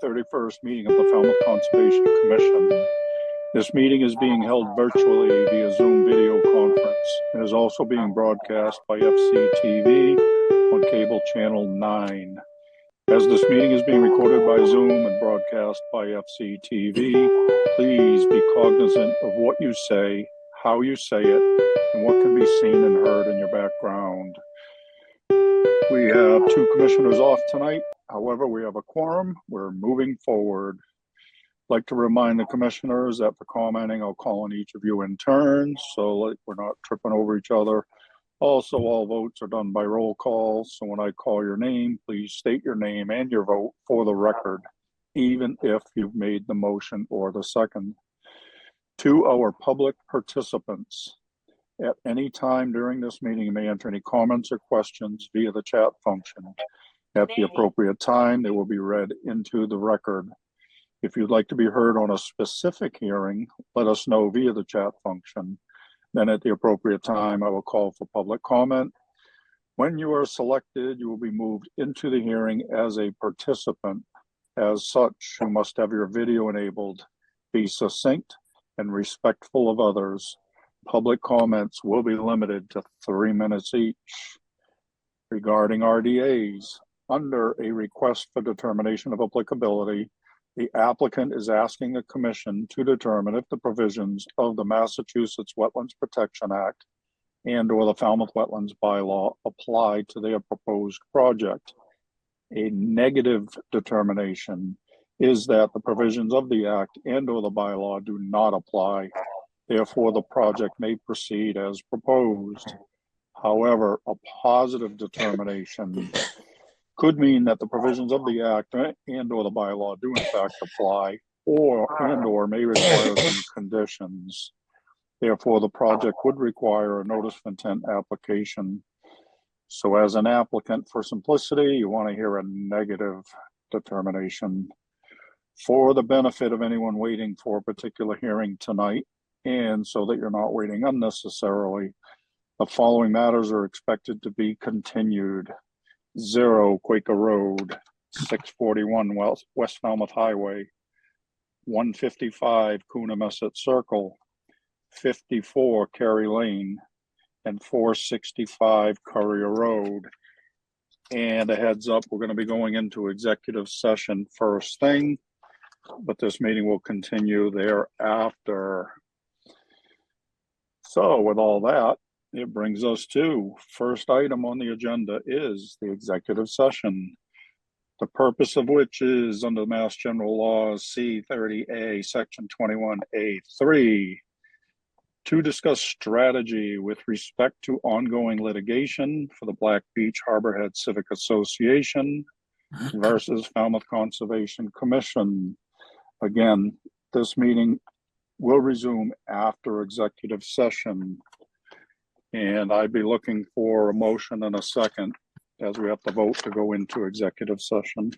July 31st meeting of the Falmouth Conservation Commission. This meeting is being held virtually via Zoom video conference and is also being broadcast by FCTV on cable channel 9. As this meeting is being recorded by Zoom and broadcast by FCTV, please be cognizant of what you say, how you say it, and what can be seen and heard in your background. We have 2 commissioners off tonight. However, we have a quorum. We're moving forward. I'd like to remind the commissioners that for commenting, I'll call on each of you in turn, so we're not tripping over each other. Also, all votes are done by roll call, so when I call your name, please state your name and your vote for the record, even if you've made the motion or the second. To our public participants, at any time during this meeting, you may enter any comments or questions via the chat function. At the appropriate time, they will be read into the record. If you'd like to be heard on a specific hearing, let us know via the chat function. Then at the appropriate time, I will call for public comment. When you are selected, you will be moved into the hearing as a participant. As such, you must have your video enabled, be succinct and respectful of others. Public comments will be limited to 3 minutes each. Regarding RDAs, under a request for determination of applicability, the applicant is asking the Commission to determine if the provisions of the Massachusetts Wetlands Protection Act and/or the Falmouth Wetlands Bylaw apply to their proposed project. A negative determination is that the provisions of the Act and/or the bylaw do not apply. Therefore, the project may proceed as proposed. However, a positive determination could mean that the provisions of the Act and/or the bylaw do in fact apply, or may require some conditions. Therefore, the project would require a notice of intent application. So as an applicant, for simplicity, you want to hear a negative determination. For the benefit of anyone waiting for a particular hearing tonight, and so that you're not waiting unnecessarily, the following matters are expected to be continued. 0 Quaker Road, 641 West Falmouth Highway, 155 Coonamessett Circle, 54 Kerry Lane, and 465 Courier Road. And a heads up, we're going to be going into executive session first thing, but this meeting will continue thereafter. So with all that, it brings us to first item on the agenda is the executive session, the purpose of which is under the Mass General Laws C30A Section 21A3 to discuss strategy with respect to ongoing litigation for the Black Beach Harborhead Civic Association versus Falmouth Conservation Commission. Again, this meeting will resume after executive session. And I'd be looking for a motion and a second as we have to vote to go into executive session.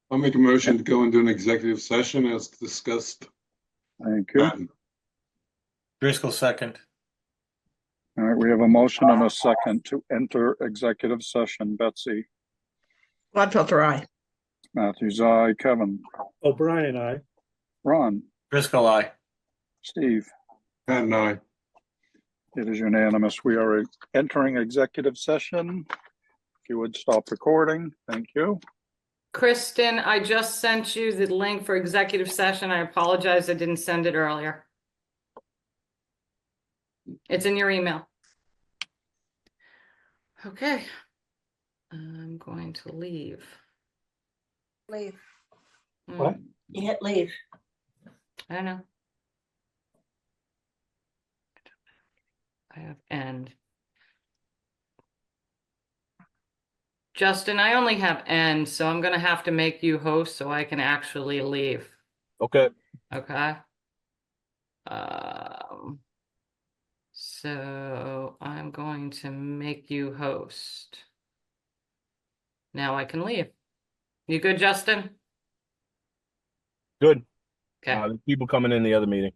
I'll make a motion to go into an executive session as discussed. Thank you. Driscoll second. All right, we have a motion and a second to enter executive session. Betsy. Gladfelter, aye. Matthews, aye. Kevin. O'Brien, aye. Ron. Driscoll, aye. Steve. Pat and I. It is unanimous. We are entering executive session. If you would stop recording, thank you. Kristen, I just sent you the link for executive session. I apologize, I didn't send it earlier. It's in your email. Okay. I'm going to leave. Leave. What? You hit leave. I don't know. I have end. Justin, I only have end, so I'm gonna have to make you host so I can actually leave. Okay. Okay. So I'm going to make you host. Now I can leave. You good, Justin? Good. Okay. People coming in the other meeting.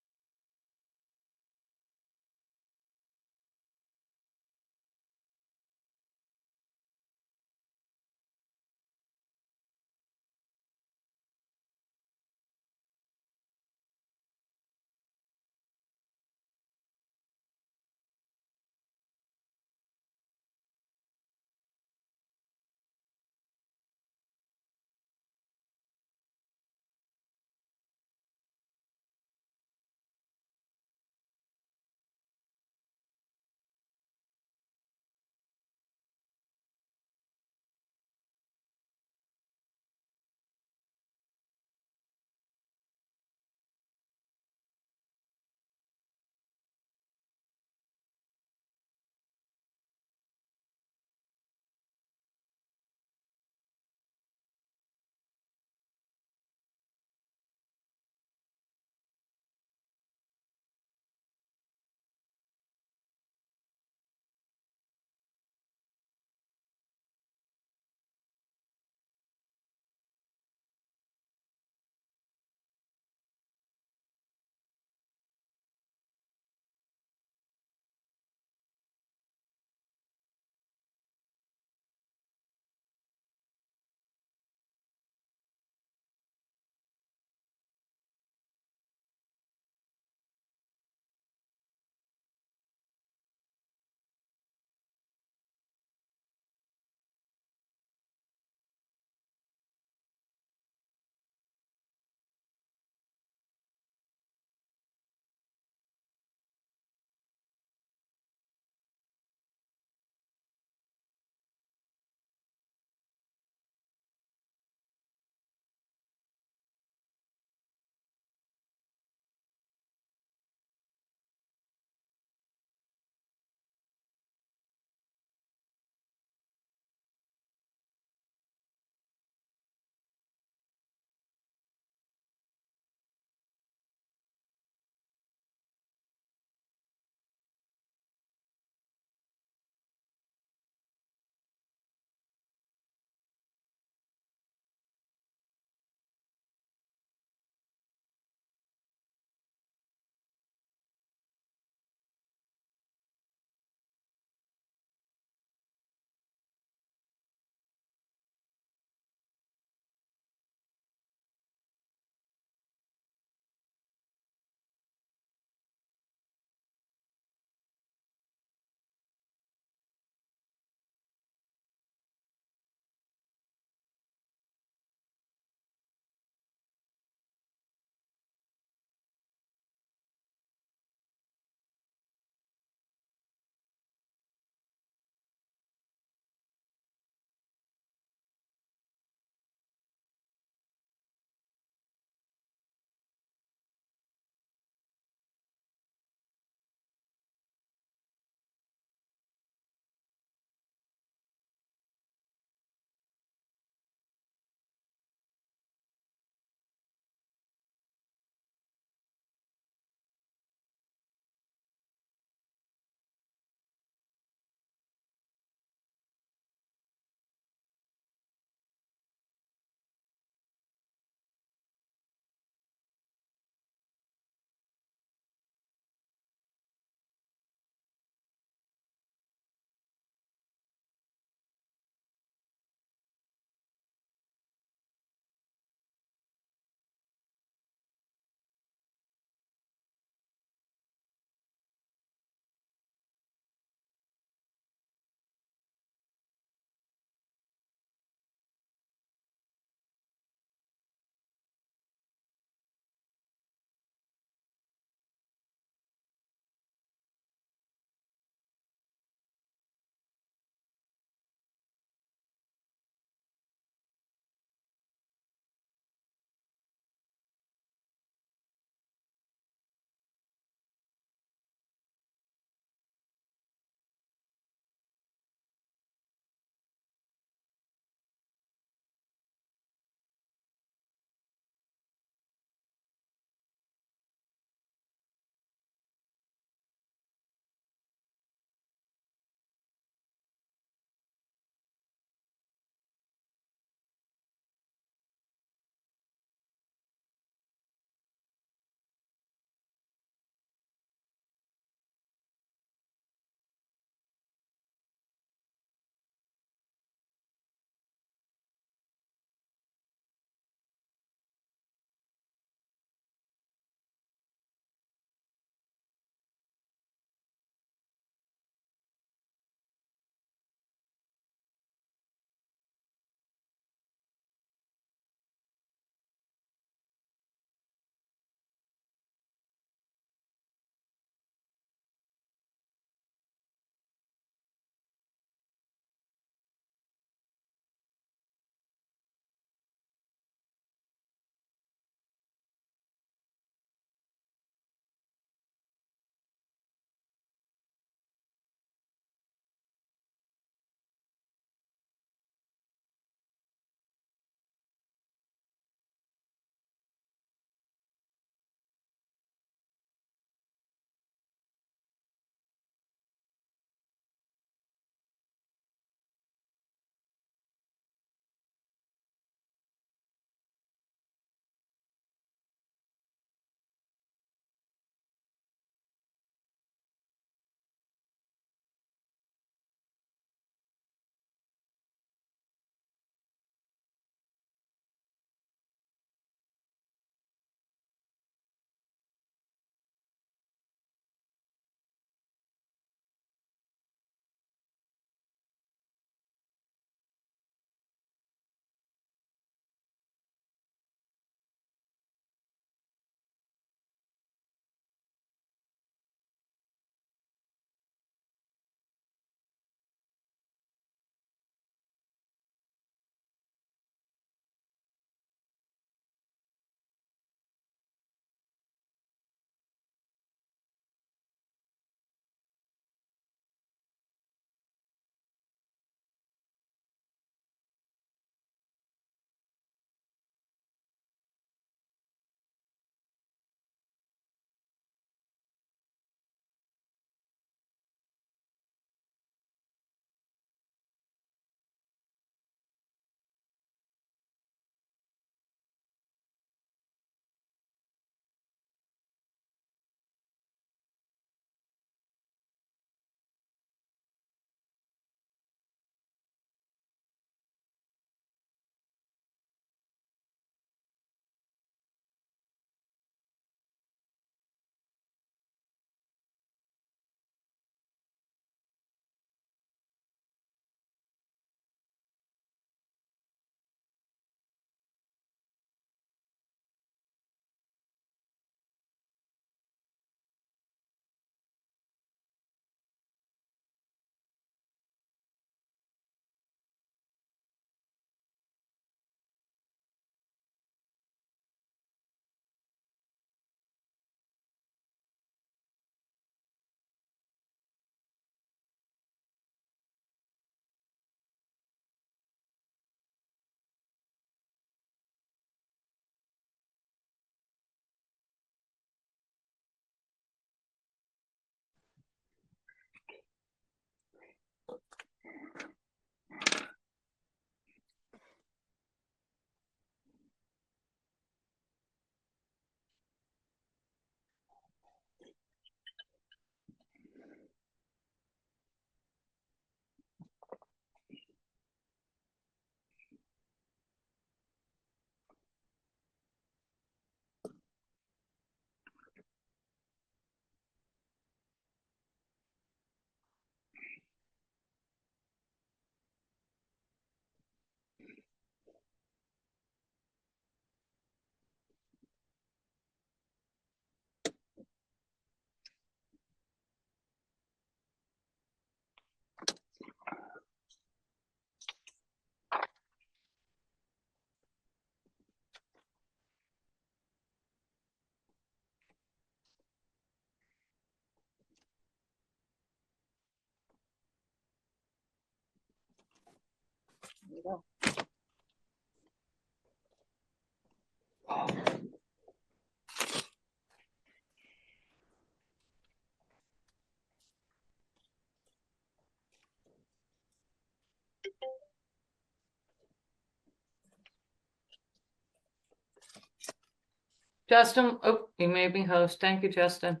Justin, oh, you made me host. Thank you, Justin.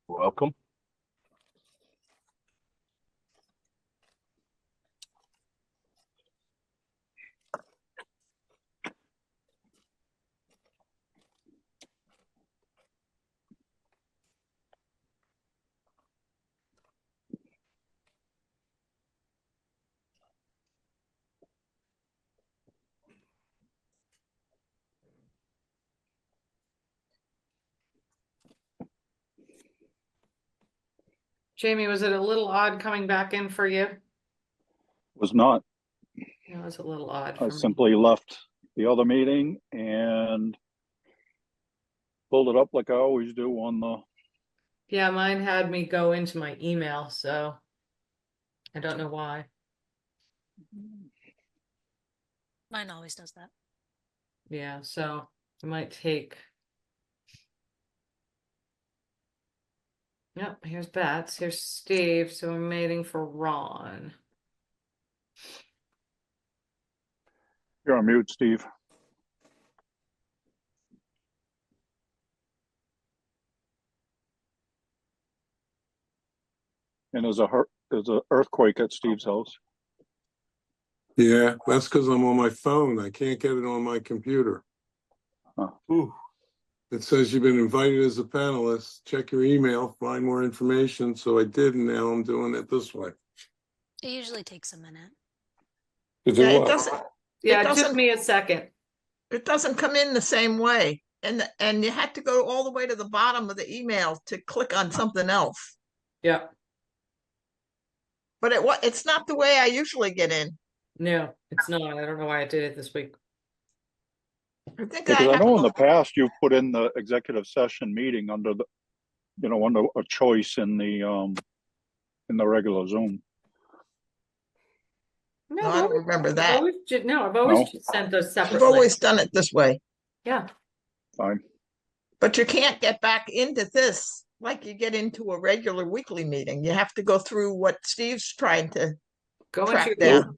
Welcome. Jamie, was it a little odd coming back in for you? Was not. It was a little odd I for me. simply left the other meeting and pulled it up like I always do on the, Yeah, mine had me go into my email, so I don't know why. Mine always does that. Yeah, so it might take. Yep, here's Bats, here's Steve, so we're waiting for Ron. you're on mute, Steve. And there's a earthquake at Steve's house. Yeah, that's because I'm on my phone. I can't get it on my computer. Ooh. It says you've been invited as a panelist. Check your email, find more information. So I did, and now I'm doing it this way. It usually takes a minute. To do Yeah, it what? doesn't, Yeah, It it took doesn't- me a second. it doesn't come in the same way. And you had to go all the way to the bottom of the email to click on something else. Yeah, But it's not the way I usually get in. no, it's not. I don't know why I did it this week. I think Because I have know to- in the past you've put in the executive session meeting under the, under a choice in the regular Zoom. No, I don't remember that. I've always No? sent those I've separately. always done it this way. Yeah, Fine. But you can't get back into this like you get into a regular weekly meeting. You have to go through what Steve's trying to go into track your down.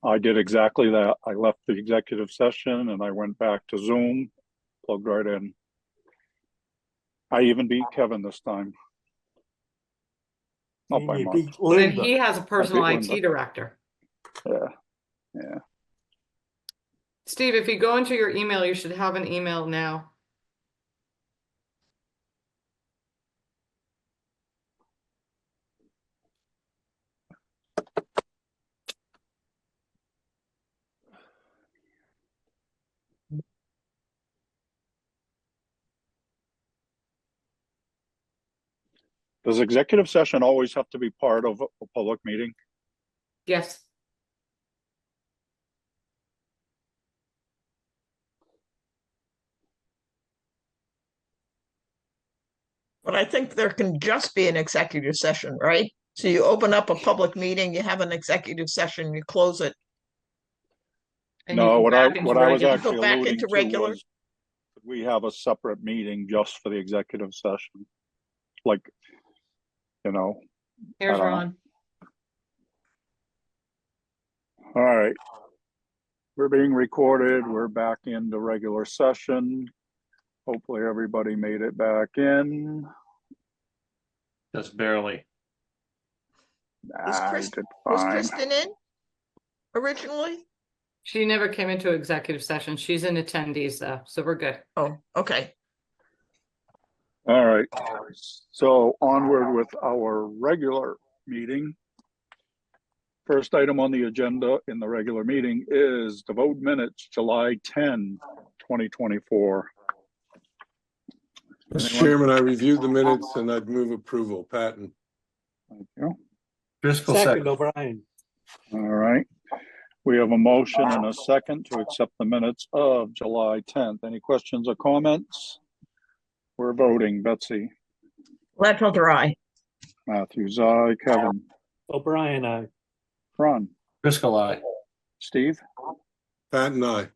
I did exactly that. I left the executive session and I went back to Zoom, plugged right in. I even beat Kevin this time. Not by You much. beat And Linda. he has a personal Linda. IT director. Yeah. Yeah. Steve, if you go into your email, you should have an email now. Does executive session always have to be part of a public meeting? Yes. But I think there can just be an executive session, right? So you open up a public meeting, you have an executive session, you close it. And you No, go what back into I was regular. actually Go back alluding into to regular? was we have a separate meeting just for the executive session. Like, Here's I don't know. Ron. All right. We're being recorded. We're back into regular session. Hopefully everybody made it back in. Just barely. I Was did fine. Kristen in originally? She never came into executive session. She's in attendees though, so we're good. Oh, okay. All right. So onward with our regular meeting. First item on the agenda in the regular meeting is the vote minutes, July 10, 2024. Mr. Chairman, I reviewed the minutes and I'd move approval. Patton. Thank you. Driscoll Second, second. O'Brien. All right. We have a motion and a second to accept the minutes of July 10th. Any questions or comments? We're voting. Betsy, Gladfelter, aye. Matthews, aye. Kevin, O'Brien, I. Ron, Driscoll, aye. Steve? Patton, I.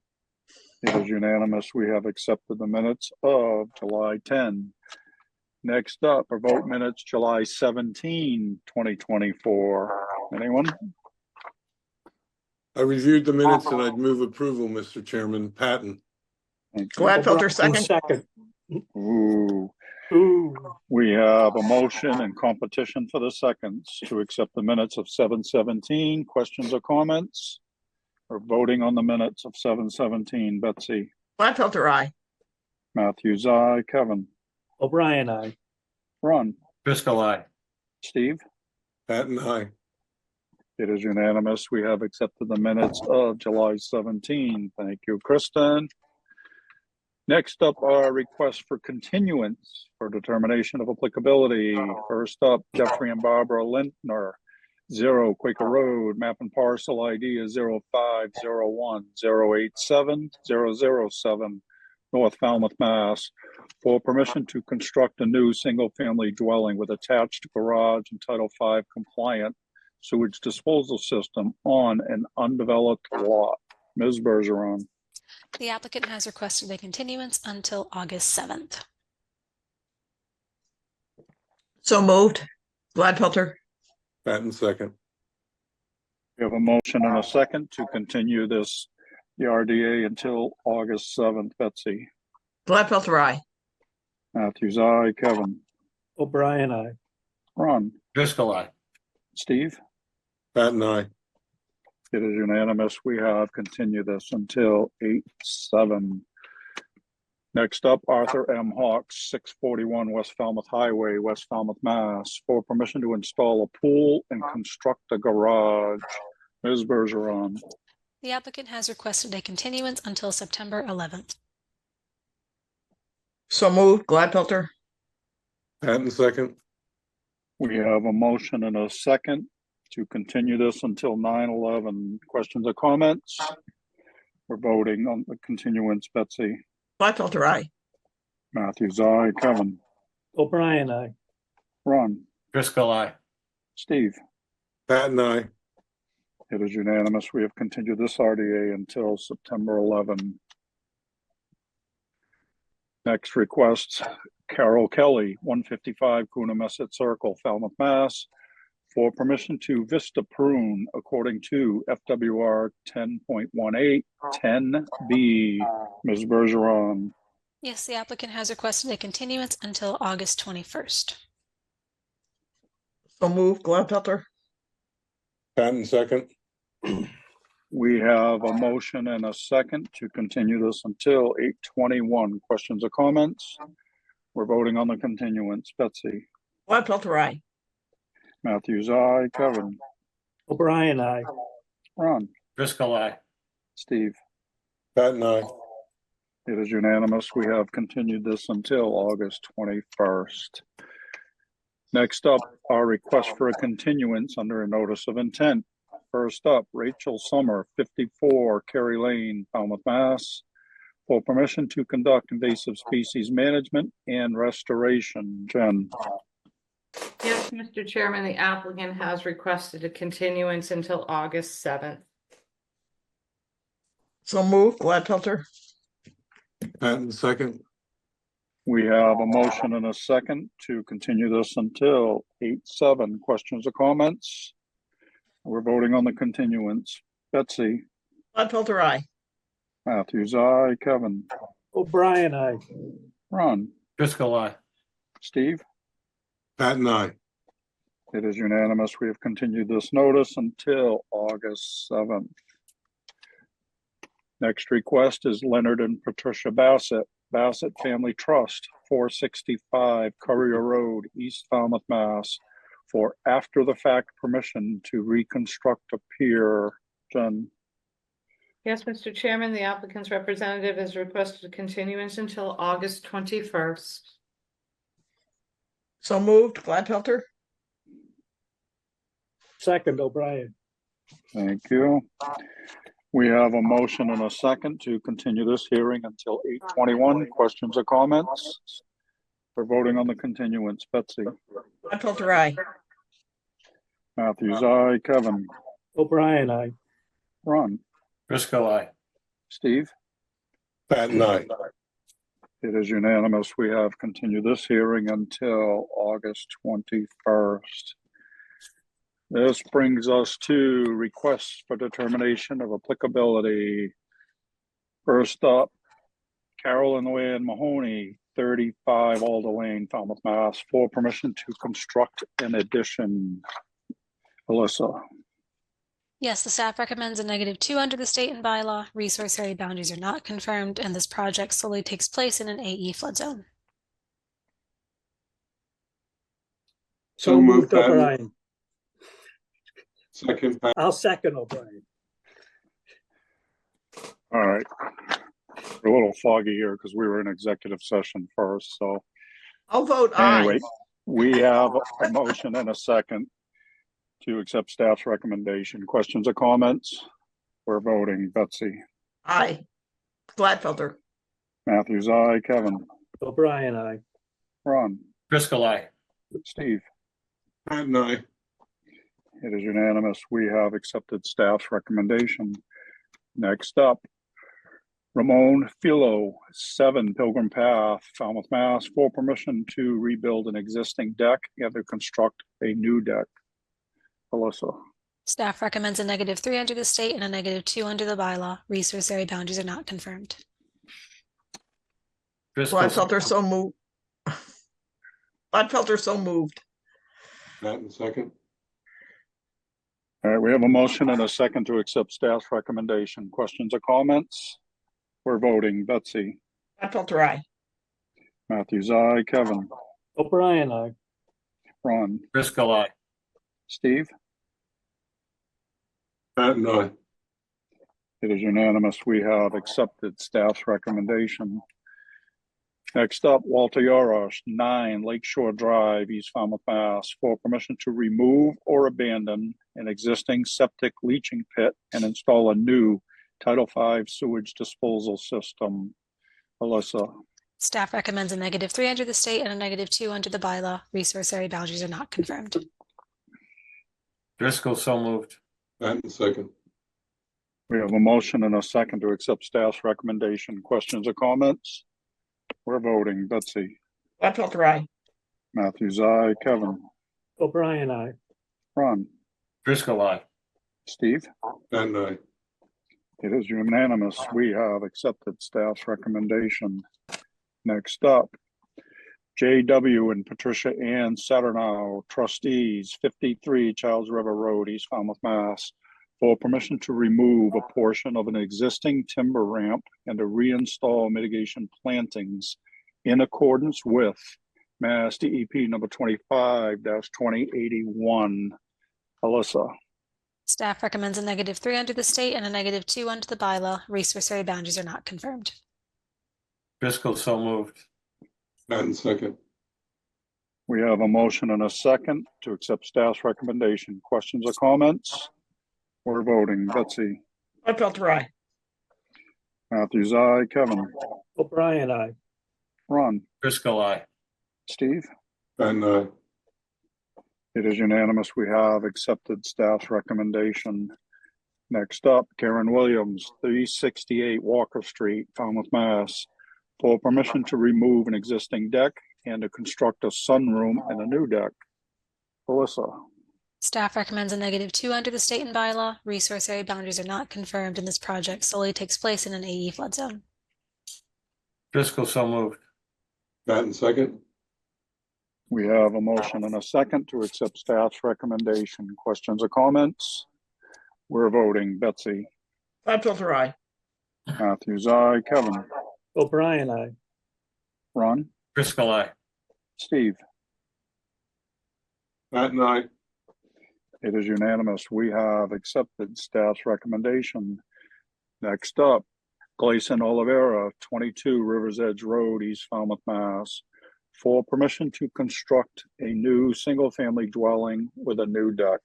It is unanimous. We have accepted the minutes of July 10. Next up, our vote minutes, July 17, 2024. Anyone? I reviewed the minutes and I'd move approval, Mr. Chairman. Patton. Thank you. Gladfelter, O'Brien, second. Ooh. Ooh, We have a motion and competition for the seconds to accept the minutes of 7:17. Questions or comments? We're voting on the minutes of 7:17. Betsy? Gladfelter, aye. Matthews, aye. Kevin? O'Brien, I. Ron? Driscoll, aye. Steve? Patton, I. It is unanimous. We have accepted the minutes of July 17. Thank you, Kristen. Next up are requests for continuance for determination of applicability. First up, Jeffrey and Barbara Lintner, 0 Quaker Road, map and parcel ID is 0501087007, North Falmouth, Mass, for permission to construct a new single-family dwelling with attached garage and Title V compliant sewage disposal system on an undeveloped lot. Ms. Bergeron. The applicant has requested a continuance until August 7th. So moved. Gladfelter. Patton, second. We have a motion and a second to continue this, the RDA, until August 7th. Betsy? Gladfelter, aye. Matthews, aye. Kevin? O'Brien, I. Ron? Driscoll, aye. Steve? Patton, I. It is unanimous. We have continued this until 8/7. Next up, Arthur M. Hawks, 641 West Falmouth Highway, West Falmouth, Mass, for permission to install a pool and construct a garage. Ms. Bergeron. The applicant has requested a continuance until September 11th. So moved. Gladfelter. Patton, second. We have a motion and a second to continue this until 9/11. Questions or comments? We're voting on the continuance. Betsy? Gladfelter, aye. Matthews, aye. Kevin? O'Brien, I. Ron? Driscoll, aye. Steve? Patton, I. It is unanimous. We have continued this RDA until September 11. Next request, Carol Kelly, 155 Coonamessett Circle, Falmouth, Mass, for permission to vista prune according to FWR 10.18 10B. Ms. Bergeron. Yes, the applicant has requested a continuance until August 21st. So moved. Gladfelter. Patton, second. We have a motion and a second to continue this until 8/21. Questions or comments? We're voting on the continuance. Betsy? Gladfelter, aye. Matthews, aye. Kevin? O'Brien, I. Ron? Driscoll, aye. Steve? Patton, I. It is unanimous. We have continued this until August 21st. Next up, our request for a continuance under a notice of intent. First up, Rachel Summer, 54 Kerry Lane, Falmouth, Mass, for permission to conduct invasive species management and restoration. Jen? Yes, Mr. Chairman, the applicant has requested a continuance until August 7th. So moved. Gladfelter. Patton, second. We have a motion and a second to continue this until 8/7. Questions or comments? We're voting on the continuance. Betsy? Gladfelter, aye. Matthews, aye. Kevin? O'Brien, I. Ron? Driscoll, aye. Steve? Patton, I. It is unanimous. We have continued this notice until August 7th. Next request is Leonard and Patricia Bassett, Bassett Family Trust, 465 Courier Road, East Falmouth, Mass, for after-the-fact permission to reconstruct a pier. Jen? Yes, Mr. Chairman, the applicant's representative has requested a continuance until August 21st. So moved. Gladfelter. Second, O'Brien. Thank you. We have a motion and a second to continue this hearing until 8/21. Questions or comments? We're voting on the continuance. Betsy, Gladfelter, aye. Matthews, aye. Kevin, O'Brien, aye. Ron, Driscoll, aye. Steve. Patton, aye. It is unanimous. We have continued this hearing until August 21st. This brings us to requests for determination of applicability. First up, Carolyn Lynn Mahoney, 35 Alder Lane, Falmouth, Mass, for permission to construct an addition. Alyssa, Yes, the staff recommends a -2 under the state and bylaw. Resource area boundaries are not confirmed, and this project solely takes place in an AE flood zone. So moved, Patton. O'Brien. Second, Patton. I'll second O'Brien. all right. We're a little foggy here because we were in executive session first, so. I'll vote aye. Anyway, we have a motion and a second to accept staff's recommendation. Questions or comments? We're voting. Betsy, Aye. Gladfelter, Matthews, aye. Kevin, O'Brien, aye. Ron, Driscoll, aye. Steve. Patton, aye. It is unanimous. We have accepted staff's recommendation. Next up, Ramon Filo, 7 Pilgrim Path, Falmouth, Mass, for permission to rebuild an existing deck and to construct a new deck. Alyssa, Staff recommends a -3 under the state and a -2 under the bylaw. Resource area boundaries are not confirmed. Driscoll, Gladfelter, so moved. Gladfelter, so moved. Patton, second. all right, we have a motion and a second to accept staff's recommendation. Questions or comments? We're voting. Betsy, Gladfelter, aye. Matthews, aye. Kevin, O'Brien, aye. Ron, Driscoll, aye. Steve. Patton, aye. It is unanimous. We have accepted staff's recommendation. Next up, Walter Yorosh, 9 Lakeshore Drive, East Falmouth, Mass, for permission to remove or abandon an existing septic leaching pit and install a new Title V sewage disposal system. Alyssa, Staff recommends a -3 under the state and a -2 under the bylaw. Resource area boundaries are not confirmed. Driscoll, so moved. Patton, second. we have a motion and a second to accept staff's recommendation. Questions or comments? We're voting. Betsy, Gladfelter, aye. Matthews, aye. Kevin, O'Brien, aye. Ron, Driscoll, aye. Steve. Patton, aye. It is unanimous. We have accepted staff's recommendation. Next up, J.W. and Patricia Ann Saturnow, trustees, 53 Childs River Road, East Falmouth, Mass, for permission to remove a portion of an existing timber ramp and to reinstall mitigation plantings in accordance with Mass DEP number 25-2081. Alyssa, Staff recommends a -3 under the state and a -2 under the bylaw. Resource area boundaries are not confirmed. Driscoll, so moved. Patton, second. we have a motion and a second to accept staff's recommendation. Questions or comments? We're voting. Betsy, Gladfelter, aye. Matthews, aye. Kevin, O'Brien, aye. Ron, Driscoll, aye. Steve. Patton, aye. It is unanimous. We have accepted staff's recommendation. Next up, Karen Williams, 368 Walker Street, Falmouth, Mass, for permission to remove an existing deck and to construct a sunroom and a new deck. Alyssa, Staff recommends a -2 under the state and bylaw. Resource area boundaries are not confirmed, and this project solely takes place in an AE flood zone. Driscoll, so moved. Patton, second. we have a motion and a second to accept staff's recommendation. Questions or comments? We're voting. Betsy, Gladfelter, aye. Matthews, aye. Kevin, O'Brien, aye. Ron, Driscoll, aye. Steve. Patton, aye. It is unanimous. We have accepted staff's recommendation. Next up, Gleason Oliveira, 22 Rivers Edge Road, East Falmouth, Mass, for permission to construct a new single-family dwelling with a new deck.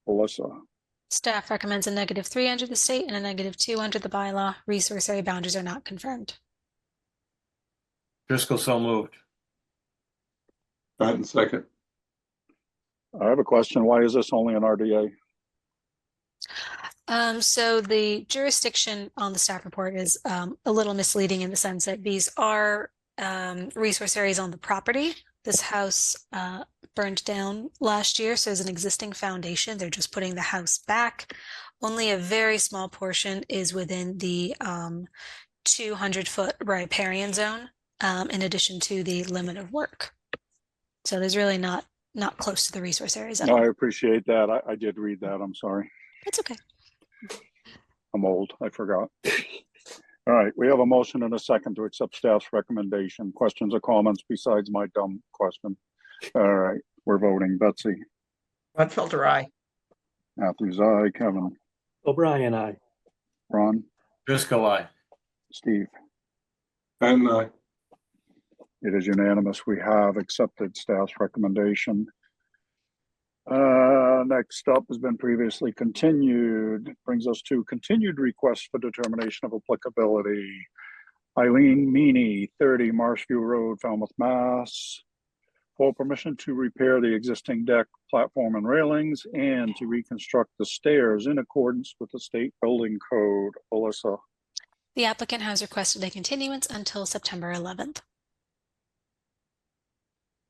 Alyssa, Staff recommends a -3 under the state and a -2 under the bylaw. Resource area boundaries are not confirmed. Driscoll, so moved. Patton, second. I have a question. Why is this only an RDA? So the jurisdiction on the staff report is a little misleading in the sense that these are resource areas on the property. This house burned down last year, so there's an existing foundation. They're just putting the house back. Only a very small portion is within the 200-foot riparian zone, in addition to the limit of work. So there's really not close to the resource areas at No, I all. appreciate that. I did read that. I'm sorry. That's okay. I'm old. I forgot. All right, we have a motion and a second to accept staff's recommendation. Questions or comments besides my dumb question? All right, we're voting. Betsy, Gladfelter, aye. Matthews, aye. Kevin, O'Brien, I. Ron, Driscoll, aye. Steve. Patton, aye. It is unanimous. We have accepted staff's recommendation. Next up has been previously continued. Brings us to continued request for determination of applicability. Eileen Meany, 30 Marshview Road, Falmouth, Mass. For permission to repair the existing deck, platform, and railings, and to reconstruct the stairs in accordance with the state building code. Alyssa. The applicant has requested a continuance until September 11th.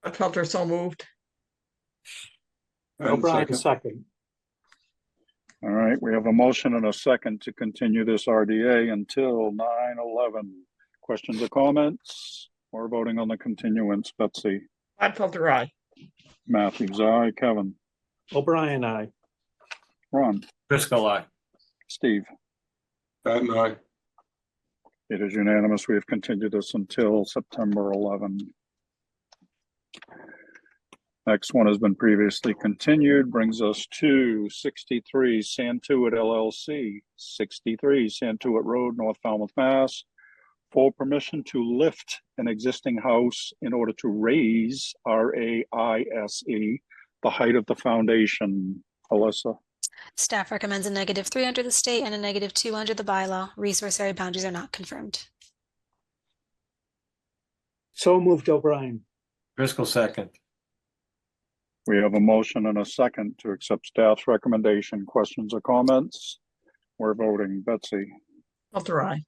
Gladfelter, so moved. Patton, O'Brien, second. second. All right, we have a motion and a second to continue this RDA until 9/11. Questions or comments? We're voting on the continuance. Betsy, Gladfelter, aye. Matthews, aye. Kevin, O'Brien, I. Ron, Driscoll, aye. Steve. Patton, aye. It is unanimous. We have continued this until September 11. Next one has been previously continued, brings us to 63 Santuit LLC, 63 Santuit Road, North Falmouth, Mass. For permission to lift an existing house in order to raise, R-A-I-S-E, the height of the foundation. Alyssa. Staff recommends a -3 under the state and a -2 under the bylaw. Resource area boundaries are not confirmed. So moved, O'Brien. Driscoll, second. We have a motion and a second to accept staff's recommendation. Questions or comments? We're voting. Betsy, Gladfelter, aye.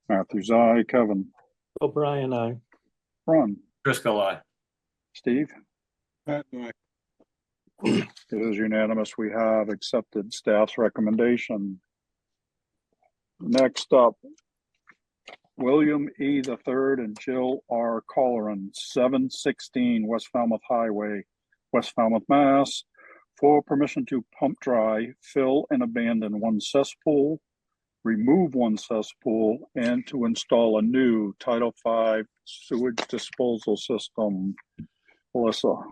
Matthews, aye. Kevin, O'Brien, I. Ron, Driscoll, aye. Steve. Patton, aye. It is unanimous. We have accepted staff's recommendation. Next up, William E. III and Jill R. Colleran, 716 West Falmouth Highway, West Falmouth, Mass. For permission to pump dry, fill and abandon one cesspool, remove one cesspool, and to install a new Title V sewage disposal system. Alyssa.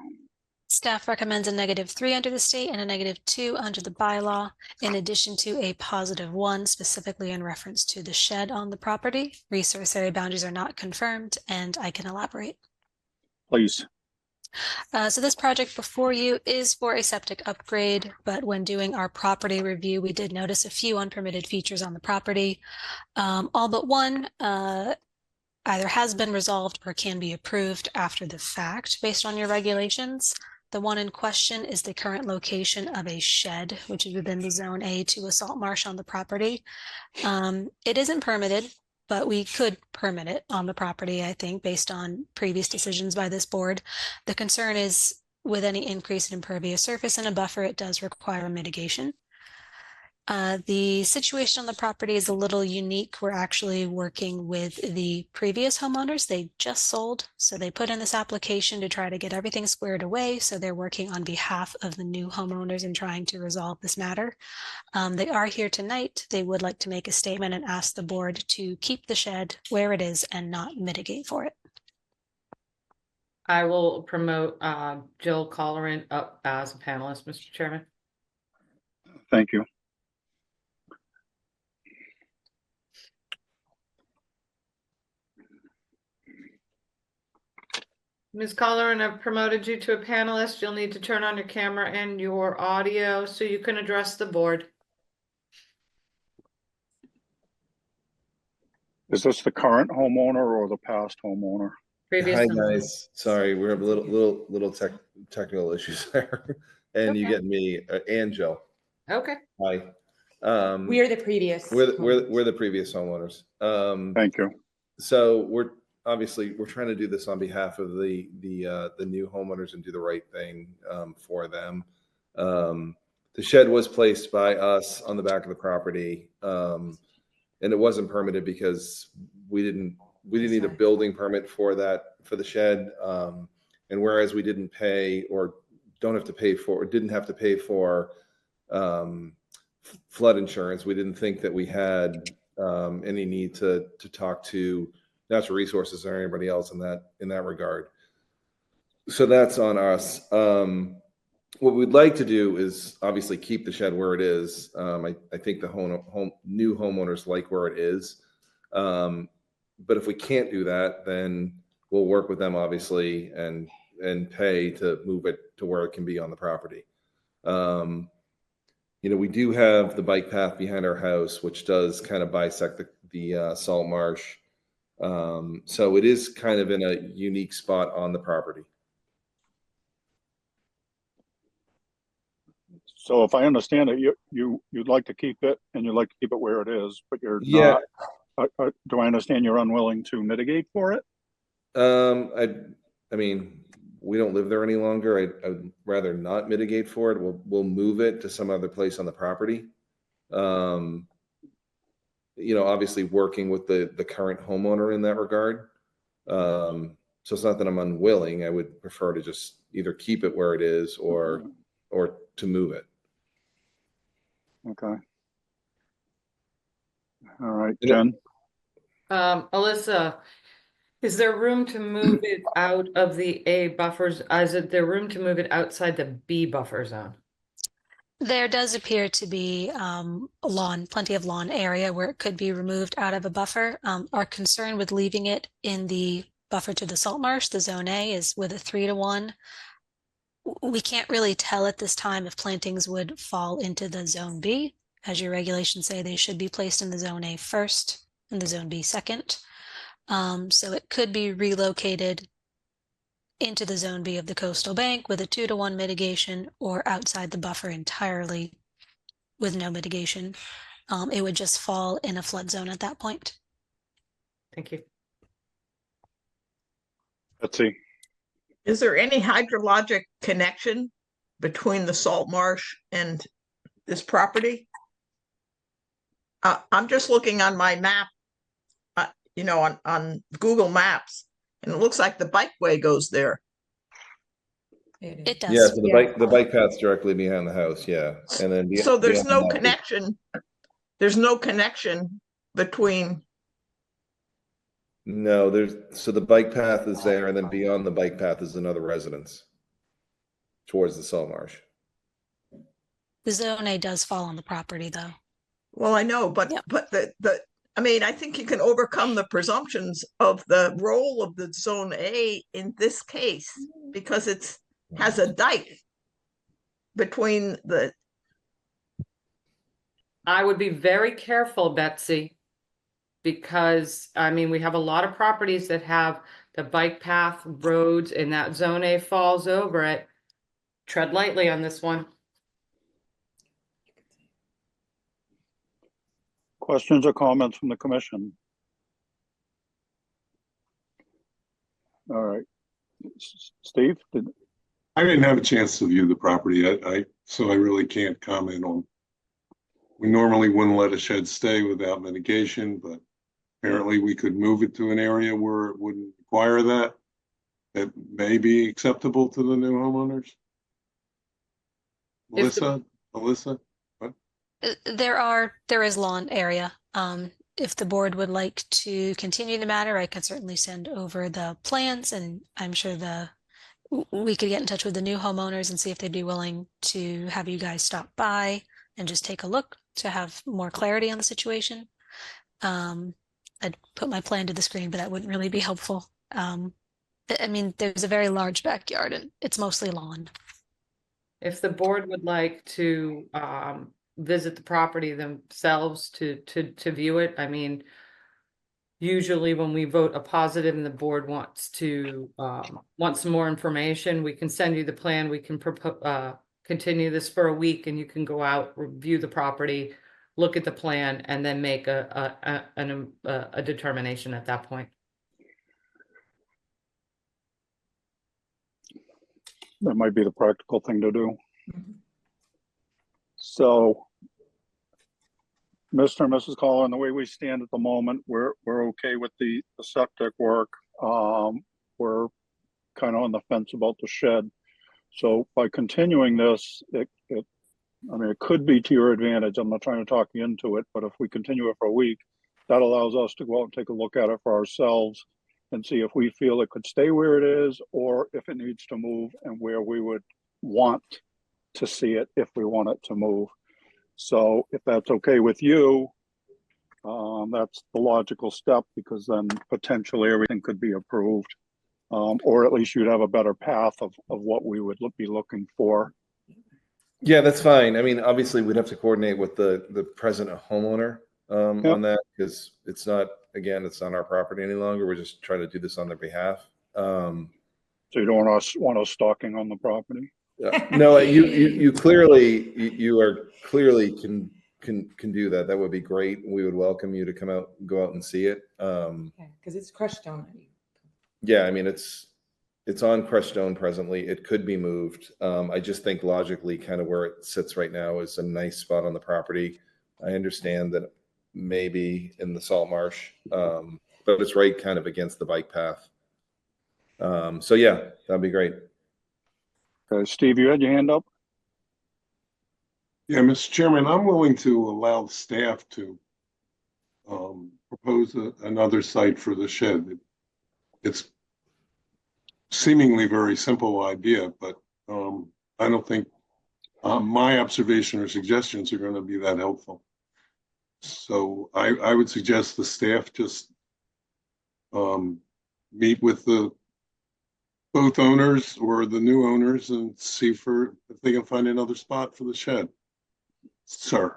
Staff recommends a -3 under the state and a -2 under the bylaw, in addition to a +1 specifically in reference to the shed on the property. Resource area boundaries are not confirmed, and I can elaborate. Please. So this project before you is for a septic upgrade, but when doing our property review, we did notice a few unpermitted features on the property. All but one either has been resolved or can be approved after the fact based on your regulations. The one in question is the current location of a shed, which is within the Zone A2 salt marsh on the property. It isn't permitted, but we could permit it on the property, I think, based on previous decisions by this board. The concern is with any increase in impervious surface and a buffer, it does require mitigation. The situation on the property is a little unique. We're actually working with the previous homeowners. They just sold, so they put in this application to try to get everything squared away. So they're working on behalf of the new homeowners and trying to resolve this matter. They are here tonight. They would like to make a statement and ask the board to keep the shed where it is and not mitigate for it. I will promote Jill Colleran up as a panelist, Mr. Chairman. Thank you. Ms. Colleran, I've promoted you to a panelist. You'll need to turn on your camera and your audio so you can address the board. Is this the current homeowner or the past homeowner? Previous. Hi, and- guys. Sorry, we have a little technical issues there. And you Okay. get me and Joe. Okay. Hi. We are the previous. We're the previous homeowners. Thank you. So we're trying to do this on behalf of the new homeowners and do the right thing for them. The shed was placed by us on the back of the property, and it wasn't permitted because we didn't need a building permit for the shed. And whereas we didn't pay or didn't have to pay for flood insurance, we didn't think that we had any need to talk to natural resources or anybody else in that regard. So that's on us. What we'd like to do is obviously keep the shed where it is. I think the new homeowners like where it is. But if we can't do that, then we'll work with them obviously and pay to move it to where it can be on the property. We do have the bike path behind our house, which does kind of bisect the salt marsh. So it is kind of in a unique spot on the property. So if I understand it, you'd like to keep it and you'd like to keep it where it is, but you're Yeah. not. Do I understand you're unwilling to mitigate for it? I mean, we don't live there any longer. I'd rather not mitigate for it. We'll move it to some other place on the property. Obviously working with the current homeowner in that regard. So it's not that I'm unwilling. I would prefer to just either keep it where it is or to move it. Okay. All right, Jen. Alyssa, is there room to move it out of the A buffers? Is there room to move it outside the B buffer zone? There does appear to be plenty of lawn area where it could be removed out of a buffer. Our concern with leaving it in the buffer to the salt marsh, the zone A, is with a 3-to-1. We can't really tell at this time if plantings would fall into the zone B. As your regulations say, they should be placed in the zone A first and the zone B second. So it could be relocated into the zone B of the coastal bank with a 2-to-1 mitigation, or outside the buffer entirely with no mitigation. It would just fall in a flood zone at that point. Thank you. Let's see. Is there any hydrologic connection between the salt marsh and this property? I'm just looking on my map, on Google Maps, and it looks like the bikeway goes there. It does. Yeah, so the bike path's directly behind the house, yeah. And then So there's beyond no that, connection. There's no connection between. No, so the bike path is there, and then beyond the bike path is another residence towards the salt marsh. The zone A does fall on the property, though. Well, I know, but Yep. but I think you can overcome the presumptions of the role of the zone A in this case because it has a dike between the. I would be very careful, Betsy, because we have a lot of properties that have the bike path roads and that zone A falls over it. Tread lightly on this one. Questions or comments from the commission? All right. Steve, I didn't have a chance to view the property. So I really can't comment on. We normally wouldn't let a shed stay without mitigation, but apparently we could move it to an area where it wouldn't require that. That may be acceptable to the new homeowners. Melissa? There is lawn area. If the board would like to continue the matter, I can certainly send over the plans, and I'm sure we could get in touch with the new homeowners and see if they'd be willing to have you guys stop by and just take a look to have more clarity on the situation. I'd put my plan to the screen, but that wouldn't really be helpful. There's a very large backyard and it's mostly lawn. If the board would like to visit the property themselves to view it, usually when we vote a positive and the board wants to, want some more information, we can send you the plan, we can continue this for a week and you can go out, review the property, look at the plan, and then make a determination at that point. That might be the practical thing to do. So, Mr. and Mrs. Collin, the way we stand at the moment, we're okay with the septic work. We're kind of on the fence about the shed. So by continuing this, I mean, it could be to your advantage. I'm not trying to talk you into it, but if we continue it for a week, that allows us to go out and take a look at it for ourselves and see if we feel it could stay where it is or if it needs to move and where we would want to see it if we want it to move. So if that's okay with you, that's the logical step, because then potentially everything could be approved, or at least you'd have a better path of what we would be looking for. Yeah, that's fine. I mean, obviously we'd have to coordinate with the present homeowner on that, because it's not, again, it's not our property any longer. We're just trying to do this on their behalf. So you don't want us stalking on the property? No, you clearly, you are clearly can do that. That would be great. We would welcome you to go out and see it. Because it's crushed stone. Yeah, I mean, it's on crushed stone presently. It could be moved. I just think logically kind of where it sits right now is a nice spot on the property. I understand that maybe in the salt marsh, but it's right kind of against the bike path. So yeah, that'd be great. Okay, Steve, you had your hand up? Yeah, Mr. Chairman, I'm willing to allow the staff to propose another site for the shed. It's seemingly very simple idea, but I don't think my observation or suggestions are going to be that helpful. So I would suggest the staff just meet with both owners or the new owners and see if they can find another spot for the shed. Sir.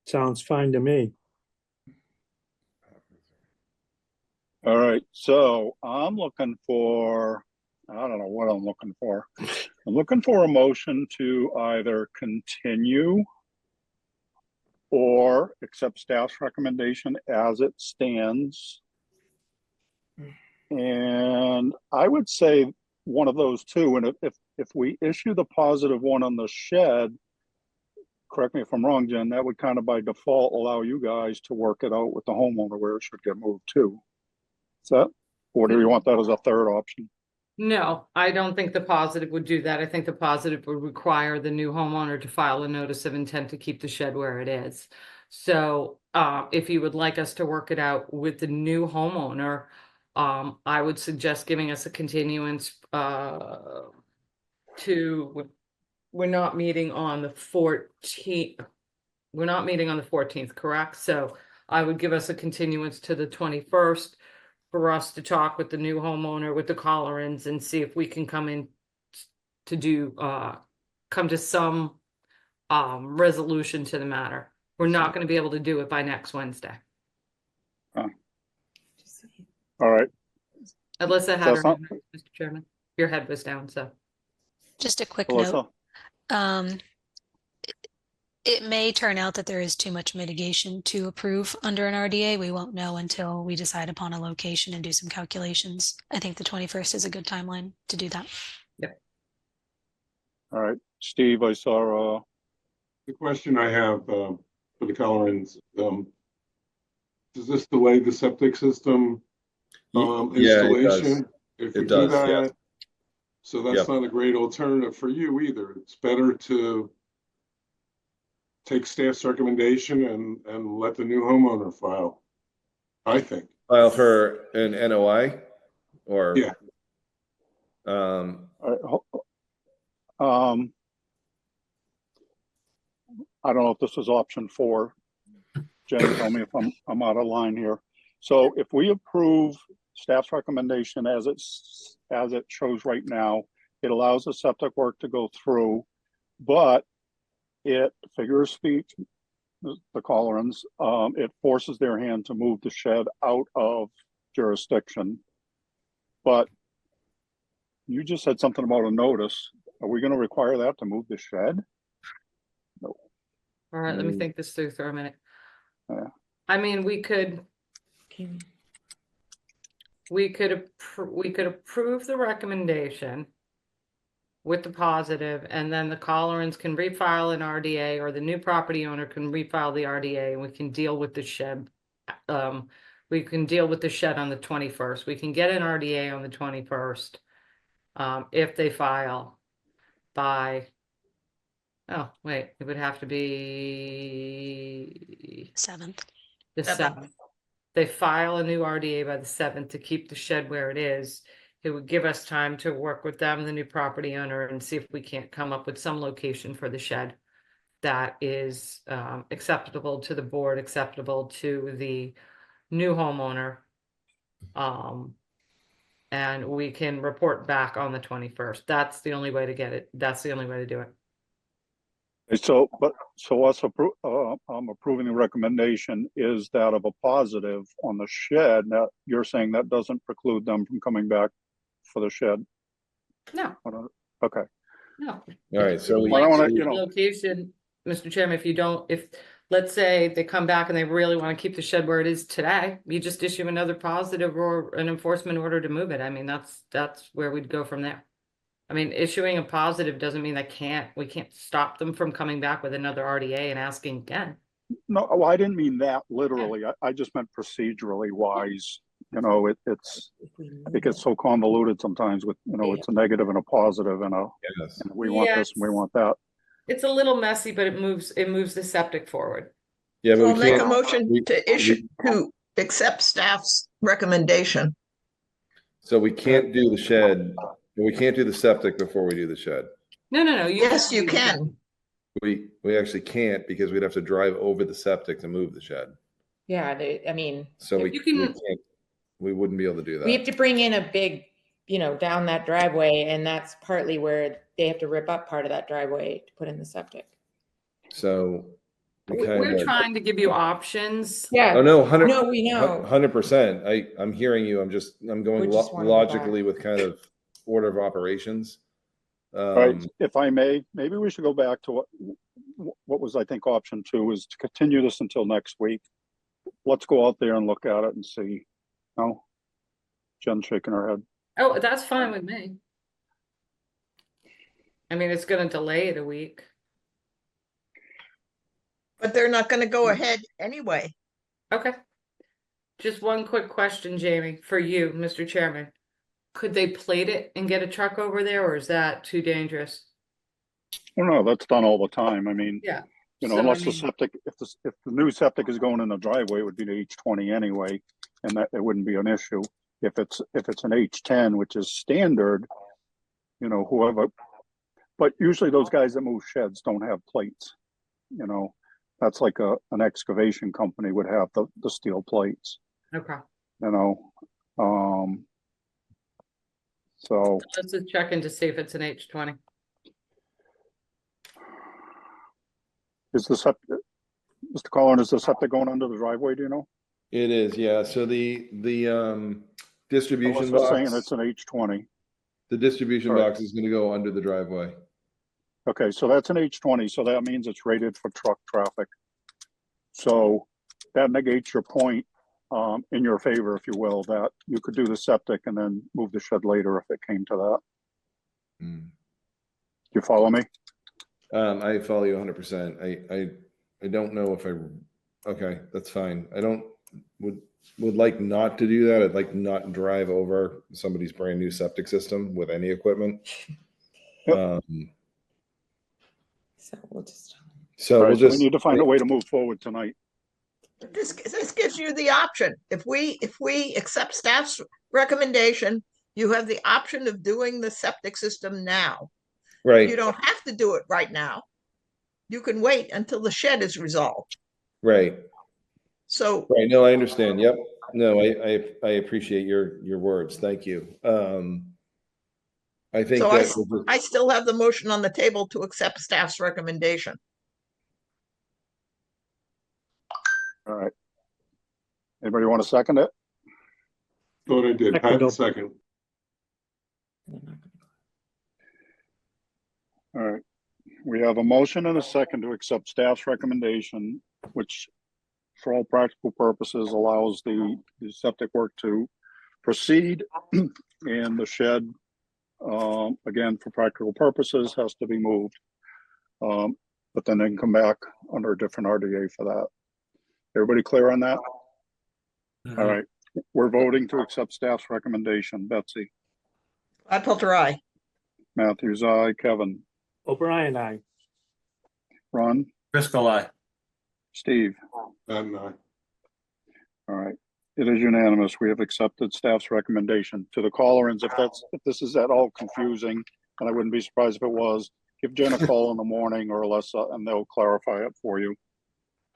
Sounds fine to me. All right, so I'm looking for, I don't know what I'm looking for. I'm looking for a motion to either continue or accept staff's recommendation as it stands. And I would say one of those two. And if we issue the positive one on the shed, correct me if I'm wrong, Jen, that would kind of by default allow you guys to work it out with the homeowner where it should get moved to. Is that, or do you want that as a third option? No, I don't think the positive would do that. I think the positive would require the new homeowner to file a notice of intent to keep the shed where it is. So if you would like us to work it out with the new homeowner, I would suggest giving us a continuance we're not meeting on the 14th. We're not meeting on the 14th, correct? So I would give us a continuance to the 21st for us to talk with the new homeowner, with the Collins, and see if we can come in to come to some resolution to the matter. We're not going to be able to do it by next Wednesday. All right. Alyssa had her hand up, Mr. Chairman. Your head was down, so. Just a quick Alyssa? note. It may turn out that there is too much mitigation to approve under an RDA. We won't know until we decide upon a location and do some calculations. I think the 21st is a good timeline to do that. Yep. All right, Steve, I saw The question I have for the Collins, does this delay the septic system installation? If we do that, so that's not a great alternative for you either. It's better to take staff's recommendation and let the new homeowner file, I think. File for an NOI or? Yeah. I don't know if this is option 4. Jen, tell me if I'm out of line here. So if we approve staff's recommendation as it shows right now, it allows the septic work to go through, but it, figure of speech, the Collarans, it forces their hand to move the shed out of jurisdiction. But you just said something about a notice. Are we going to require that to move the shed? No. All right, let me think this through for a minute. Yeah. I mean, we could approve the recommendation with the positive, and then the Collarans can refile an RDA, or the new property owner can refile the RDA, and we can deal with the shed. We can deal with the shed on the 21st. We can get an RDA on the 21st. If they file by, oh, wait, it would have to be 7th. the 7th. They file a new RDA by the 7th to keep the shed where it is. It would give us time to work with them, the new property owner, and see if we can't come up with some location for the shed that is acceptable to the board, acceptable to the new homeowner. And we can report back on the 21st. That's the only way to get it. That's the only way to do it. So us approving the recommendation is that of a positive on the shed. Now, you're saying that doesn't preclude them from coming back for the shed? No, Okay. no. All right, so Well, I don't wanna, Like, location, Mr. Chairman, if let's say they come back and they really want to keep the shed where it is today, you just issue another positive or an enforcement order to move it. I mean, that's where we'd go from there. I mean, issuing a positive doesn't mean we can't stop them from coming back with another RDA and asking again. No, well, I didn't mean that literally. I just meant procedurally wise. You know, it gets so convoluted sometimes with, you know, it's a negative and a positive and yes. and we want this and we want that. It's a little messy, but it moves the septic forward. Yeah, So but I'll we make a can't, motion to accept staff's recommendation. so we can't do the shed, we can't do the septic before we do the shed. No. Yes, you can. We actually can't, because we'd have to drive over the septic to move the shed. Yeah, I mean, So we You can- can't, we wouldn't be able to do we have that. to bring in a big, down that driveway, and that's partly where they have to rip up part of that driveway to put in the septic. So we We're kind of, trying to give you options. Yeah. oh, no, No, we know. 100%. I'm hearing you. I'm going We just wanna go logically back. with kind of order of operations. All right, if I may, maybe we should go back to what was, I think, option 2 is to continue this until next week. Let's go out there and look at it and see. No, Jen's shaking her head. Oh, that's fine with me. I mean, it's gonna delay it a week. But they're not going to go ahead anyway. Okay. Just one quick question, Jamie, for you, Mr. Chairman. Could they plate it and get a truck over there, or is that too dangerous? Well, no, that's done all the time. I mean, Yeah. you know, So, I unless the mean- septic, if the new septic is going in the driveway, it would be the H20 anyway, and that it wouldn't be an issue. If it's an H10, which is standard, you know, whoever, but usually those guys that move sheds don't have plates. You know, that's like an excavation company would have the steel plates. Okay. You know, so Let's just check in to see if it's an H20. is the septic, Mr. Collin, is the septic going under the driveway? Do you know? It is, yeah. So the distribution Unless we're saying box, it's an H20. the distribution All right. box is going to go under the driveway. Okay, so that's an H20, so that means it's rated for truck traffic. So that negates your point in your favor, if you will, that you could do the septic and then move the shed later if it came to that. Mm. You follow me? I follow you 100%. I don't know if okay, that's fine. I would like not to do that. I'd like not drive over somebody's brand new septic system with any equipment. Yep. So we'll just. So All right, we'll so we just need to find a way to move forward tonight. But this gives you the option. If we accept staff's recommendation, you have the option of doing the septic system now. You right, don't have to do it right now. You can wait until the shed is resolved. right. So Right. No, I understand. Yep. No, I appreciate your words. Thank you. I think So that I still have the motion on the table to accept staff's recommendation. All right. Anybody want to second it? Thought I did. Pat, second. All right. We have a motion and a second to accept staff's recommendation, which for all practical purposes allows the septic work to proceed and the shed, again, for practical purposes, has to be moved. But then they can come back under a different RDA for that. Everybody clear on that? All right. We're voting to accept staff's recommendation. Betsy, Gladfelter, aye. Matthews, aye. Kevin, O'Brien, aye. Ron, Driscoll, aye. Steve. Pat and I. All right. It is unanimous. We have accepted staff's recommendation. To the call-ins, if this is at all confusing, and I wouldn't be surprised if it was, give Jen a call in the morning or Alyssa, and they'll clarify it for you.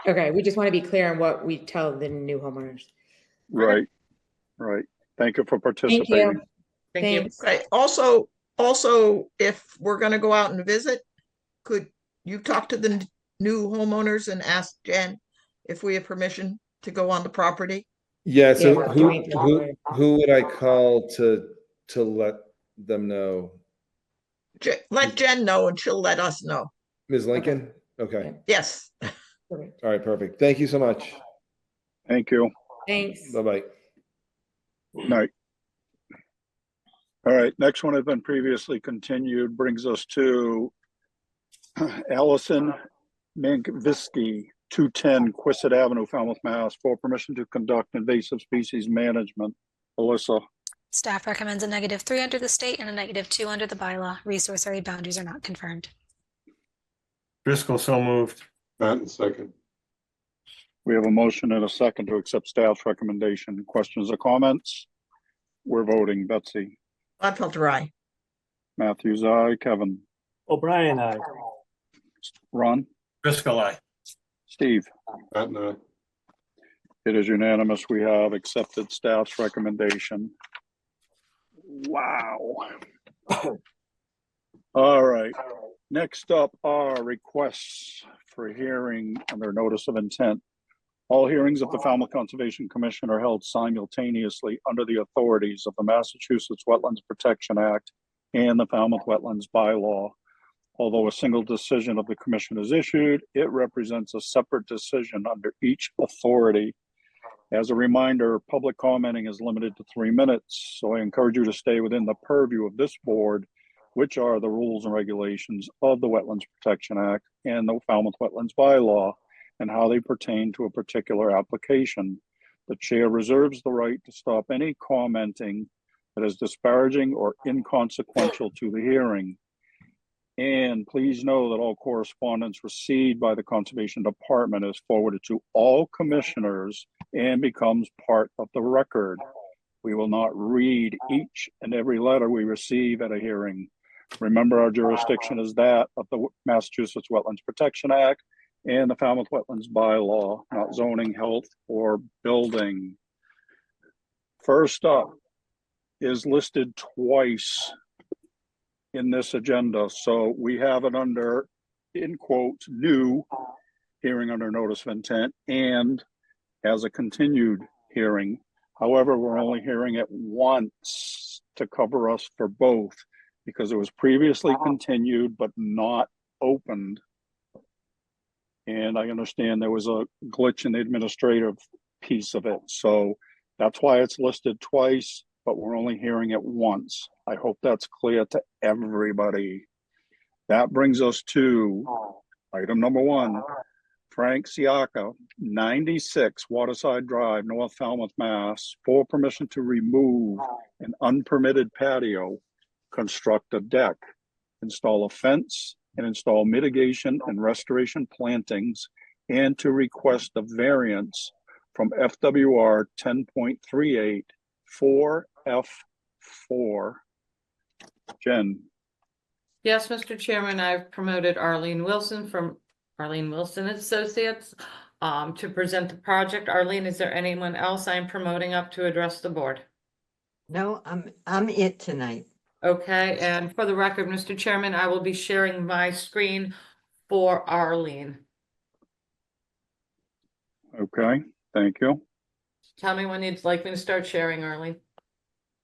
Okay, we just want to be clear on what we tell the new homeowners. Right. Right. Thank you for participating. Thank you. Thanks. Okay, also, if we're gonna go out and visit, could you talk to the new homeowners and ask Jen if we have permission to go on the property? Yeah, so Yeah, who, we need to- who would I call to let them know? Let Jen know and she'll let us know. Ms. Lincoln? Okay. Yes. Perfect. All right, perfect. Thank you so much. Thank you. Thanks. Bye-bye. Night. All right, next one has been previously continued, brings us to Allison Mankvisky, 210 Quistit Avenue, Falmouth, Mass, for permission to conduct invasive species management. Alyssa, Staff recommends a -3 under the state and a -2 under the bylaw. Resource area boundaries are not confirmed. Driscoll, so moved. Pat and second. we have a motion and a second to accept staff's recommendation. Questions or comments? We're voting. Betsy, Gladfelter, aye. Matthews, aye. Kevin, O'Brien, aye. Ron, Driscoll, aye. Steve. Pat and I. It is unanimous. We have accepted staff's recommendation. Wow. All right. Next up are requests for hearing under notice of intent. All hearings of the Falmouth Conservation Commission are held simultaneously under the authorities of the Massachusetts Wetlands Protection Act and the Falmouth Wetlands Bylaw. Although a single decision of the commission is issued, it represents a separate decision under each authority. As a reminder, public commenting is limited to 3 minutes, so I encourage you to stay within the purview of this board, which are the rules and regulations of the Wetlands Protection Act and the Falmouth Wetlands Bylaw, and how they pertain to a particular application. The chair reserves the right to stop any commenting that is disparaging or inconsequential to the hearing. And please know that all correspondence received by the Conservation Department is forwarded to all commissioners and becomes part of the record. We will not read each and every letter we receive at a hearing. Remember, our jurisdiction is that of the Massachusetts Wetlands Protection Act and the Falmouth Wetlands Bylaw, not zoning, health, or building. First up is listed twice in this agenda. So we have it under, in quotes, new hearing under notice of intent and as a continued hearing. However, we're only hearing it once to cover us for both because it was previously continued but not opened. And I understand there was a glitch in the administrative piece of it. So that's why it's listed twice, but we're only hearing it once. I hope that's clear to everybody. That brings us to item number 1, Frank Siaka, 96 Waterside Drive, North Falmouth, Mass, for permission to remove an unpermitted patio, construct a deck, install a fence, and install mitigation and restoration plantings, and to request a variance from FWR 10.38 4F4. Jen. Yes, Mr. Chairman, I've promoted Arlene Wilson from Arlene Wilson Associates to present the project. Arlene, is there anyone else I'm promoting up to address the board? No, I'm it tonight. Okay, and for the record, Mr. Chairman, I will be sharing my screen for Arlene. Okay, thank you. Tell me when you'd like me to start sharing, Arlene.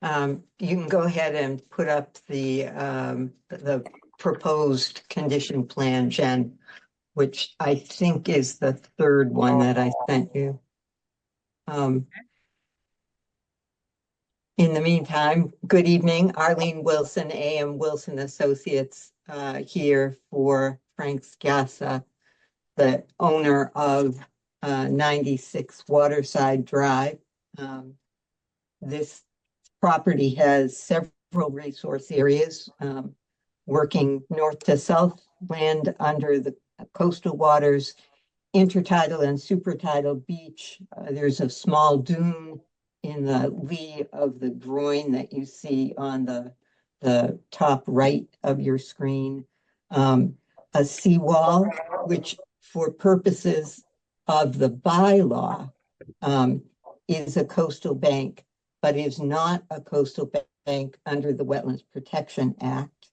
You can go ahead and put up the proposed condition plan, Jen, which I think is the third one that I sent you. In the meantime, good evening, Arlene Wilson, AM Wilson Associates, here for Frank Scassa, the owner of 96 Waterside Drive. This property has several resource areas, working north to south, land under the coastal waters, intertidal and supertidal beach. There's a small dune in the lee of the groin that you see on the top right of your screen. A seawall, which for purposes of the bylaw is a coastal bank, but is not a coastal bank under the Wetlands Protection Act.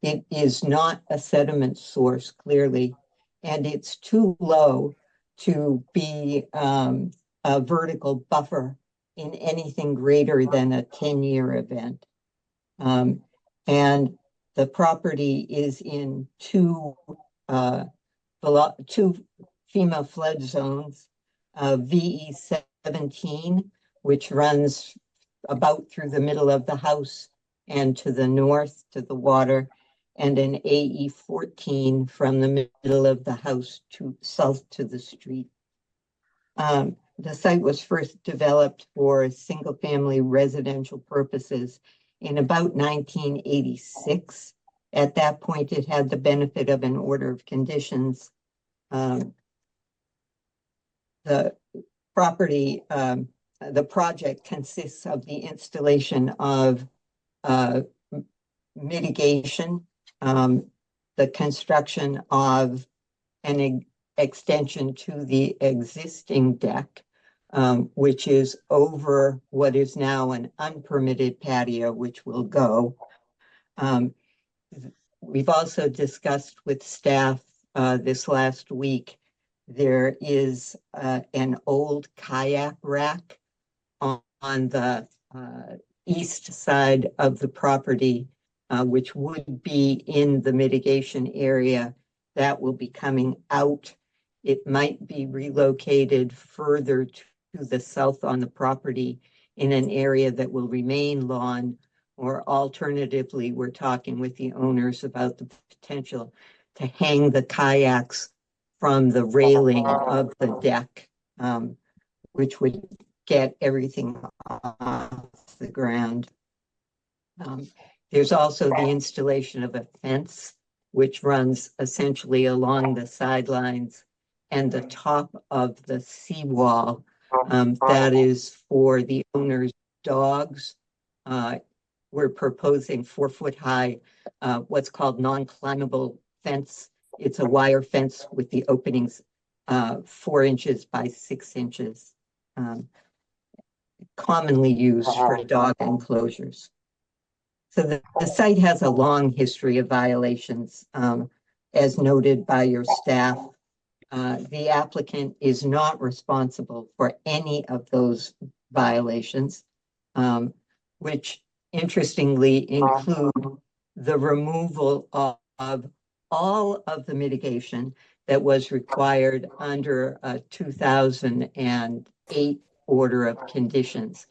It is not a sediment source, clearly, and it's too low to be a vertical buffer in anything greater than a 10-year event. And the property is in two FEMA flood zones, VE 17, which runs about through the middle of the house and to the north to the water, and an AE 14 from the middle of the house to south to the street. The site was first developed for single-family residential purposes in about 1986. At that point, it had the benefit of an order of conditions. The property, the project consists of the installation of mitigation, the construction of an extension to the existing deck, which is over what is now an unpermitted patio, which will go. We've also discussed with staff this last week, there is an old kayak rack on the east side of the property, which would be in the mitigation area that will be coming out. It might be relocated further to the south on the property in an area that will remain lawn, or alternatively, we're talking with the owners about the potential to hang the kayaks from the railing of the deck, which would get everything off the ground. There's also the installation of a fence, which runs essentially along the sidelines and the top of the seawall. That is for the owner's dogs. We're proposing 4-foot high, what's called non-climbable fence. It's a wire fence with the openings 4 inches by 6 inches, commonly used for dog enclosures. So the site has a long history of violations, as noted by your staff. The applicant is not responsible for any of those violations, which interestingly include the removal of all of the mitigation that was required under a 2008 order of conditions.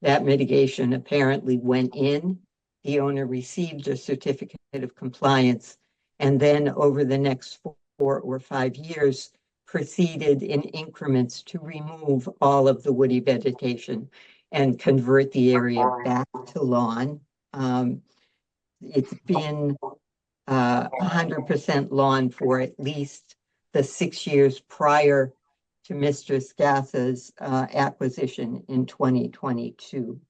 That mitigation apparently went in. The owner received a certificate of compliance, and then over the next 4 or 5 years proceeded in increments to remove all of the woody vegetation and convert the area back to lawn. It's been 100% lawn for at least the 6 years prior to Mr. Scassa's acquisition in 2022.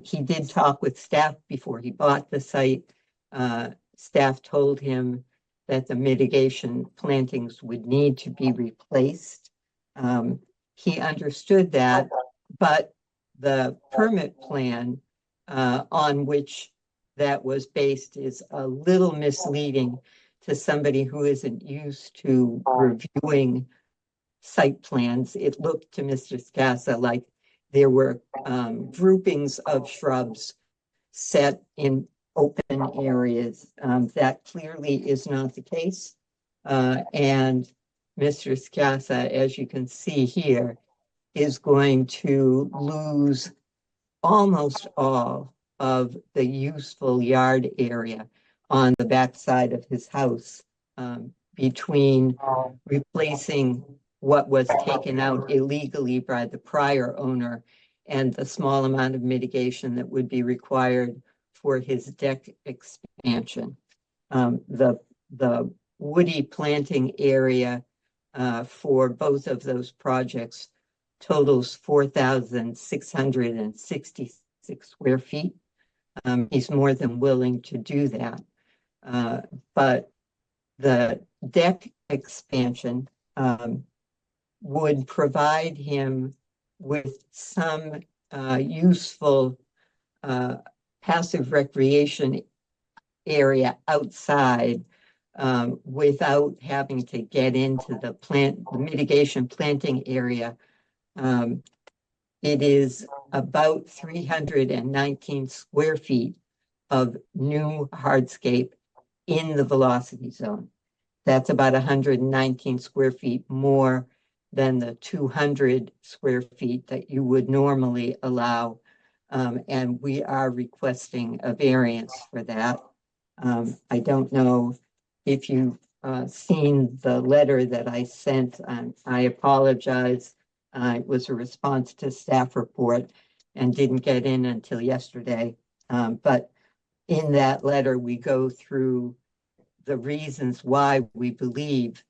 He did talk with staff before he bought the site. Staff told him that the mitigation plantings would need to be replaced. He understood that, but the permit plan on which that was based is a little misleading to somebody who isn't used to reviewing site plans, it looked to Mr. Scassa like there were groupings of shrubs set in open areas. That clearly is not the case. And Mr. Scassa, as you can see here, is going to lose almost all of the useful yard area on the backside of his house, between replacing what was taken out illegally by the prior owner and the small amount of mitigation that would be required for his deck expansion. The woody planting area for both of those projects totals 4,666 square feet. He's more than willing to do that. But the deck expansion would provide him with some useful passive recreation area outside, without having to get into the mitigation planting area. It is about 319 square feet of new hardscape in the velocity zone. That's about 119 square feet more than the 200 square feet that you would normally allow. And we are requesting a variance for that. I don't know if you've seen the letter that I sent. I apologize. It was a response to staff report and didn't get in until yesterday. But in that letter, we go through the reasons why we believe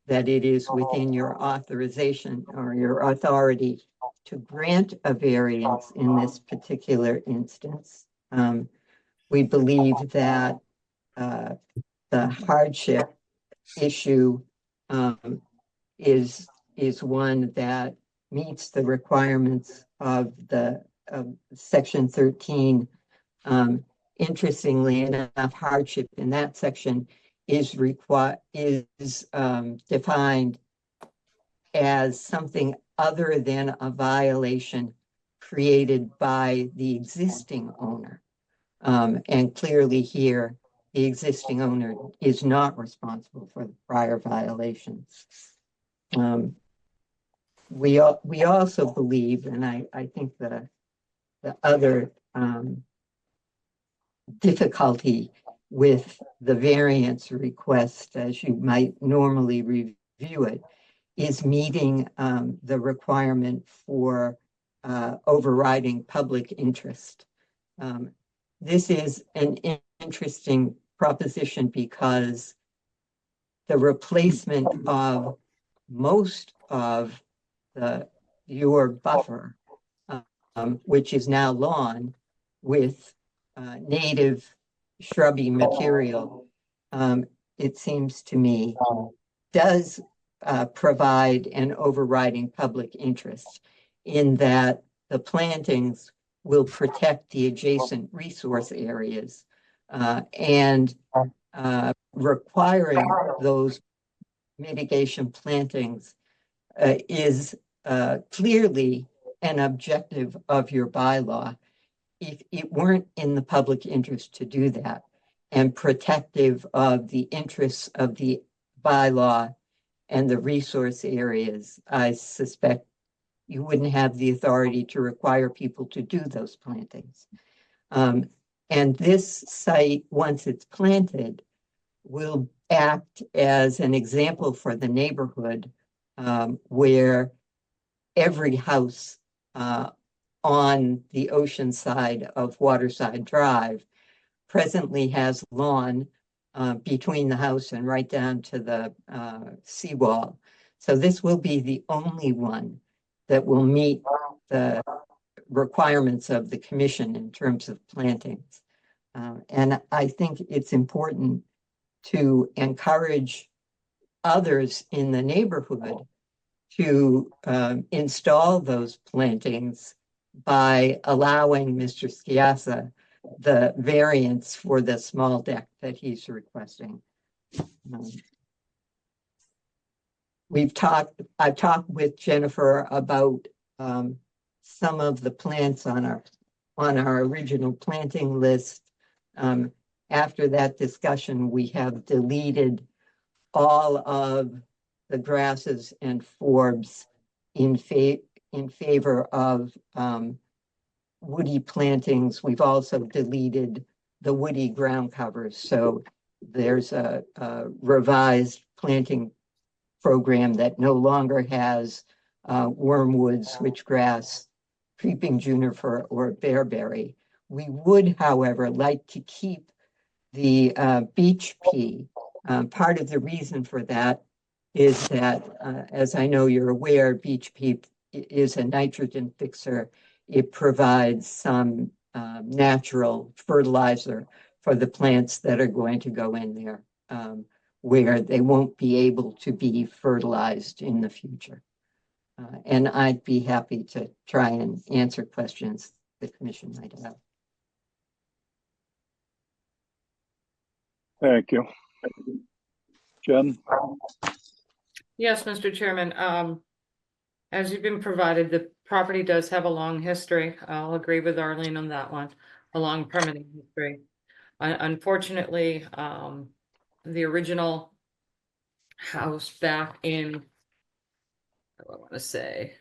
that it is within your authorization or your authority to grant a variance in this particular instance. We believe that the hardship issue is one that meets the requirements of section 13. Interestingly enough, hardship in that section is defined as something other than a violation created by the existing owner. And clearly here, the existing owner is not responsible for the prior violations. We also believe, and I think the other difficulty with the variance request, as you might normally review it, is meeting the requirement for overriding public interest. This is an interesting proposition because the replacement of most of your buffer, which is now lawn, with native shrubby material, it seems to me, does provide an overriding public interest in that the plantings will protect the adjacent resource areas, and requiring those mitigation plantings is clearly an objective of your bylaw. If it weren't in the public interest to do that and protective of the interests of the bylaw and the resource areas, I suspect you wouldn't have the authority to require people to do those plantings. And this site, once it's planted, will act as an example for the neighborhood, where every house on the ocean side of Waterside Drive presently has lawn between the house and right down to the seawall. So this will be the only one that will meet the requirements of the commission in terms of plantings. And I think it's important to encourage others in the neighborhood to install those plantings by allowing Mr. Sciassa the variance for the small deck that he's requesting. I've talked with Jennifer about some of the plants on our original planting list. After that discussion, we have deleted all of the grasses and forbs in favor of woody plantings. We've also deleted the woody ground covers. So there's a revised planting program that no longer has wormwood, switchgrass, creeping juniper, or bearberry. We would, however, like to keep the beech pea. Part of the reason for that is that, as I know you're aware, beech pea is a nitrogen fixer. It provides some natural fertilizer for the plants that are going to go in there, where they won't be able to be fertilized in the future. And I'd be happy to try and answer questions the commission might have. Thank you. Jen? Yes, Mr. Chairman. As you've been provided, the property does have a long history. I'll agree with Arlene on that one, a long permitting history. Unfortunately, the original house back in, I want to say,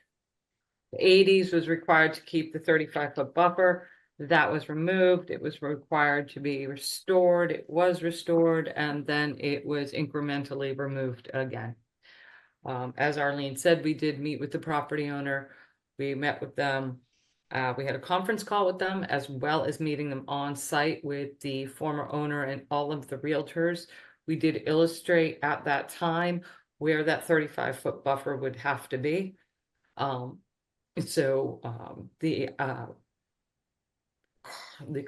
the 80s was required to keep the 35-foot buffer. That was removed. It was required to be restored. It was restored, and then it was incrementally removed again. As Arlene said, we did meet with the property owner. We met with them. We had a conference call with them, as well as meeting them on site with the former owner and all of the realtors. We did illustrate at that time where that 35-foot buffer would have to be. The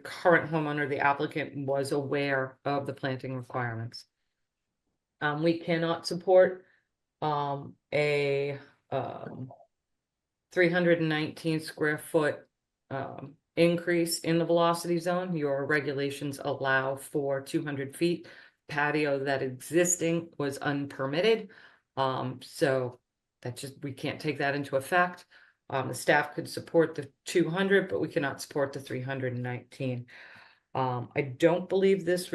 current homeowner, the applicant, was aware of the planting requirements. We cannot support a 319 square foot increase in the velocity zone. Your regulations allow for 200 feet. Patio that existing was unpermitted. So that we can't take that into effect. The staff could support the 200, but we cannot support the 319. I don't believe this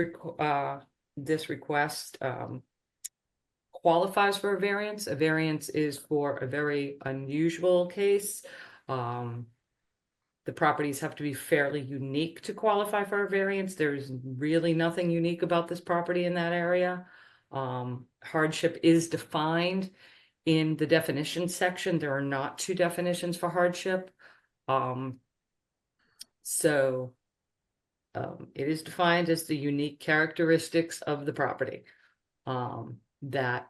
request qualifies for a variance. A variance is for a very unusual case. The properties have to be fairly unique to qualify for a variance. There's really nothing unique about this property in that area. Hardship is defined in the definition section. There are not two definitions for hardship. It is defined as the unique characteristics of the property that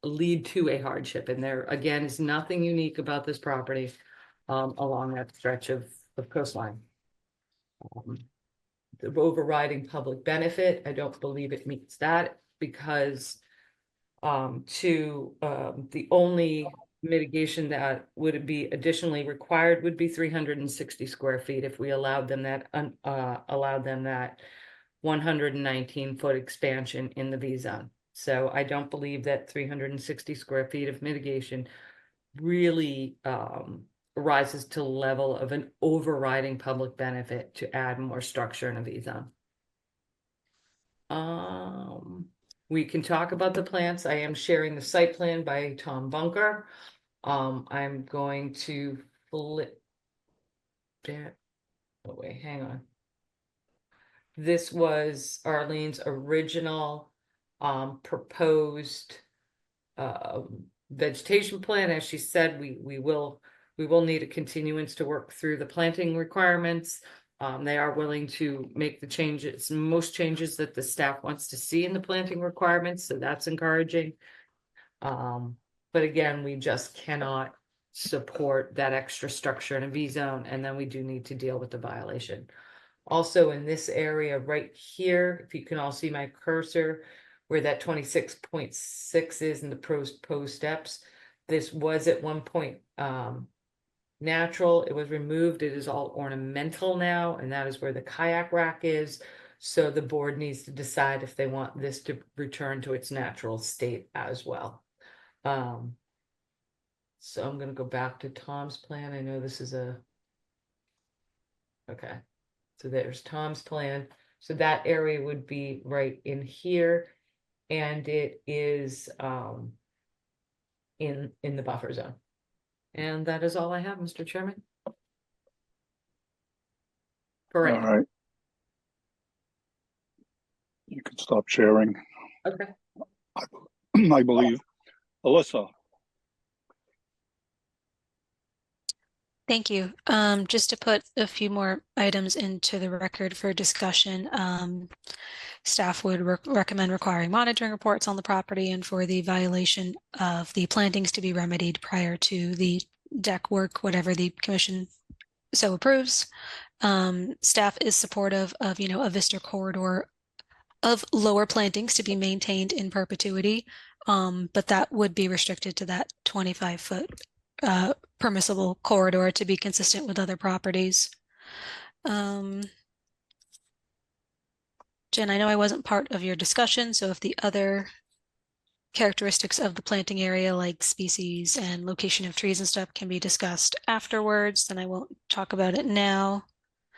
lead to a hardship. And there, again, is nothing unique about this property along that stretch of coastline. The overriding public benefit, I don't believe it meets that, because the only mitigation that would be additionally required would be 360 square feet if we allowed them that 119-foot expansion in the V zone. So I don't believe that 360 square feet of mitigation really rises to the level of an overriding public benefit to add more structure in a V zone. We can talk about the plants. I am sharing the site plan by Tom Bunker. I'm going to flip that. Oh wait, hang on. This was Arlene's original proposed vegetation plan. As she said, we will need a continuance to work through the planting requirements. They are willing to make the changes, most changes that the staff wants to see in the planting requirements, so that's encouraging. But again, we just cannot support that extra structure in a V zone, and then we do need to deal with the violation. Also in this area right here, if you can all see my cursor, where that 26.6 is in the proposed steps, this was at one point natural. It was removed. It is all ornamental now, and that is where the kayak rack is. So the board needs to decide if they want this to return to its natural state as well. So I'm gonna go back to Tom's plan. I know this is okay. So there's Tom's plan. So that area would be right in here. And it is in the buffer zone. And that is all I have, Mr. Chairman. For All right now. right. You can stop sharing, Okay. I believe. Alyssa, Thank you. Just to put a few more items into the record for discussion, staff would recommend requiring monitoring reports on the property and for the violation of the plantings to be remedied prior to the deck work, whatever the commission so approves. Staff is supportive of, a vista corridor of lower plantings to be maintained in perpetuity, but that would be restricted to that 25-foot permissible corridor to be consistent with other properties. Jen, I know I wasn't part of your discussion, so if the other characteristics of the planting area, like species and location of trees and stuff, can be discussed afterwards, then I won't talk about it now.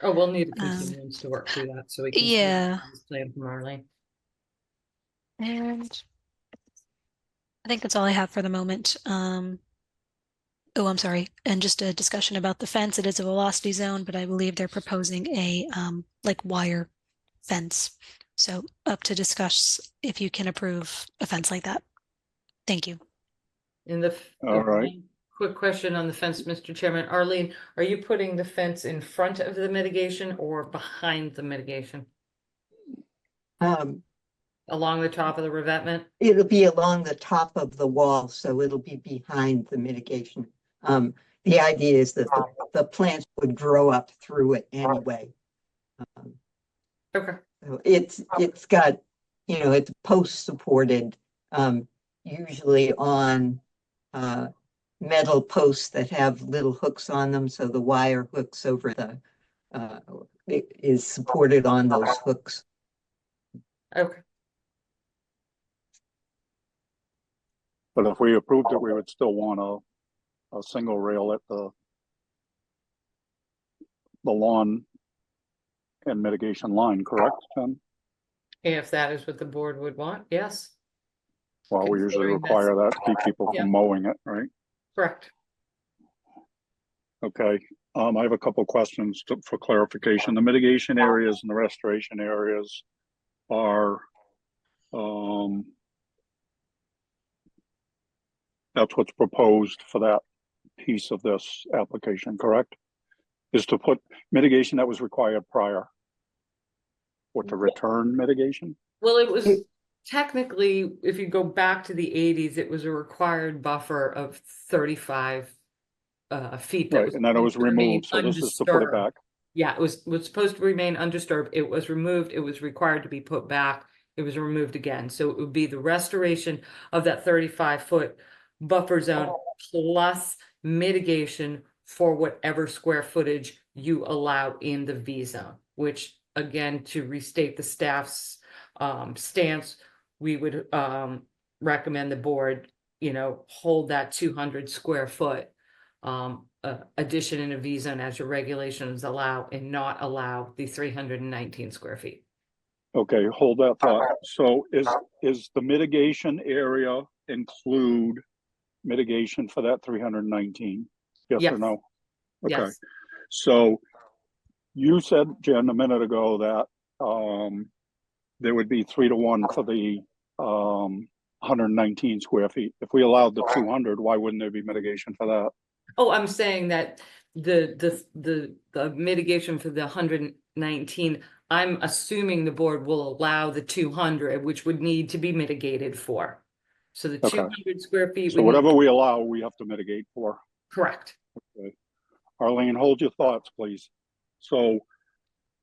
Oh, we'll need a continuance to work through that, so we can. Yeah. Plan from Marlene. And I think that's all I have for the moment. Oh, I'm sorry. And just a discussion about the fence. It is a velocity zone, but I believe they're proposing a like wire fence. So up to discuss if you can approve a fence like that. Thank you. all right. Quick question on the fence, Mr. Chairman. Arlene, are you putting the fence in front of the mitigation or behind the mitigation? Along the top of the revetment? It'll be along the top of the wall, so it'll be behind the mitigation. The idea is that the plants would grow up through it anyway. Okay. So it's got, it's post supported, usually on metal posts that have little hooks on them. So the wire hooks over it is supported on those hooks. Okay. But if we approved it, we would still want a single rail at the lawn and mitigation line, correct, Jen? If that is what the board would want, yes. Well, we usually Considering require that to keep people Yeah. from mowing it, right? Correct. Okay, I have a couple questions for clarification. The mitigation areas and the restoration areas are, that's what's proposed for that piece of this application, correct? Is to put mitigation that was required prior, or to return mitigation? Well, it was technically, if you go back to the 80s, it was a required buffer of 35 feet. Right, and then it was removed, so this is to put it back. Yeah, it was supposed to remain undisturbed. It was removed. It was required to be put back. It was removed again. So it would be the restoration of that 35-foot buffer zone plus mitigation for whatever square footage you allow in the V zone, which again, to restate the staff's stance, we would recommend the board, hold that 200 square foot addition in a V zone as your regulations allow and not allow the 319 square feet. Okay, hold that thought. So is the mitigation area include mitigation for that 319? Yes or no? Okay. Yes. So you said, Jen, a minute ago that there would be 3-to-1 for the 119 square feet. If we allowed the 200, why wouldn't there be mitigation for that? Oh, I'm saying that the mitigation for the 119, I'm assuming the board will allow the 200, which would need to be mitigated for. So the Okay. 200 square feet. So whatever we allow, we have to mitigate for. Correct. Okay. Arlene, hold your thoughts, please. So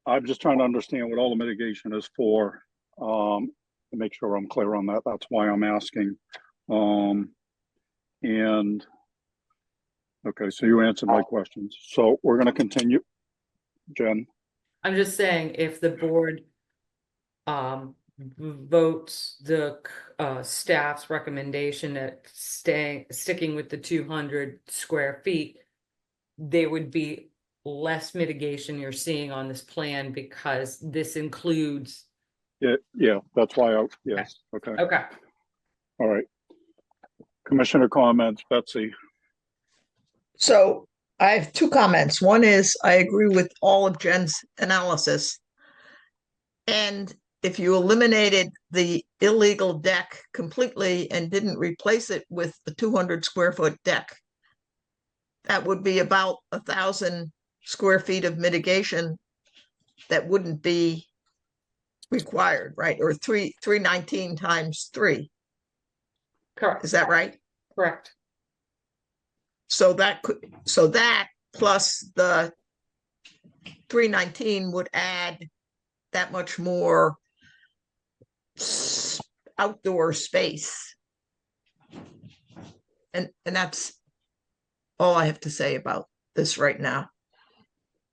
I'm just trying to understand what all the mitigation is for, to make sure I'm clear on that. That's why I'm asking. And okay, so you answered my questions. So we're going to continue. Jen? I'm just saying if the board votes the staff's recommendation at sticking with the 200 square feet, there would be less mitigation you're seeing on this plan because this includes. Yeah, that's why yes, okay, Okay. all right. Commissioner comments, Betsy. So I have two comments. One is I agree with all of Jen's analysis. And if you eliminated the illegal deck completely and didn't replace it with the 200 square foot deck, that would be about 1,000 square feet of mitigation that wouldn't be required, right? Or 319 times 3. Correct. Is that right? Correct. So that plus the 319 would add that much more outdoor space. And that's all I have to say about this right now.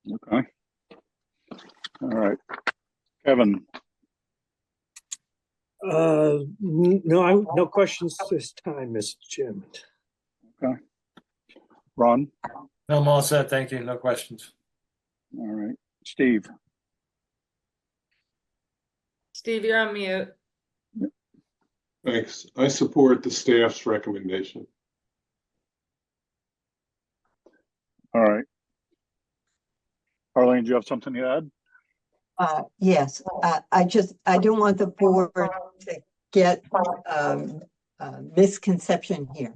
Okay. All right. Kevin. No questions this time, Mr. Chairman. Okay. Ron. No, I'm all set. Thank you. No questions. All right. Steve. Steve, you're on mute. Thanks. I support the staff's recommendation. All right. Arlene, do you have something to add? Yes, I don't want the board to get misconception here.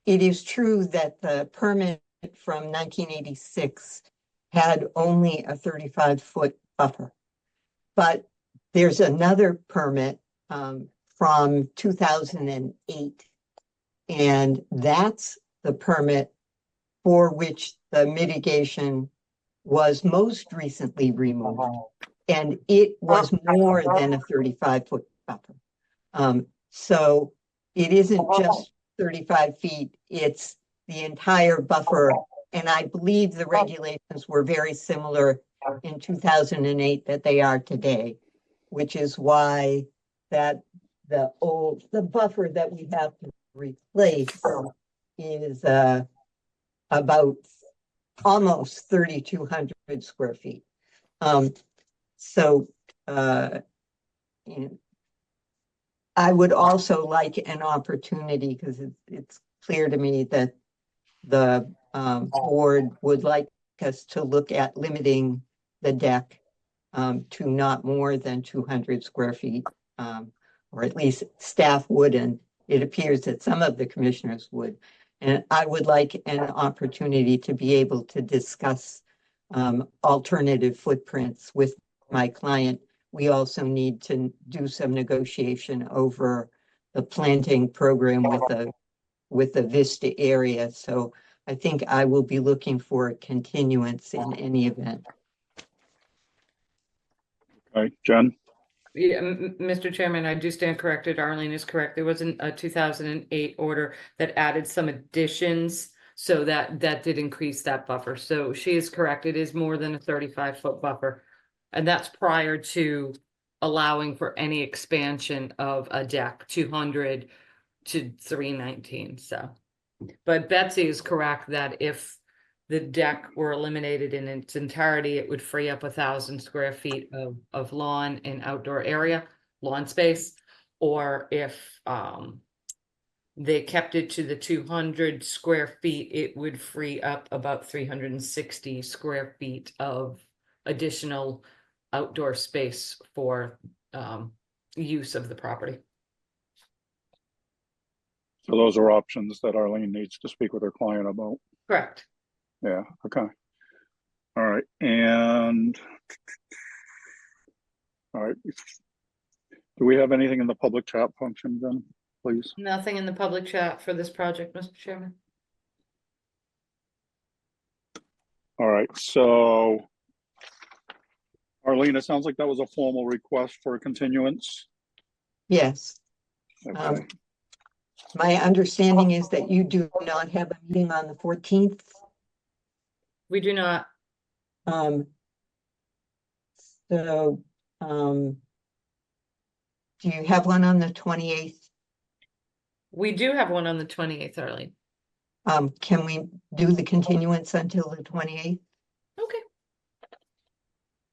It is true that the permit from 1986 had only a 35-foot buffer, but there's another permit from 2008, and that's the permit for which the mitigation was most recently removed, and it was more than a 35-foot buffer. So it isn't just 35 feet, it's the entire buffer. And I believe the regulations were very similar in 2008 that they are today, which is why that the buffer that we have to replace is about almost 3,200 square feet. So I would also like an opportunity, because it's clear to me that the board would like us to look at limiting the deck to not more than 200 square feet, or at least staff would, and it appears that some of the commissioners would. And I would like an opportunity to be able to discuss alternative footprints with my client. We also need to do some negotiation over the planting program with the Vista area. So I think I will be looking for a continuance in any event. Okay, Jen. Yeah, Mr. Chairman, I do stand corrected. Arlene is correct. There was a 2008 order that added some additions, so that did increase that buffer. So she is correct. It is more than a 35-foot buffer. And that's prior to allowing for any expansion of a deck, 200 to 319. So, but Betsy is correct that if the deck were eliminated in its entirety, it would free up 1,000 square feet of lawn and outdoor area, lawn space. Or if they kept it to the 200 square feet, it would free up about 360 square feet of additional outdoor space for use of the property. So those are options that Arlene needs to speak with her client about. Correct. Yeah, okay. All right, and all right. Do we have anything in the public chat function then, please? Nothing in the public chat for this project, Mr. Chairman. All right, so Arlene, it sounds like that was a formal request for a continuance. Yes. Okay. My understanding is that you do not have a meeting on the 14th. We do not. So Do you have one on the 28th? We do have one on the 28th, Arlene. Can we do the continuance until the 28th? Okay.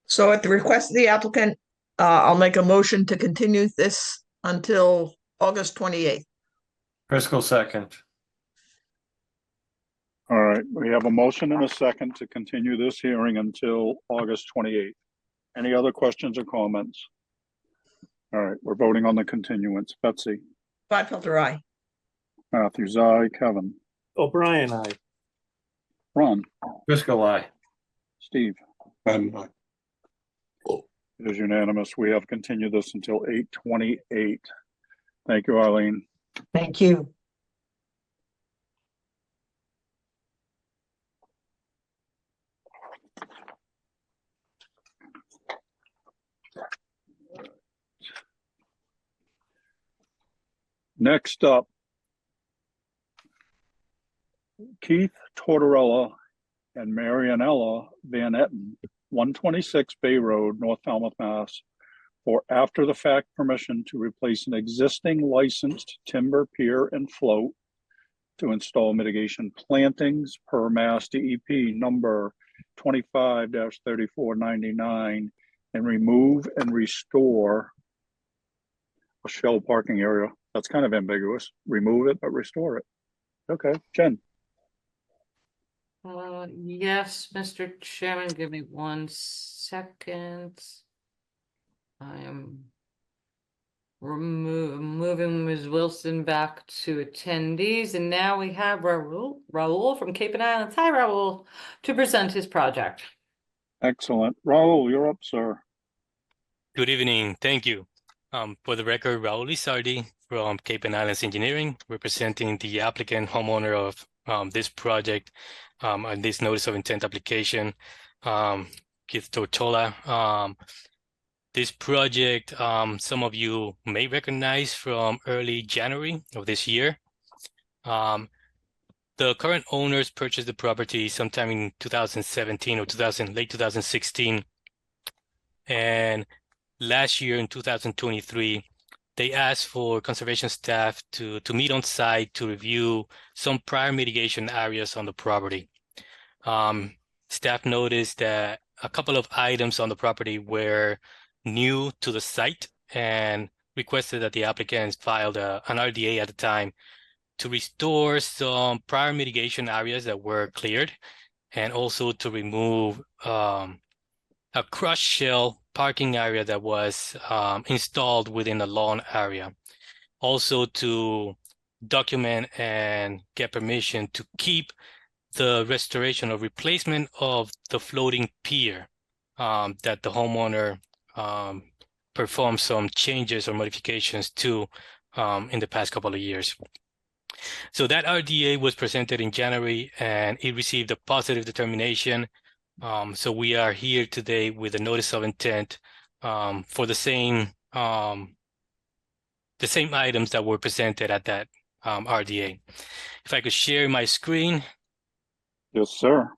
So at the request of the applicant, I'll make a motion to continue this until August 28th. Driscoll second. All right, we have a motion and a second to continue this hearing until August 28th. Any other questions or comments? All right, we're voting on the continuance. Betsy? Gladfelter, aye. Matthews, aye. Kevin? O'Brien, aye. Ron? Driscoll, aye. Steve? And It is unanimous. We have continued this until 8/28. Thank you, Arlene. Thank you. Next up, Keith Tortorella and Marianella Van Etten, 126 Bay Road, North Falmouth, Mass, for after-the-fact permission to replace an existing licensed timber pier and float to install mitigation plantings per Mass DEP number 25-3499 and remove and restore a shell parking area. That's kind of ambiguous. Remove it, but restore it. Okay, Jen. Yes, Mr. Chairman, give me 1 second. I am moving Ms. Wilson back to attendees, and now we have Raul from Cape and Islands. Hi, Raul, to present his project. Excellent. Raul, you're up, sir. Good evening. Thank you. For the record, Raul Lizardi from Cape and Islands Engineering, representing the applicant homeowner of this project and this notice of intent application, Keith Tortola. This project, some of you may recognize from early January of this year. The current owners purchased the property sometime in 2017 or late 2016. And last year in 2023, they asked for conservation staff to meet on site to review some prior mitigation areas on the property. Staff noticed that a couple of items on the property were new to the site and requested that the applicants filed an RDA at the time to restore some prior mitigation areas that were cleared, and also to remove a crushed shell parking area that was installed within the lawn area. Also to document and get permission to keep the restoration or replacement of the floating pier that the homeowner performed some changes or modifications to in the past couple of years. So that RDA was presented in January and it received a positive determination. So we are here today with a notice of intent for the same items that were presented at that RDA. If I could share my screen. Yes, sir.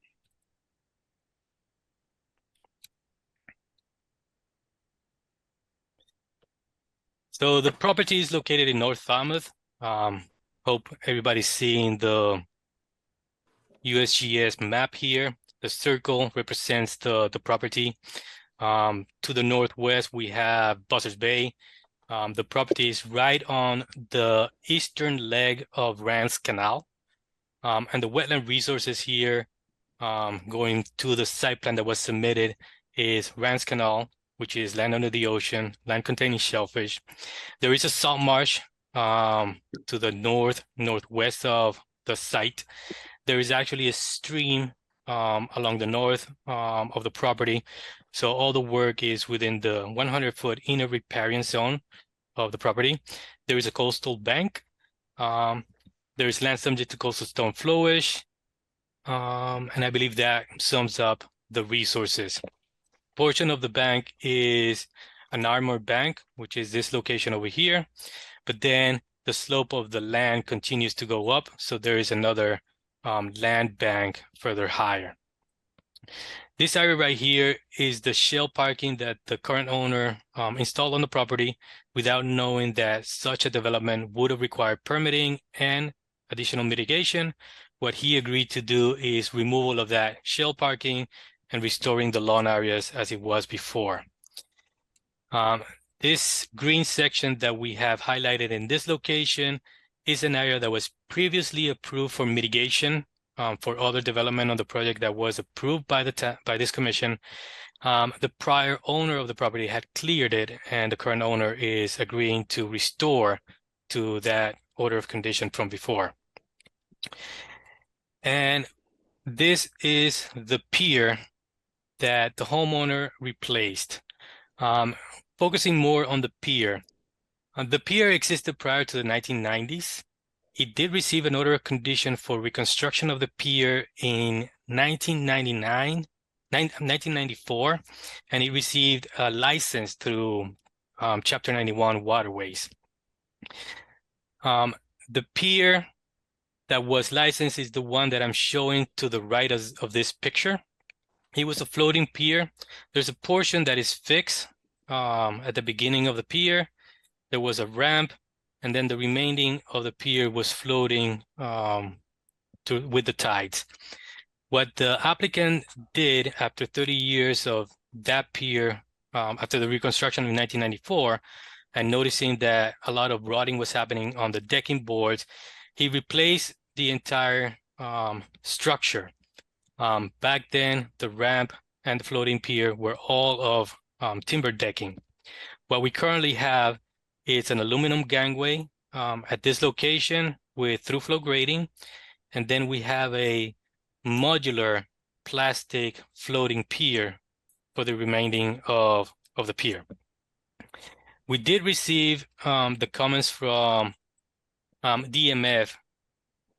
So the property is located in North Falmouth. Hope everybody's seeing the USGS map here. The circle represents the property. To the northwest, we have Buzzards Bay. The property is right on the eastern leg of Rance Canal. And the wetland resources here, going to the site plan that was submitted, is Rance Canal, which is land under the ocean, land containing shellfish. There is a salt marsh to the northwest of the site. There is actually a stream along the north of the property. So all the work is within the 100-foot inner riparian zone of the property. There is a coastal bank. There is land subject to coastal stone flowage. And I believe that sums up the resources. Portion of the bank is an armored bank, which is this location over here. But then the slope of the land continues to go up. So there is another land bank further higher. This area right here is the shell parking that the current owner installed on the property without knowing that such a development would have required permitting and additional mitigation. What he agreed to do is removal of that shell parking and restoring the lawn areas as it was before. This green section that we have highlighted in this location is an area that was previously approved for mitigation for other development on the project that was approved by this commission. The prior owner of the property had cleared it, and the current owner is agreeing to restore to that order of condition from before. And this is the pier that the homeowner replaced. Focusing more on the pier. The pier existed prior to the 1990s. It did receive an order of condition for reconstruction of the pier in 1994, and it received a license through Chapter 91 Waterways. The pier that was licensed is the one that I'm showing to the right of this picture. It was a floating pier. There's a portion that is fixed at the beginning of the pier. There was a ramp, and then the remaining of the pier was floating with the tides. What the applicant did after 30 years of that pier, after the reconstruction in 1994, and noticing that a lot of rotting was happening on the decking boards, he replaced the entire structure. Back then, the ramp and the floating pier were all of timber decking. What we currently have is an aluminum gangway at this location with through-flow grading, and then we have a modular plastic floating pier for the remaining of the pier. We did receive the comments from DMF,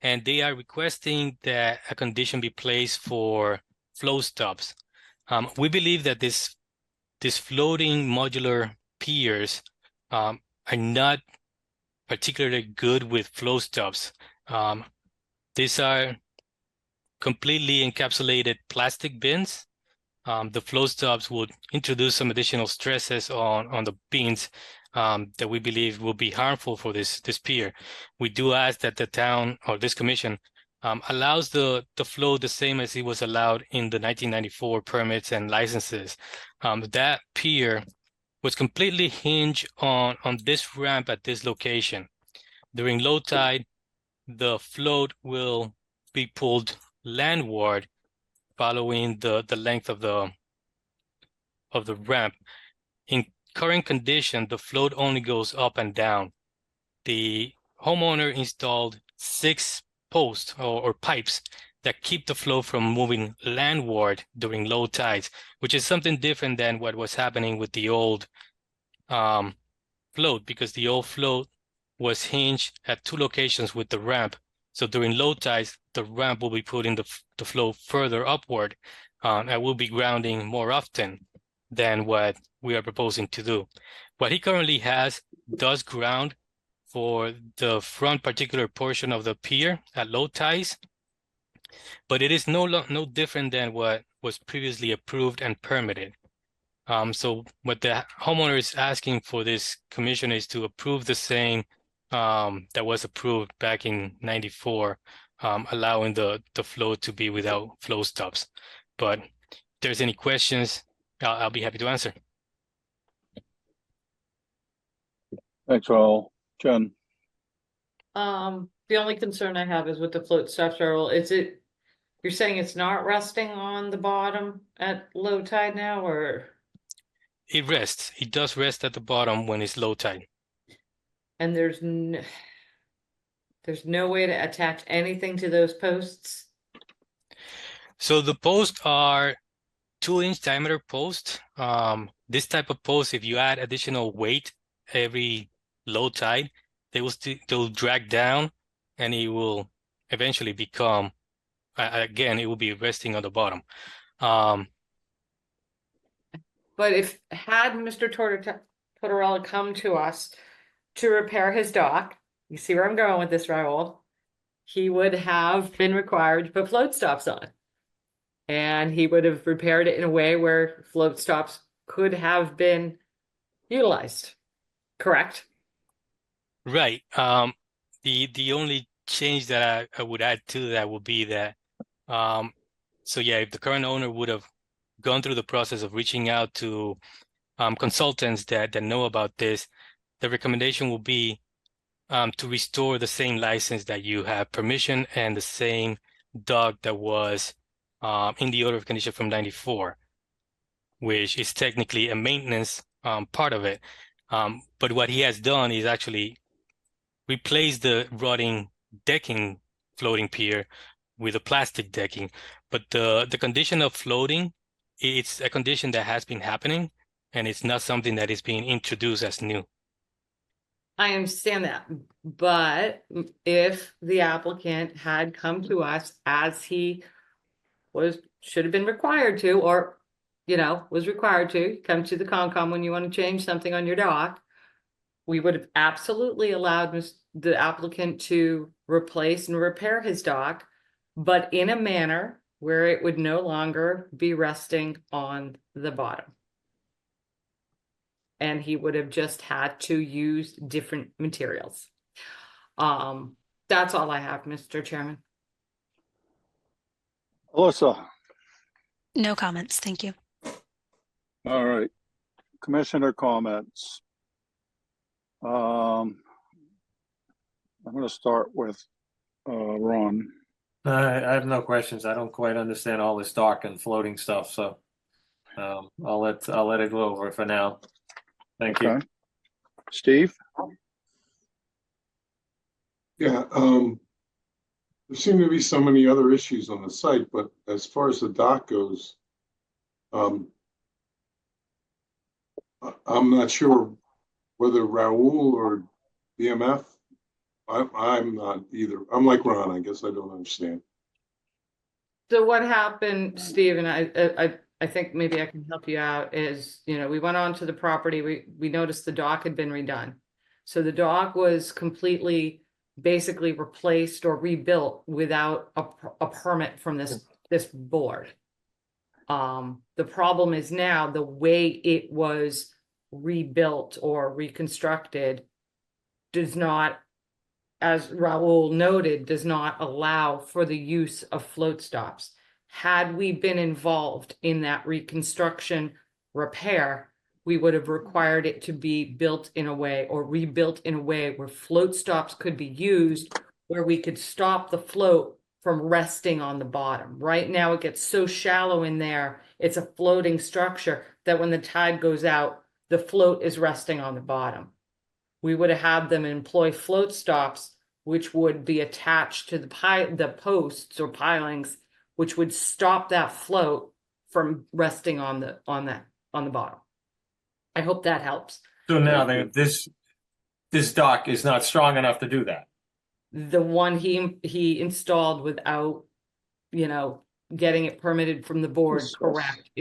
and they are requesting that a condition be placed for flow stops. We believe that this floating modular piers are not particularly good with flow stops. These are completely encapsulated plastic bins. The flow stops would introduce some additional stresses on the beams that we believe will be harmful for this pier. We do ask that the town or this commission allows the flow the same as it was allowed in the 1994 permits and licenses. That pier was completely hinged on this ramp at this location. During low tide, the float will be pulled landward following the length of the ramp. In current condition, the float only goes up and down. The homeowner installed 6 posts or pipes that keep the flow from moving landward during low tides, which is something different than what was happening with the old float, because the old float was hinged at 2 locations with the ramp. So during low tides, the ramp will be putting the flow further upward and will be grounding more often than what we are proposing to do. What he currently has does ground for the front particular portion of the pier at low tides, but it is no different than what was previously approved and permitted. So what the homeowner is asking for this commission is to approve the same that was approved back in 94, allowing the flow to be without flow stops. But if there's any questions, I'll be happy to answer. Thanks, all. Jen? The only concern I have is with the float stops, Earl. You're saying it's not resting on the bottom at low tide now, or? It rests. It does rest at the bottom when it's low tide. And there's no way to attach anything to those posts? So the posts are 2-inch diameter posts. This type of post, if you add additional weight every low tide, they'll drag down, and it will eventually become, again, it will be resting on the bottom. But had Mr. Tortorella come to us to repair his dock, you see where I'm going with this, Raul, he would have been required to put float stops on. And he would have repaired it in a way where float stops could have been utilized, correct? Right. The only change that I would add to that would be that, so yeah, if the current owner would have gone through the process of reaching out to consultants that know about this, the recommendation will be to restore the same license that you have permission and the same dock that was in the order of condition from 94, which is technically a maintenance part of it. But what he has done is actually replace the rotting decking floating pier with a plastic decking. But the condition of floating, it's a condition that has been happening, and it's not something that is being introduced as new. I understand that, but if the applicant had come to us as he should have been required to, or, was required to come to the Concom when you want to change something on your dock, we would have absolutely allowed the applicant to replace and repair his dock, but in a manner where it would no longer be resting on the bottom. And he would have just had to use different materials. That's all I have, Mr. Chairman. Alyssa, No comments, thank you. all right. Commissioner comments. I'm going to start with Ron. I have no questions. I don't quite understand all this dock and floating stuff, so I'll let it go over for now. Thank you. Okay. Steve? Yeah, there seem to be so many other issues on the site, but as far as the dock goes, I'm not sure whether Raul or BMF, I'm not either. I'm like Ron, I guess I don't understand. So what happened, Steve, and I think maybe I can help you out, is, we went on to the property, we noticed the dock had been redone. So the dock was completely, basically replaced or rebuilt without a permit from this board. The problem is now the way it was rebuilt or reconstructed does not, as Raul noted, does not allow for the use of float stops. Had we been involved in that reconstruction repair, we would have required it to be built in a way or rebuilt in a way where float stops could be used, where we could stop the float from resting on the bottom. Right now, it gets so shallow in there, it's a floating structure that when the tide goes out, the float is resting on the bottom. We would have had them employ float stops, which would be attached to the posts or pilings, which would stop that float from resting on the bottom. I hope that helps. So now this dock is not strong enough to do that. The one he installed without, getting it permitted from the board, correct?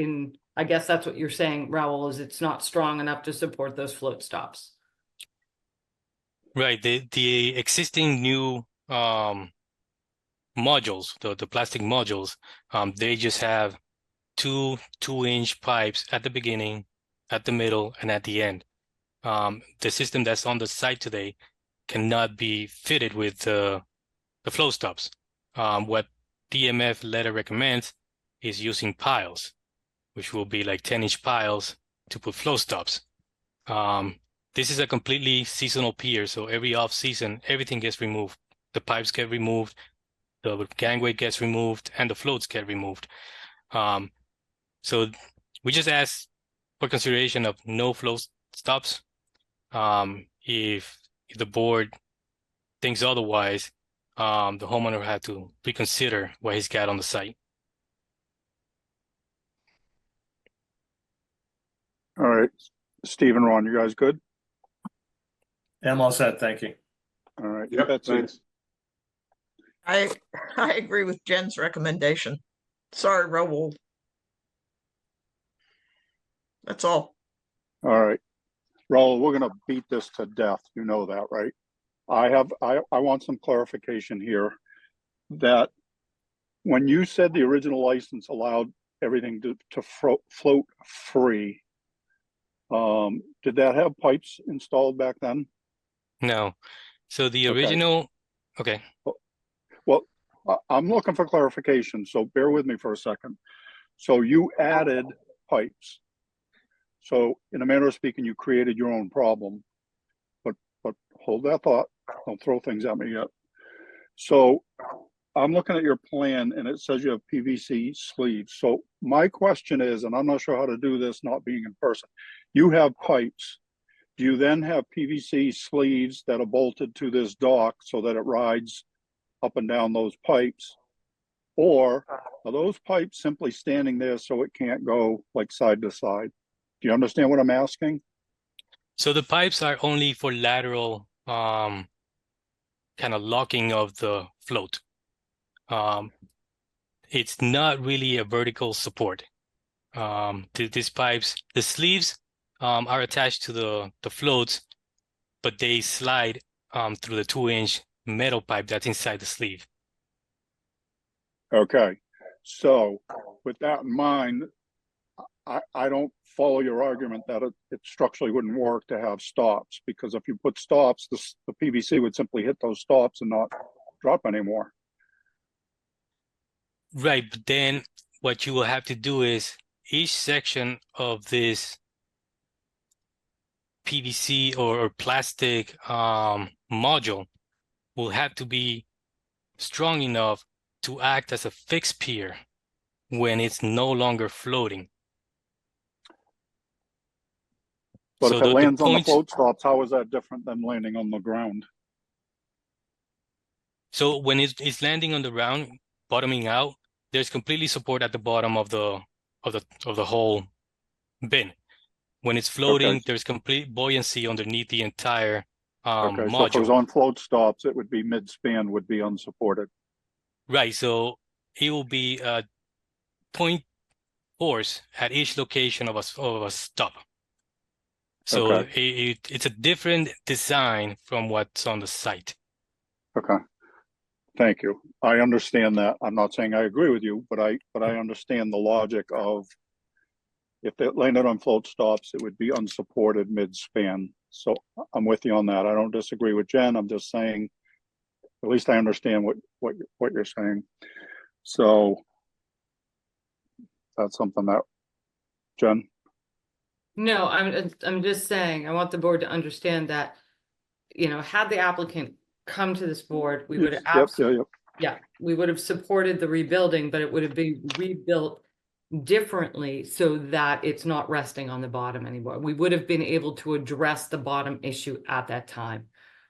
I guess that's what you're saying, Raul, is it's not strong enough to support those float stops. Right. The existing new modules, the plastic modules, they just have two 2-inch pipes at the beginning, at the middle, and at the end. The system that's on the site today cannot be fitted with the flow stops. What DMF letter recommends is using piles, which will be like 10-inch piles to put flow stops. This is a completely seasonal pier, so every off season, everything gets removed. The pipes get removed, the gangway gets removed, and the floats get removed. So we just ask for consideration of no flow stops. If the board thinks otherwise, the homeowner had to reconsider what he's got on the site. All right. Steve and Ron, you guys good? I'm all set, thank you. All right. Yep, Betsy. thanks. I agree with Jen's recommendation. Sorry, Raul. That's all. All right. Raul, we're going to beat this to death. You know that, right? I want some clarification here that when you said the original license allowed everything to float free, did that have pipes installed back then? No. So the Okay. original, okay. Well, I'm looking for clarification, so bear with me for a second. So you added pipes. So in a manner of speaking, you created your own problem, but hold that thought. Don't throw things at me yet. So I'm looking at your plan and it says you have PVC sleeves. So my question is, and I'm not sure how to do this not being in person, you have pipes. Do you then have PVC sleeves that are bolted to this dock so that it rides up and down those pipes? Or are those pipes simply standing there so it can't go like side to side? Do you understand what I'm asking? So the pipes are only for lateral kind of locking of the float. It's not really a vertical support. To these pipes, the sleeves are attached to the floats, but they slide through the 2-inch metal pipe that's inside the sleeve. Okay, so with that in mind, I don't follow your argument that it structurally wouldn't work to have stops, because if you put stops, the PVC would simply hit those stops and not drop anymore. Right, but then what you will have to do is each section of this PVC or plastic module will have to be strong enough to act as a fixed pier when it's no longer floating. But So if it lands on the points, float stops, how is that different than landing on the ground? so when it's landing on the ground, bottoming out, there's completely support at the bottom of the whole bin. When it's floating, Okay. there's complete buoyancy underneath the entire Okay, so if it was module. on float stops, it would be mid-span, would be unsupported. Right, so it will be a point force at each location of a stop. So Okay. it's a different design from what's on the site. Okay. Thank you. I understand that. I'm not saying I agree with you, but I understand the logic of if it landed on float stops, it would be unsupported mid-span. So I'm with you on that. I don't disagree with Jen. I'm just saying, at least I understand what you're saying. So that's something that, Jen? No, I'm just saying, I want the board to understand that, you know, had the applicant come to this board, we would have absolutely, yeah, we would have supported the rebuilding, but it would have been rebuilt differently so that it's not resting on the bottom anymore. We would have been able to address the bottom issue at that time.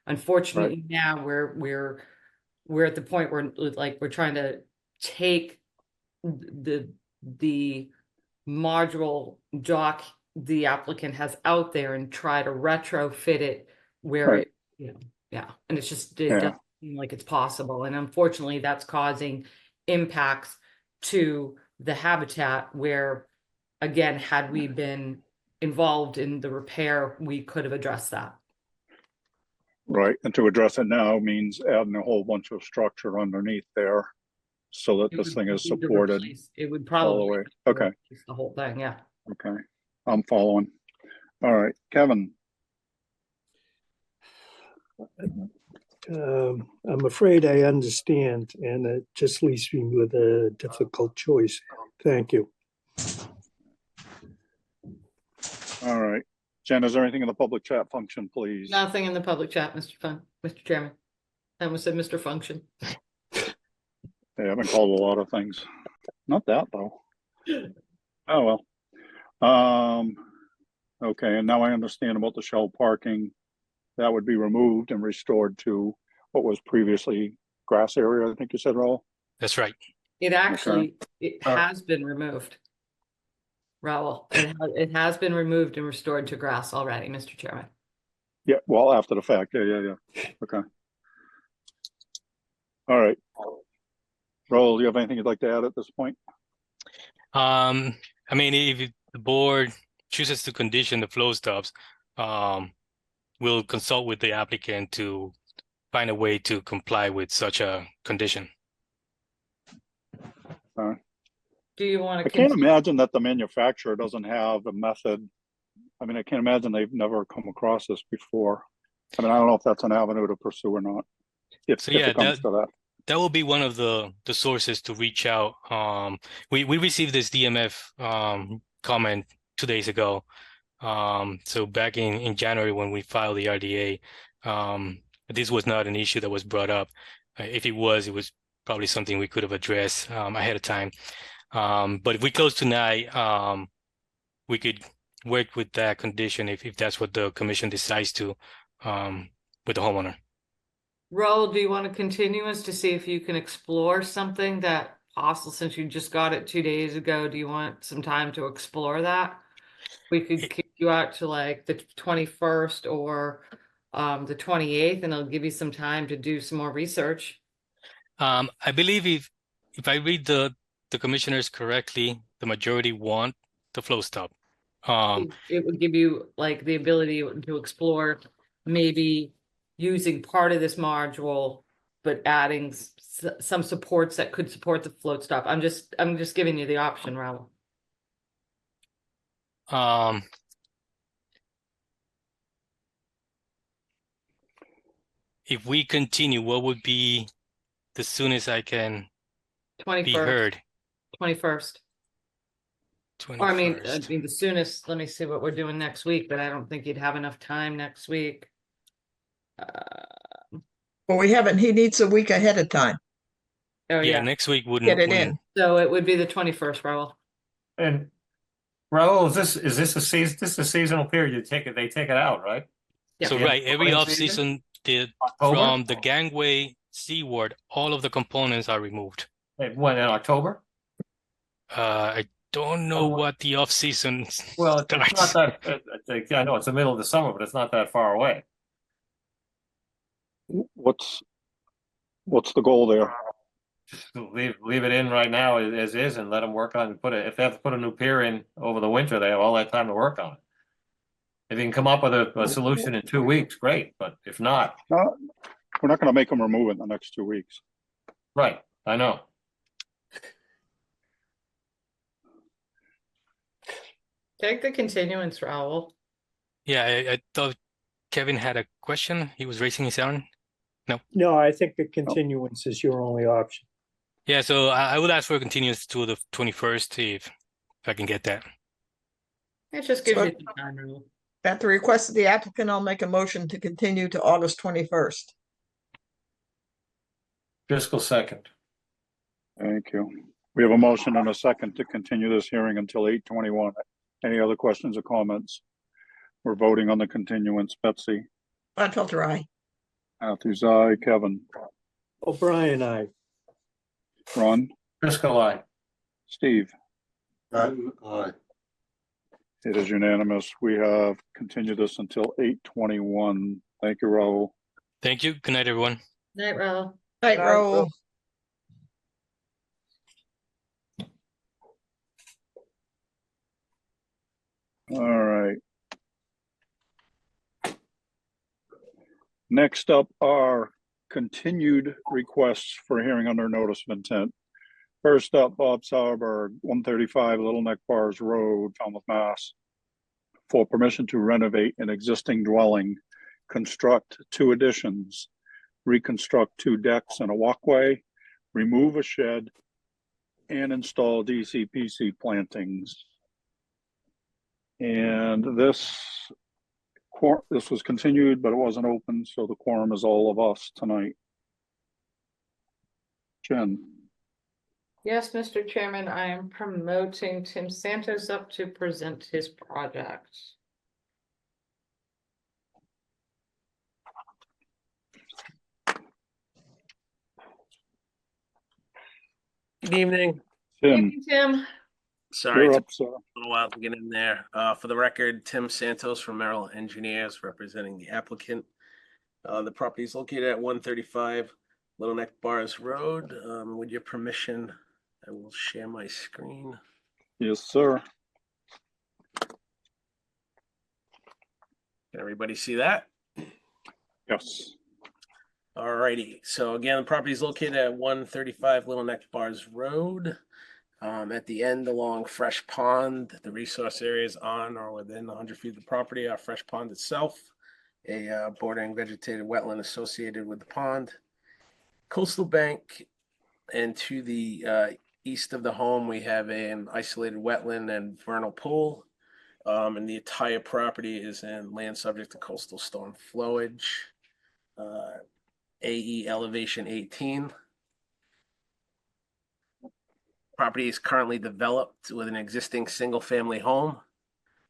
Unfortunately, now we're at the point where like we're trying to take the module dock the applicant has out there and try to retrofit it where it, you know, yeah, and it's just it doesn't seem like it's possible, and unfortunately that's causing impacts to the habitat where, again, had we been involved in the repair, we could have addressed that. Right, and to address it now means adding a whole bunch of structure underneath there so that this thing is supported It would all the probably way. Okay, replace the whole thing, yeah. okay, I'm following. All right, Kevin. I'm afraid I understand, and it just leaves me with a difficult choice. Thank you. All right, Jen, is there anything in the public chat function, please? Nothing in the public chat, Mr. Chairman. I almost said Mr. Function. They haven't called a lot of things. Not that though. Oh well. Okay, and now I understand about the shell parking. That would be removed and restored to what was previously grass area, I think you said, Raul? That's right. It actually, it has been removed. Raul, it has been removed and restored to grass already, Mr. Chairman. Yeah, well, after the fact, yeah. Okay. All right. Raul, do you have anything you'd like to add at this point? I mean, if the board chooses to condition the flow stops, we'll consult with the applicant to find a way to comply with such a condition. Do you want I to can't continue? imagine that the manufacturer doesn't have a method. I mean, I can't imagine they've never come across this before. I mean, I don't know if that's an avenue to pursue or not, So if yeah, it comes to that. that will be one of the sources to reach out. We received this DMF comment 2 days ago. So back in January when we filed the RDA, this was not an issue that was brought up. If it was probably something we could have addressed ahead of time. But if we close tonight, we could work with that condition if that's what the commission decides to with the homeowner. Raul, do you want to continuance to see if you can explore something that possible, since you just got it 2 days ago? Do you want some time to explore that? We could kick you out to like the 21st or the 28th, and it'll give you some time to do some more research. I believe if I read the commissioners correctly, the majority want the flow stop. It would give you like the ability to explore maybe using part of this module, but adding some supports that could support the float stop. I'm just giving you the option, Raul. If we continue, what would be the soonest I can be 21st. heard? 21st. 21st. Or I mean the soonest. Let me see what we're doing next week, but I don't think you'd have enough time next week. Well, we haven't, he needs a week ahead of time. Oh Yeah, yeah. next week Get it in. So it would be the 21st, Raul. And Raul, is this a season? This is a seasonal period. They take it out, right? Yeah. So Yeah. right, every Spring off season? season October? from the gangway seaward, all of the components are removed. When, in October? I don't know what the off season Well, it's not starts. that. I know it's the middle of the summer, but it's not that far away. What's the goal there? Just leave it in right now as is, and let them work on if they have to put a new pier in over the winter, they have all that time to work on it. If you can come up with a solution in 2 weeks, great. But if not, No, we're not going to make them remove it in the next 2 weeks. right? I know. Take the continuance, Raul. Yeah, I thought Kevin had a question. He was raising his hand. No, I think the continuance is your only option. Yeah, so I would ask for a continuance to the 21st if I can get that. It just gives So- you some time, Raul. At the request of the applicant, I'll make a motion to continue to August 21st. Fiscal second. Thank you. We have a motion and a second to continue this hearing until 8:21. Any other questions or comments? We're voting on the continuance. Betsy? Gladfelter, aye. Matthews, aye. Kevin? O'Brien, aye. Ron? Fiscal eye. Steve? Aye. It is unanimous. We have continued this until 8:21. Thank you, Raul. Thank you. Good night, everyone. Night, Raul. Night, Raul. All right. Next up are continued requests for hearing under notice of intent. First up, Bob Sauerberg, 135 Little Neck Bars Road, Falmouth, Mass. For permission to renovate an existing dwelling, construct 2 additions, reconstruct 2 decks and a walkway, remove a shed, and install DCPC plantings. And this was continued, but it wasn't open, so the quorum is all of us tonight. Jen? Yes, Mr. Chairman, I am promoting Tim Santos up to present his project. Good evening. Tim, Tim, Sorry, you're it up, took sir. a little while to get in there. For the record, Tim Santos from Merrill Engineers representing the applicant. The property is located at 135 Little Neck Bars Road. With your permission, I will share my screen. Yes, sir. Can everybody see that? Yes. Alrighty, so again, the property is located at 135 Little Neck Bars Road. At the end along Fresh Pond, the resource area is on or within 100 feet of the property, our Fresh Pond itself, a bordering vegetated wetland associated with the pond. Coastal bank, and to the east of the home, we have an isolated wetland and vernal pool. And the entire property is in land subject to coastal storm flowage. AE elevation 18. Property is currently developed with an existing single-family home,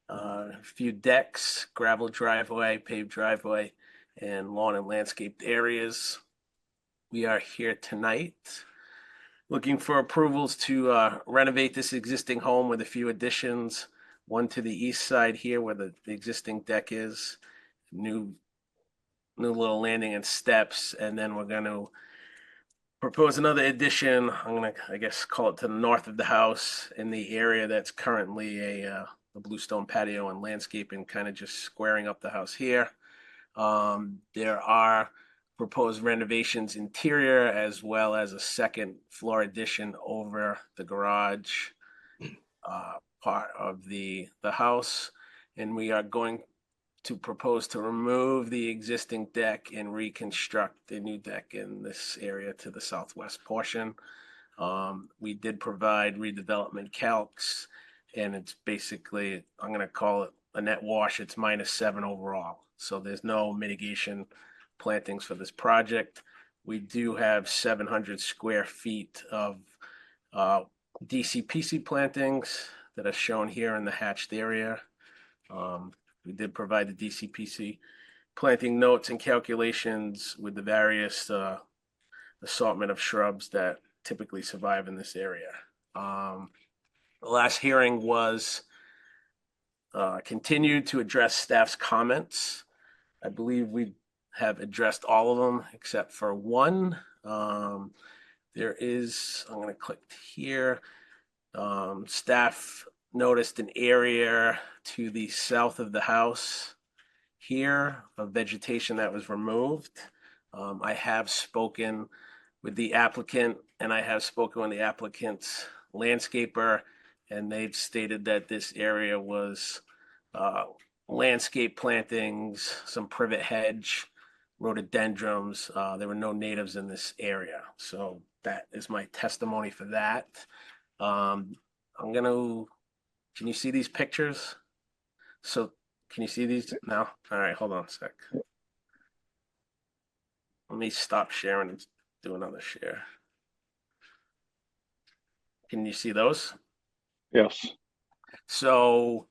a few decks, gravel driveway, paved driveway, and lawn and landscaped areas. We are here tonight looking for approvals to renovate this existing home with a few additions. One to the east side here where the existing deck is, new little landing and steps, and then we're going to propose another addition. I'm gonna, I guess, call it to the north of the house in the area that's currently a bluestone patio and landscaping, kind of just squaring up the house here. There are proposed renovations interior as well as a second floor addition over the garage part of the house, and we are going to propose to remove the existing deck and reconstruct the new deck in this area to the southwest portion. We did provide redevelopment calcs, and it's basically, I'm going to call it a net wash. It's -7 overall. So there's no mitigation plantings for this project. We do have 700 square feet of DCPC plantings that are shown here in the hatched area. We did provide the DCPC planting notes and calculations with the various assortment of shrubs that typically survive in this area. The last hearing was continued to address staff's comments. I believe we have addressed all of them except for one. There is, I'm going to click here. Staff noticed an area to the south of the house here of vegetation that was removed. I have spoken with the applicant and I have spoken with the applicant's landscaper, and they've stated that this area was landscape plantings, some privet hedge, rhododendrons. There were no natives in this area. So that is my testimony for that. Can you see these pictures? So can you see these now? All right, hold on a sec. Let me stop sharing and do another share. Can you see those? Yes. So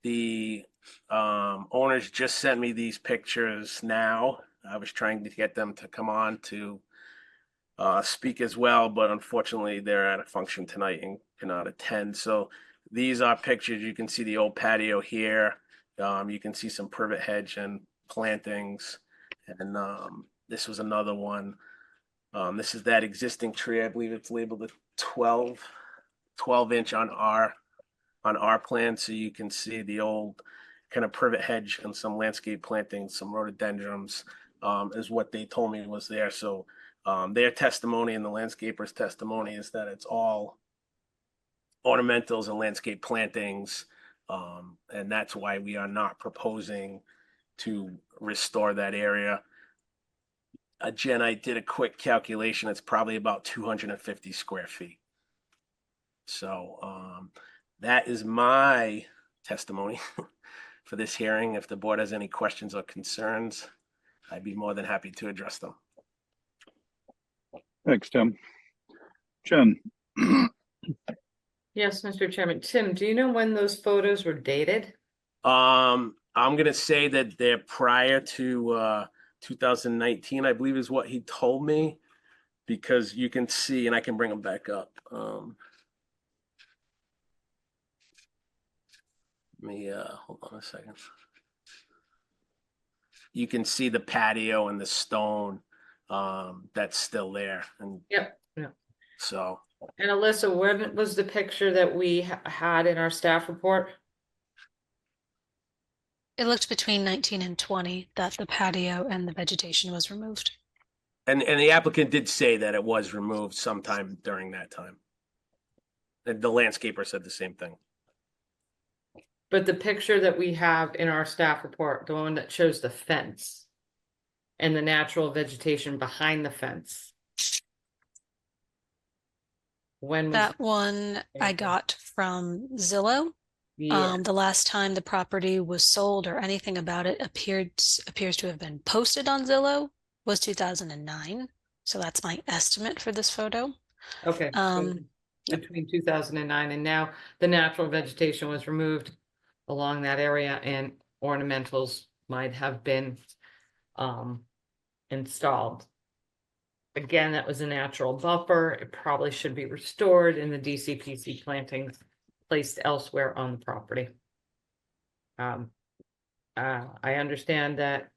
the owners just sent me these pictures now. I was trying to get them to come on to speak as well, but unfortunately they're at a function tonight and cannot attend. So these are pictures. You can see the old patio here. You can see some privet hedge and plantings. And this was another one. This is that existing tree. I believe it's labeled a 12 inch on our plan. So you can see the old kind of privet hedge and some landscape plantings, some rhododendrons is what they told me was there. So their testimony and the landscaper's testimony is that it's all ornamentals and landscape plantings. And that's why we are not proposing to restore that area. Jen, I did a quick calculation. It's probably about 250 square feet. So that is my testimony for this hearing. If the board has any questions or concerns, I'd be more than happy to address them. Thanks, Tim. Jen. Yes, Mr. Chairman. Tim, do you know when those photos were dated? I'm going to say that they're prior to 2019, I believe is what he told me, because you can see, and I can bring them back up. Let me hold on a second. You can see the patio and the stone that's still there. And Yep. Yeah. so. And Alyssa, when was the picture that we had in our staff report? It looked between 19 and 20 that the patio and the vegetation was removed. And the applicant did say that it was removed sometime during that time. And the landscaper said the same thing. But the picture that we have in our staff report, the one that shows the fence and the natural vegetation behind the fence. When was That one I Okay. got from Zillow. Yeah, The last time the property was sold or anything about it appears to have been posted on Zillow was 2009. So that's my estimate for this photo. okay. So Um, yep. between 2009 and now, the natural vegetation was removed along that area and ornamentals might have been installed. Again, that was a natural buffer. It probably should be restored and the DCPC plantings placed elsewhere on the property. I understand that,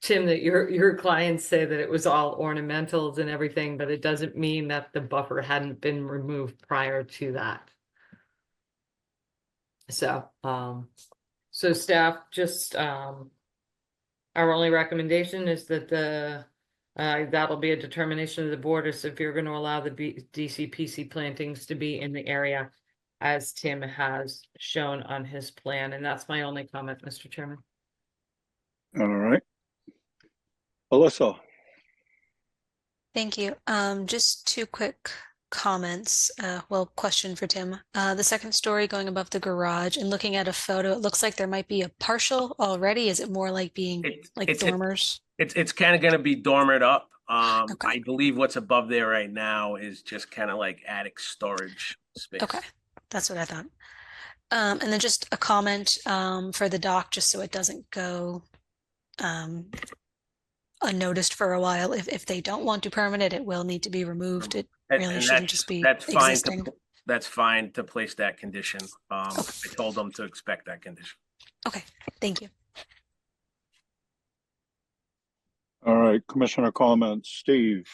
Tim, that your clients say that it was all ornamentals and everything, but it doesn't mean that the buffer hadn't been removed prior to that. So, so staff just, our only recommendation is that that'll be a determination of the board is if you're going to allow the DCPC plantings to be in the area as Tim has shown on his plan. And that's my only comment, Mr. Chairman. All right. Alyssa, Thank you. Just two quick comments. Well, question for Tim. The second story going above the garage and looking at a photo, it looks like there might be a partial already. Is it more like being like dormers? It's kind of going to be dormered up. Okay. I believe what's above there right now is just kind of like attic storage space. Okay, that's what I thought. And then just a comment for the dock, just so it doesn't go unnoticed for a while. If they don't want to permit it, it will need to be removed. It really shouldn't just be existing. That's fine to place that condition. I told them to expect that condition. Okay, thank you. all right, commissioner comments, Steve.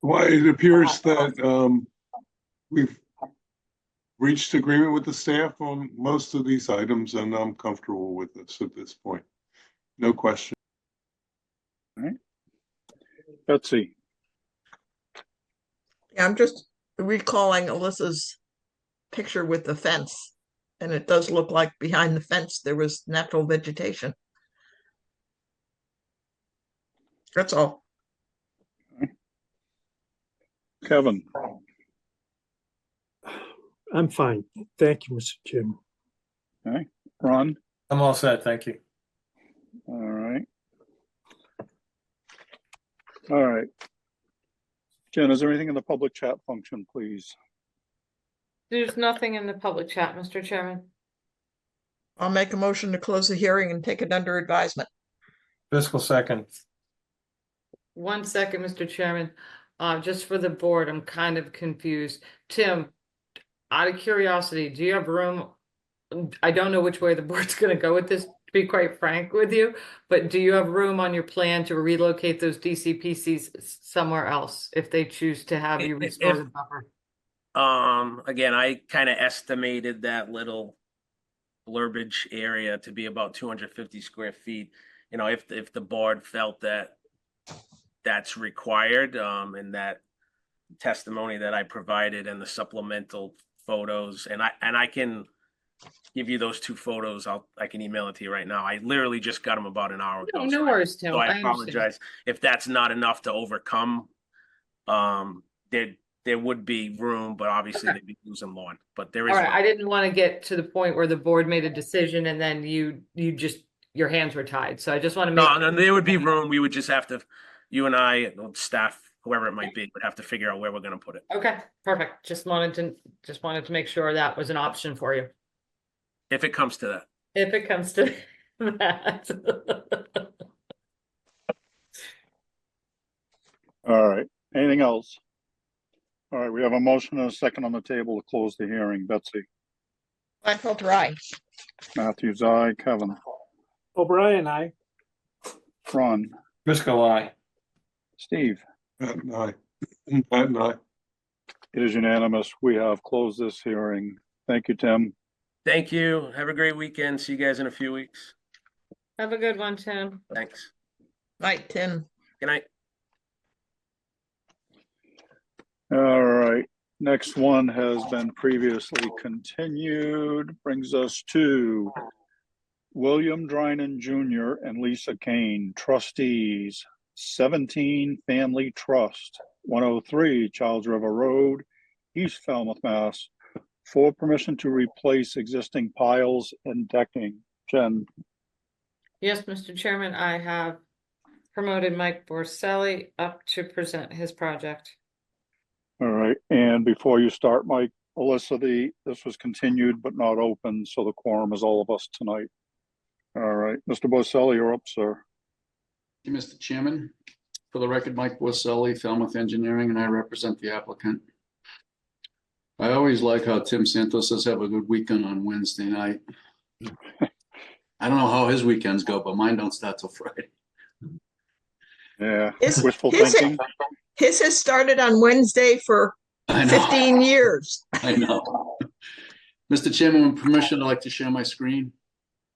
Well, it appears that we've reached agreement with the staff on most of these items, and I'm comfortable with this at this point. No question. All right. Betsy, Yeah, I'm just recalling Alyssa's picture with the fence. And it does look like behind the fence, there was natural vegetation. That's all. Kevin, I'm fine. Thank you, Mr. Chairman. okay, Ron, I'm all set, thank you. all right. All right. Jen, is there anything in the public chat function, please? There's nothing in the public chat, Mr. Chairman. I'll make a motion to close the hearing and take it under advisement. Fiscal second. 1 second, Mr. Chairman. Just for the board, I'm kind of confused. Tim, out of curiosity, do you have room? I don't know which way the board's going to go with this, to be quite frank with you, but do you have room on your plan to relocate those DCPCs somewhere else if they choose to have you restore the buffer? Again, I kind of estimated that little blurbage area to be about 250 square feet. You know, if the board felt that that's required, and that testimony that I provided and the supplemental photos, and I can give you those two photos. I can email it to you right now. I literally just got them about an hour ago. No worries, Tim. So I understand. apologize if that's not enough to overcome. There would be room, but obviously they'd be losing lawn. But there is. All right, room. I didn't want to get to the point where the board made a decision and then you just, your hands were tied. So I just want to make. No, there would be room. We would just have to, you and I, staff, whoever it might be, would have to figure out where we're going to put it. Okay, perfect. Just wanted to make sure that was an option for you. If it comes to that. If it comes to that. All right, anything else? All right, we have a motion and a second on the table to close the hearing. Betsy, Gladfelter, aye. Matthews, aye. Kevin, O'Brien, aye. Ron, Fiscal aye. Steve. Pat and I. It is unanimous. We have closed this hearing. Thank you, Tim. Thank you. Have a great weekend. See you guys in a few weeks. Have a good one, Tim. Thanks. Right, Tim. Good night. All right, next one has been previously continued, brings us to William Drinan Jr. and Lisa Kane, trustees, 17 Family Trust, 103 Childs River Road, East Falmouth, Mass, for permission to replace existing piles and decking. Jen, Yes, Mr. Chairman, I have promoted Mike Borselli up to present his project. all right, and before you start, Mike, Alyssa, this was continued but not open, so the quorum is all of us tonight. All right, Mr. Boselli, you're up, sir. Thank you, Mr. Chairman. For the record, Mike Borselli, Falmouth Engineering, and I represent the applicant. I always like how Tim Santos says have a good weekend on Wednesday night. I don't know how his weekends go, but mine don't start till Friday. Yeah, His, wishful his, thinking. his has started on Wednesday for I know. 15 years. I know. Mr. Chairman, with permission, I'd like to share my screen.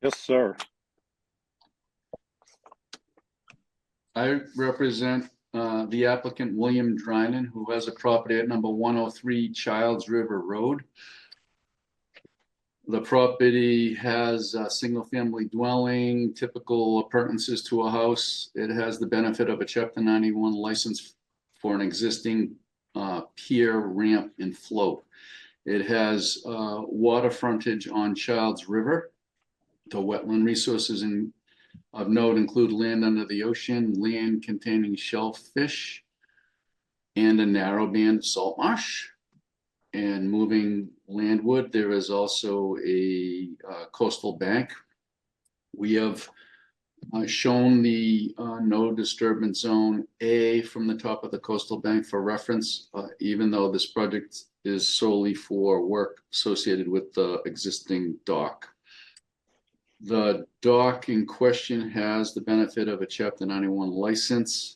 Yes, sir. I represent the applicant, William Drinan, who has a property at number 103 Childs River Road. The property has a single-family dwelling, typical appurtenances to a house. It has the benefit of a Chapter 91 license for an existing pier, ramp, and float. It has water frontage on Childs River. The wetland resources of note include land under the ocean, land containing shellfish, and a narrow band of salt marsh. And moving landward, there is also a coastal bank. We have shown the no disturbance zone A from the top of the coastal bank for reference, even though this project is solely for work associated with the existing dock. The dock in question has the benefit of a Chapter 91 license.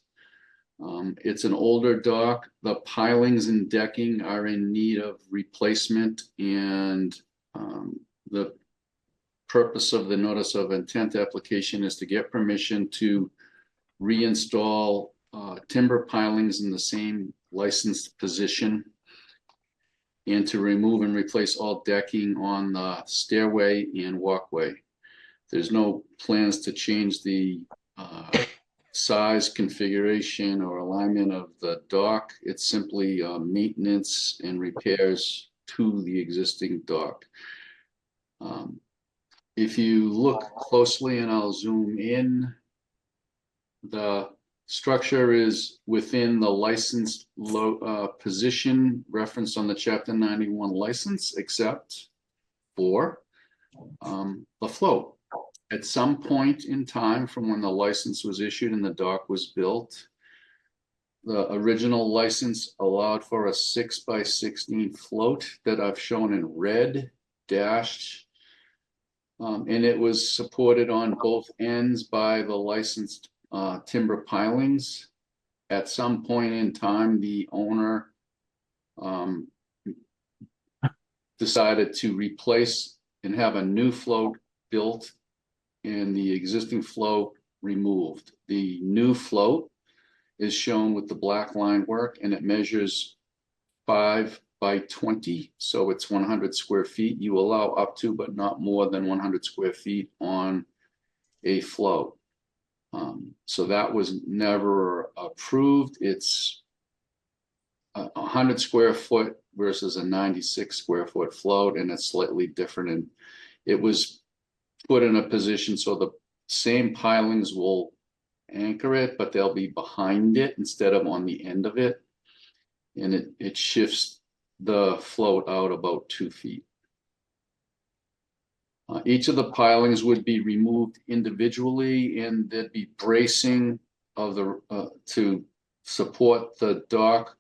It's an older dock. The pilings and decking are in need of replacement, and the purpose of the notice of intent application is to get permission to reinstall timber pilings in the same licensed position, and to remove and replace all decking on the stairway and walkway. There's no plans to change the size, configuration, or alignment of the dock. It's simply maintenance and repairs to the existing dock. If you look closely, and I'll zoom in, the structure is within the licensed position referenced on the Chapter 91 license, except for the float. At some point in time from when the license was issued and the dock was built, the original license allowed for a 6x16 float that I've shown in red dashed, and it was supported on both ends by the licensed timber pilings. At some point in time, the owner decided to replace and have a new float built and the existing float removed. The new float is shown with the black line work, and it measures 5 by 20, so it's 100 square feet. You allow up to, but not more than 100 square feet on a float. So that was never approved. It's 100 square foot versus a 96 square foot float, and it's slightly different. And it was put in a position so the same pilings will anchor it, but they'll be behind it instead of on the end of it. And it shifts the float out about 2 feet. Each of the pilings would be removed individually, and there'd be bracing of the to support the dock.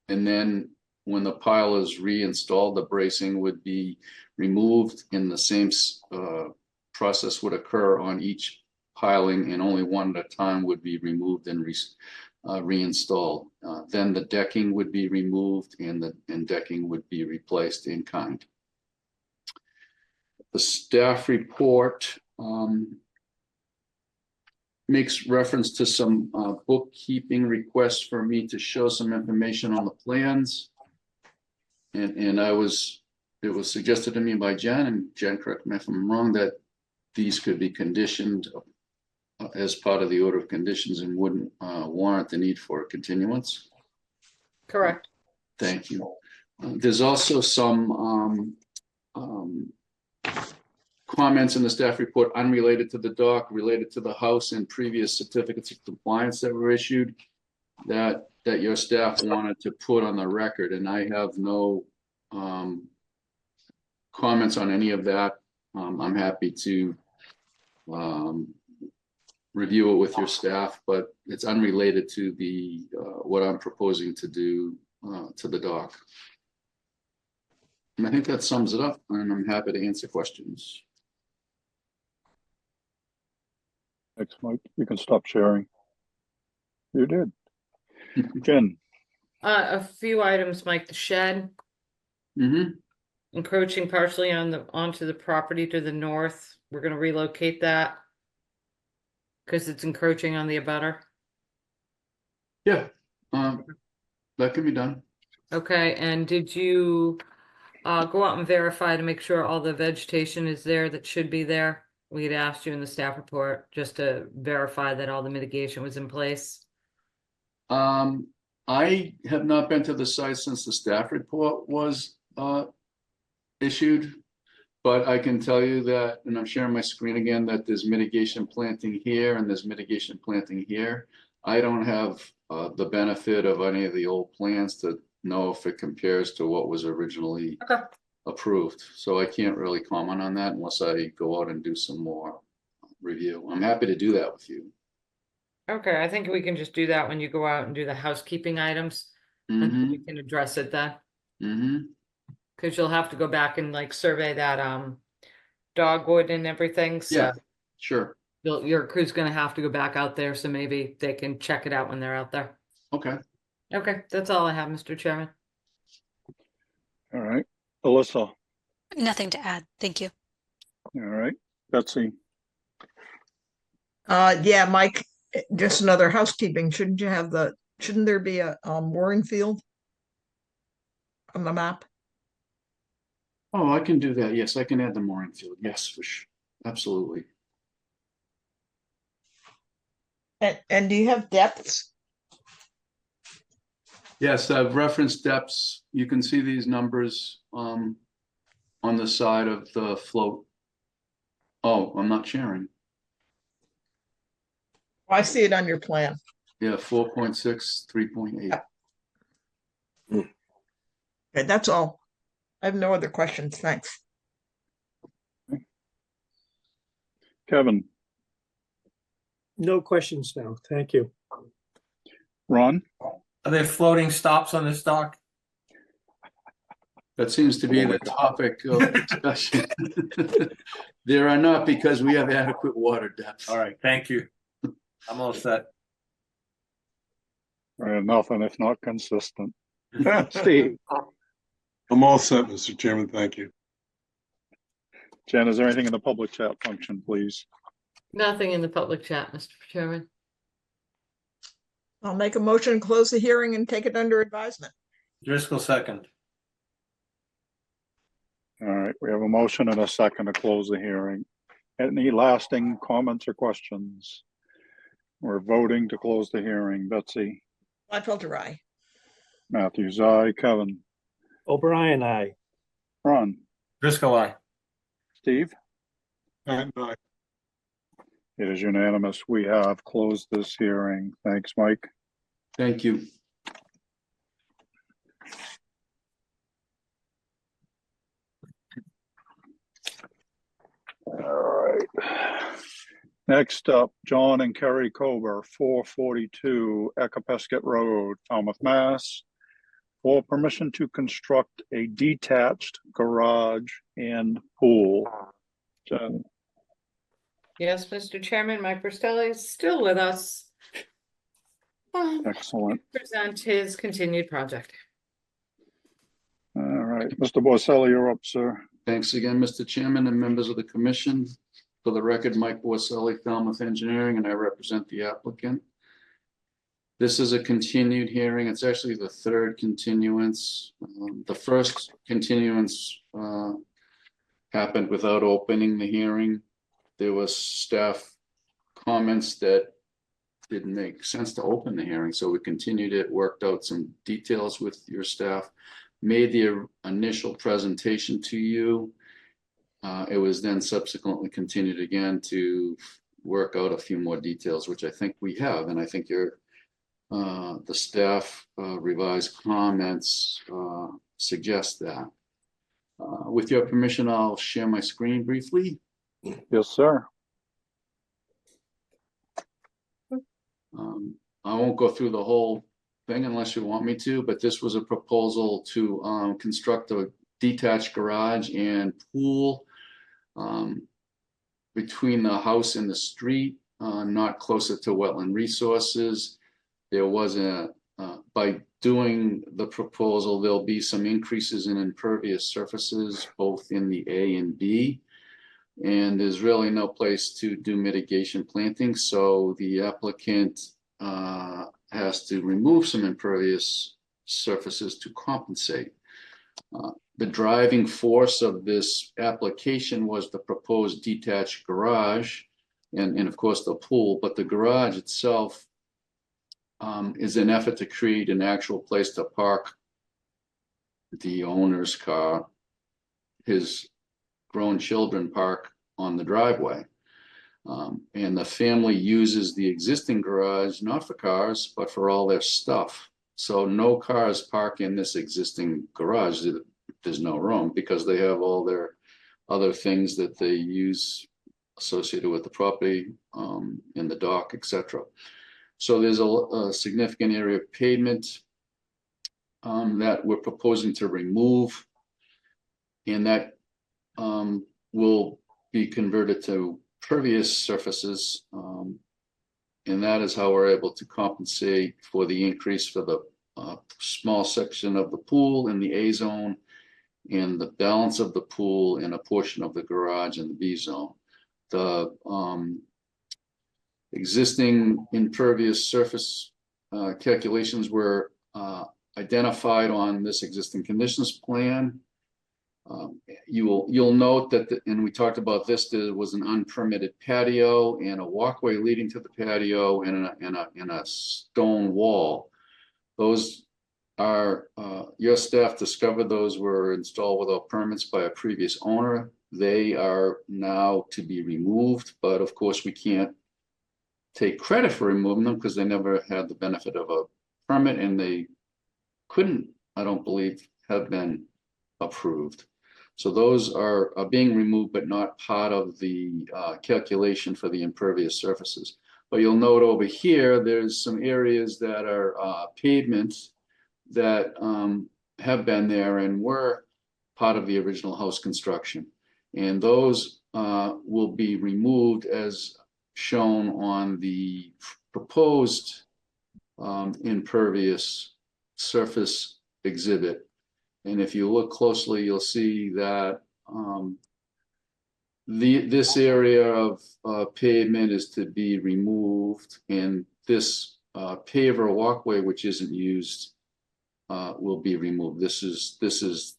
And then when the pile is reinstalled, the bracing would be removed, and the same process would occur on each piling, and only one at a time would be removed and reinstalled. Then the decking would be removed, and decking would be replaced in kind. The staff report makes reference to some bookkeeping requests for me to show some information on the plans. And it was suggested to me by Jen, and Jen, correct me if I'm wrong, that these could be conditioned as part of the order of conditions and wouldn't warrant the need for a continuance. Correct. Thank you. There's also some comments in the staff report unrelated to the dock, related to the house, and previous certificates of compliance that were issued that your staff wanted to put on the record, and I have no comments on any of that. I'm happy to review it with your staff, but it's unrelated to the what I'm proposing to do to the dock. And I think that sums it up, and I'm happy to answer questions. Thanks, Mike. You can stop sharing. You did. Jen, A few items, Mike. The shed Mm-hmm. encroaching partially onto the property to the north. We're going to relocate that because it's encroaching on the abutter. Yeah, that can be done. Okay, and did you go out and verify to make sure all the vegetation is there that should be there? We had asked you in the staff report just to verify that all the mitigation was in place. I have not been to the site since the staff report was issued, but I can tell you that, and I'm sharing my screen again, that there's mitigation planting here and there's mitigation planting here. I don't have the benefit of any of the old plans to know if it compares to what was originally approved. So I can't really comment on that unless I go out and do some more review. I'm happy to do that with you. Okay, I think we can just do that when you go out and do the housekeeping items. And we can address it then. Because you'll have to go back and like survey that dogwood and everything. So yeah, sure. Your crew's gonna have to go back out there, so maybe they can check it out when they're out there. Okay. Okay, that's all I have, Mr. Chairman. all right. Alyssa, Nothing to add. Thank you. all right. Betsy, Yeah, Mike, just another housekeeping. Shouldn't there be a mooring field on the map? Oh, I can do that. Yes, I can add the mooring field. Yes, for sure. Absolutely. And do you have depths? Yes, I've referenced depths. You can see these numbers on the side of the float. Oh, I'm not sharing. I see it on your plan. Yeah, 4.6, 3.8. Okay, that's all. I have no other questions. Thanks. Kevin, No questions now. Thank you. Ron, Are there floating stops on this dock? That seems to be the topic of discussion. There are not, because we have adequate water depth. All right, thank you. I'm all set. nothing if not consistent. Steve, I'm all set, Mr. Chairman. Thank you. Jen, is there anything in the public chat function, please? Nothing in the public chat, Mr. Chairman. I'll make a motion to close the hearing and take it under advisement. Driscoll second. All right, we have a motion and a second to close the hearing. Any lasting comments or questions? We're voting to close the hearing. Betsy, Gladfelter, aye. Matthews, aye. Kevin, O'Brien, aye. Ron, Driscoll aye. Steve? And It is unanimous. We have closed this hearing. Thanks, Mike. Thank you. All right. Next up, John and Kerry Kober, 442 Ecopesket Road, Falmouth, Mass. For permission to construct a detached garage and pool. Jen, Yes, Mr. Chairman, Mike Bristelli is still with us. excellent. Present his continued project. All right, Mr. Borselli, you're up, sir. Thanks again, Mr. Chairman and members of the commission. For the record, Mike Borselli, Falmouth Engineering, and I represent the applicant. This is a continued hearing. It's actually the third continuance. The first continuance happened without opening the hearing. There was staff comments that didn't make sense to open the hearing, so we continued it, worked out some details with your staff, made the initial presentation to you. It was then subsequently continued again to work out a few more details, which I think we have, and I think the staff revised comments suggest that. With your permission, I'll share my screen briefly. Yes, sir. I won't go through the whole thing unless you want me to, but this was a proposal to construct a detached garage and pool between the house and the street, not closer to wetland resources. There was by doing the proposal, there'll be some increases in impervious surfaces, both in the A and B. And there's really no place to do mitigation planting. So the applicant has to remove some impervious surfaces to compensate. The driving force of this application was the proposed detached garage and of course the pool, but the garage itself is an effort to create an actual place to park the owner's car. His grown children park on the driveway. And the family uses the existing garage, not for cars, but for all their stuff. So no cars park in this existing garage. There's no room because they have all their other things that they use associated with the property, in the dock, etc. So there's a significant area of pavement that we're proposing to remove, and that will be converted to pervious surfaces, and that is how we're able to compensate for the increase for the small section of the pool in the A zone and the balance of the pool and a portion of the garage in the B zone. The existing impervious surface calculations were identified on this existing conditions plan. You'll note that, and we talked about this, there was an unpermitted patio and a walkway leading to the patio and a stone wall. Those are, your staff discovered those were installed without permits by a previous owner. They are now to be removed, but of course we can't take credit for removing them because they never had the benefit of a permit and they couldn't, I don't believe, have been approved. So those are being removed, but not part of the calculation for the impervious surfaces. But you'll note over here, there's some areas that are pavements that have been there and were part of the original house construction. And those will be removed as shown on the proposed impervious surface exhibit. And if you look closely, you'll see that this area of pavement is to be removed, and this paver walkway, which isn't used, will be removed. This is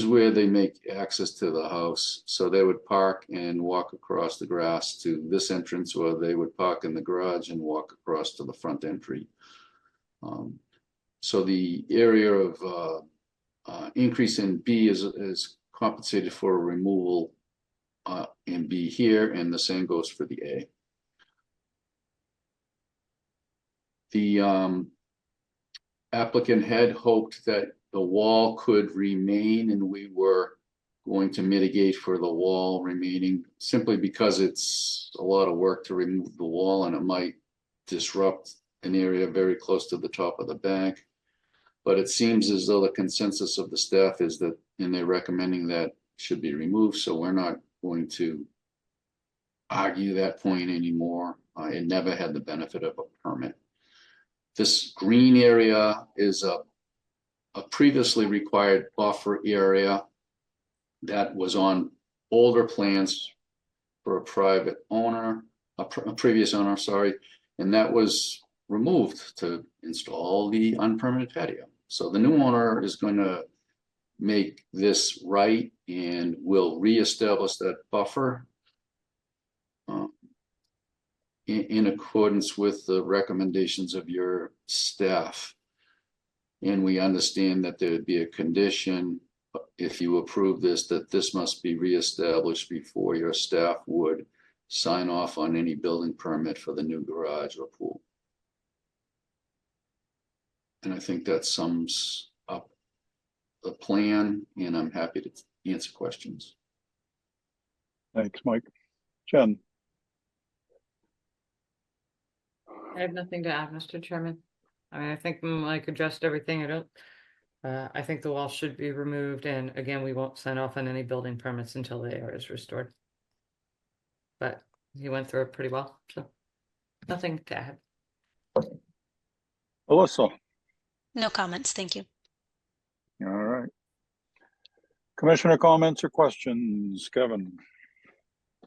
where they make access to the house. So they would park and walk across the grass to this entrance, or they would park in the garage and walk across to the front entry. So the area of increase in B is compensated for a removal in B here, and the same goes for the A. The applicant had hoped that the wall could remain, and we were going to mitigate for the wall remaining simply because it's a lot of work to remove the wall and it might disrupt an area very close to the top of the bank. But it seems as though the consensus of the staff is that, and they're recommending that should be removed. So we're not going to argue that point anymore. It never had the benefit of a permit. This green area is a previously required buffer area that was on older plans for a private owner, a previous owner, sorry, and that was removed to install the unpermitted patio. So the new owner is going to make this right and will reestablish that buffer in accordance with the recommendations of your staff. And we understand that there would be a condition, if you approve this, that this must be reestablished before your staff would sign off on any building permit for the new garage or pool. And I think that sums up the plan, and I'm happy to answer questions. Thanks, Mike. Jen? I have nothing to add, Mr. Chairman. I mean, I think Mike addressed everything. I think the wall should be removed, and again, we won't sign off on any building permits until the area is restored. But he went through it pretty well, so nothing to add. Alyssa? No comments, thank you. All right. Commissioner comments or questions? Kevin?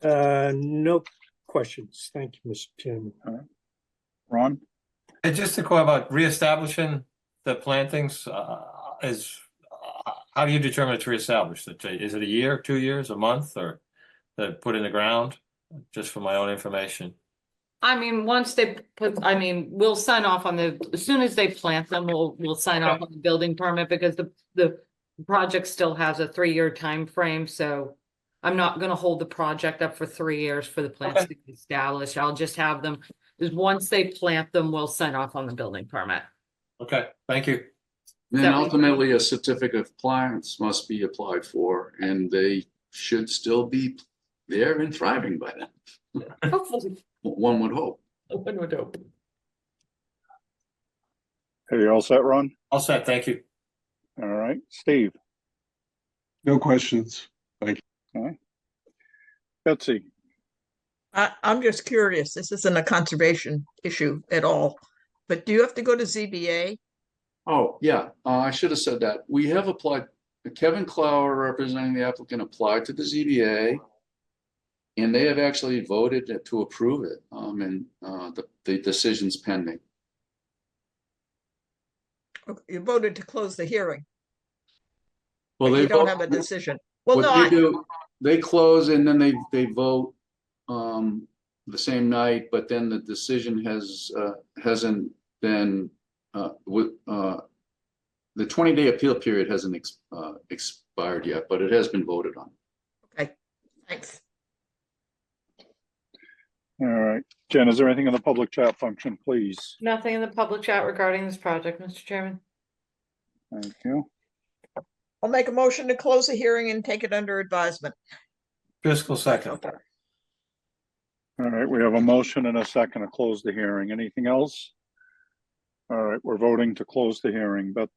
No questions. Thank you, Mr. Chairman. Ron? And just to call about reestablishing the plantings, how do you determine it's reestablished? Is it a year, 2 years, a month, or they put in the ground? Just for my own information. I mean, once they put, I mean, we'll sign off on as soon as they plant them, we'll sign off on the building permit, because the project still has a 3-year time frame. So I'm not going to hold the project up for 3 years for the plants to be established. I'll just have them, is once they plant them, we'll sign off on the building permit. Okay, thank you. Then ultimately, a certificate of plants must be applied for, and they should still be there and thriving by then. Hopefully. One would hope. One would hope. Hey, you all set, Ron? All set, thank you. All right. Steve? No questions. Thank you. All right. Betsy? I'm just curious, this isn't a conservation issue at all, but do you have to go to ZBA? Oh, yeah, I should have said that. We have applied, Kevin Clower representing the applicant applied to the ZBA. And they have actually voted to approve it, and the decision's pending. You voted to close the hearing. Well, you don't have a decision. Well, what no, they do, they close and then they vote the same night, but then the decision hasn't been the 20-day appeal period hasn't expired yet, but it has been voted on. Okay, thanks. All right. Jen, is there anything in the public chat function, please? Nothing in the public chat regarding this project, Mr. Chairman. Thank you. I'll make a motion to close the hearing and take it under advisement. Fiscal second. All right, we have a motion and a second to close the hearing. Anything else? All right, we're voting to close the hearing. But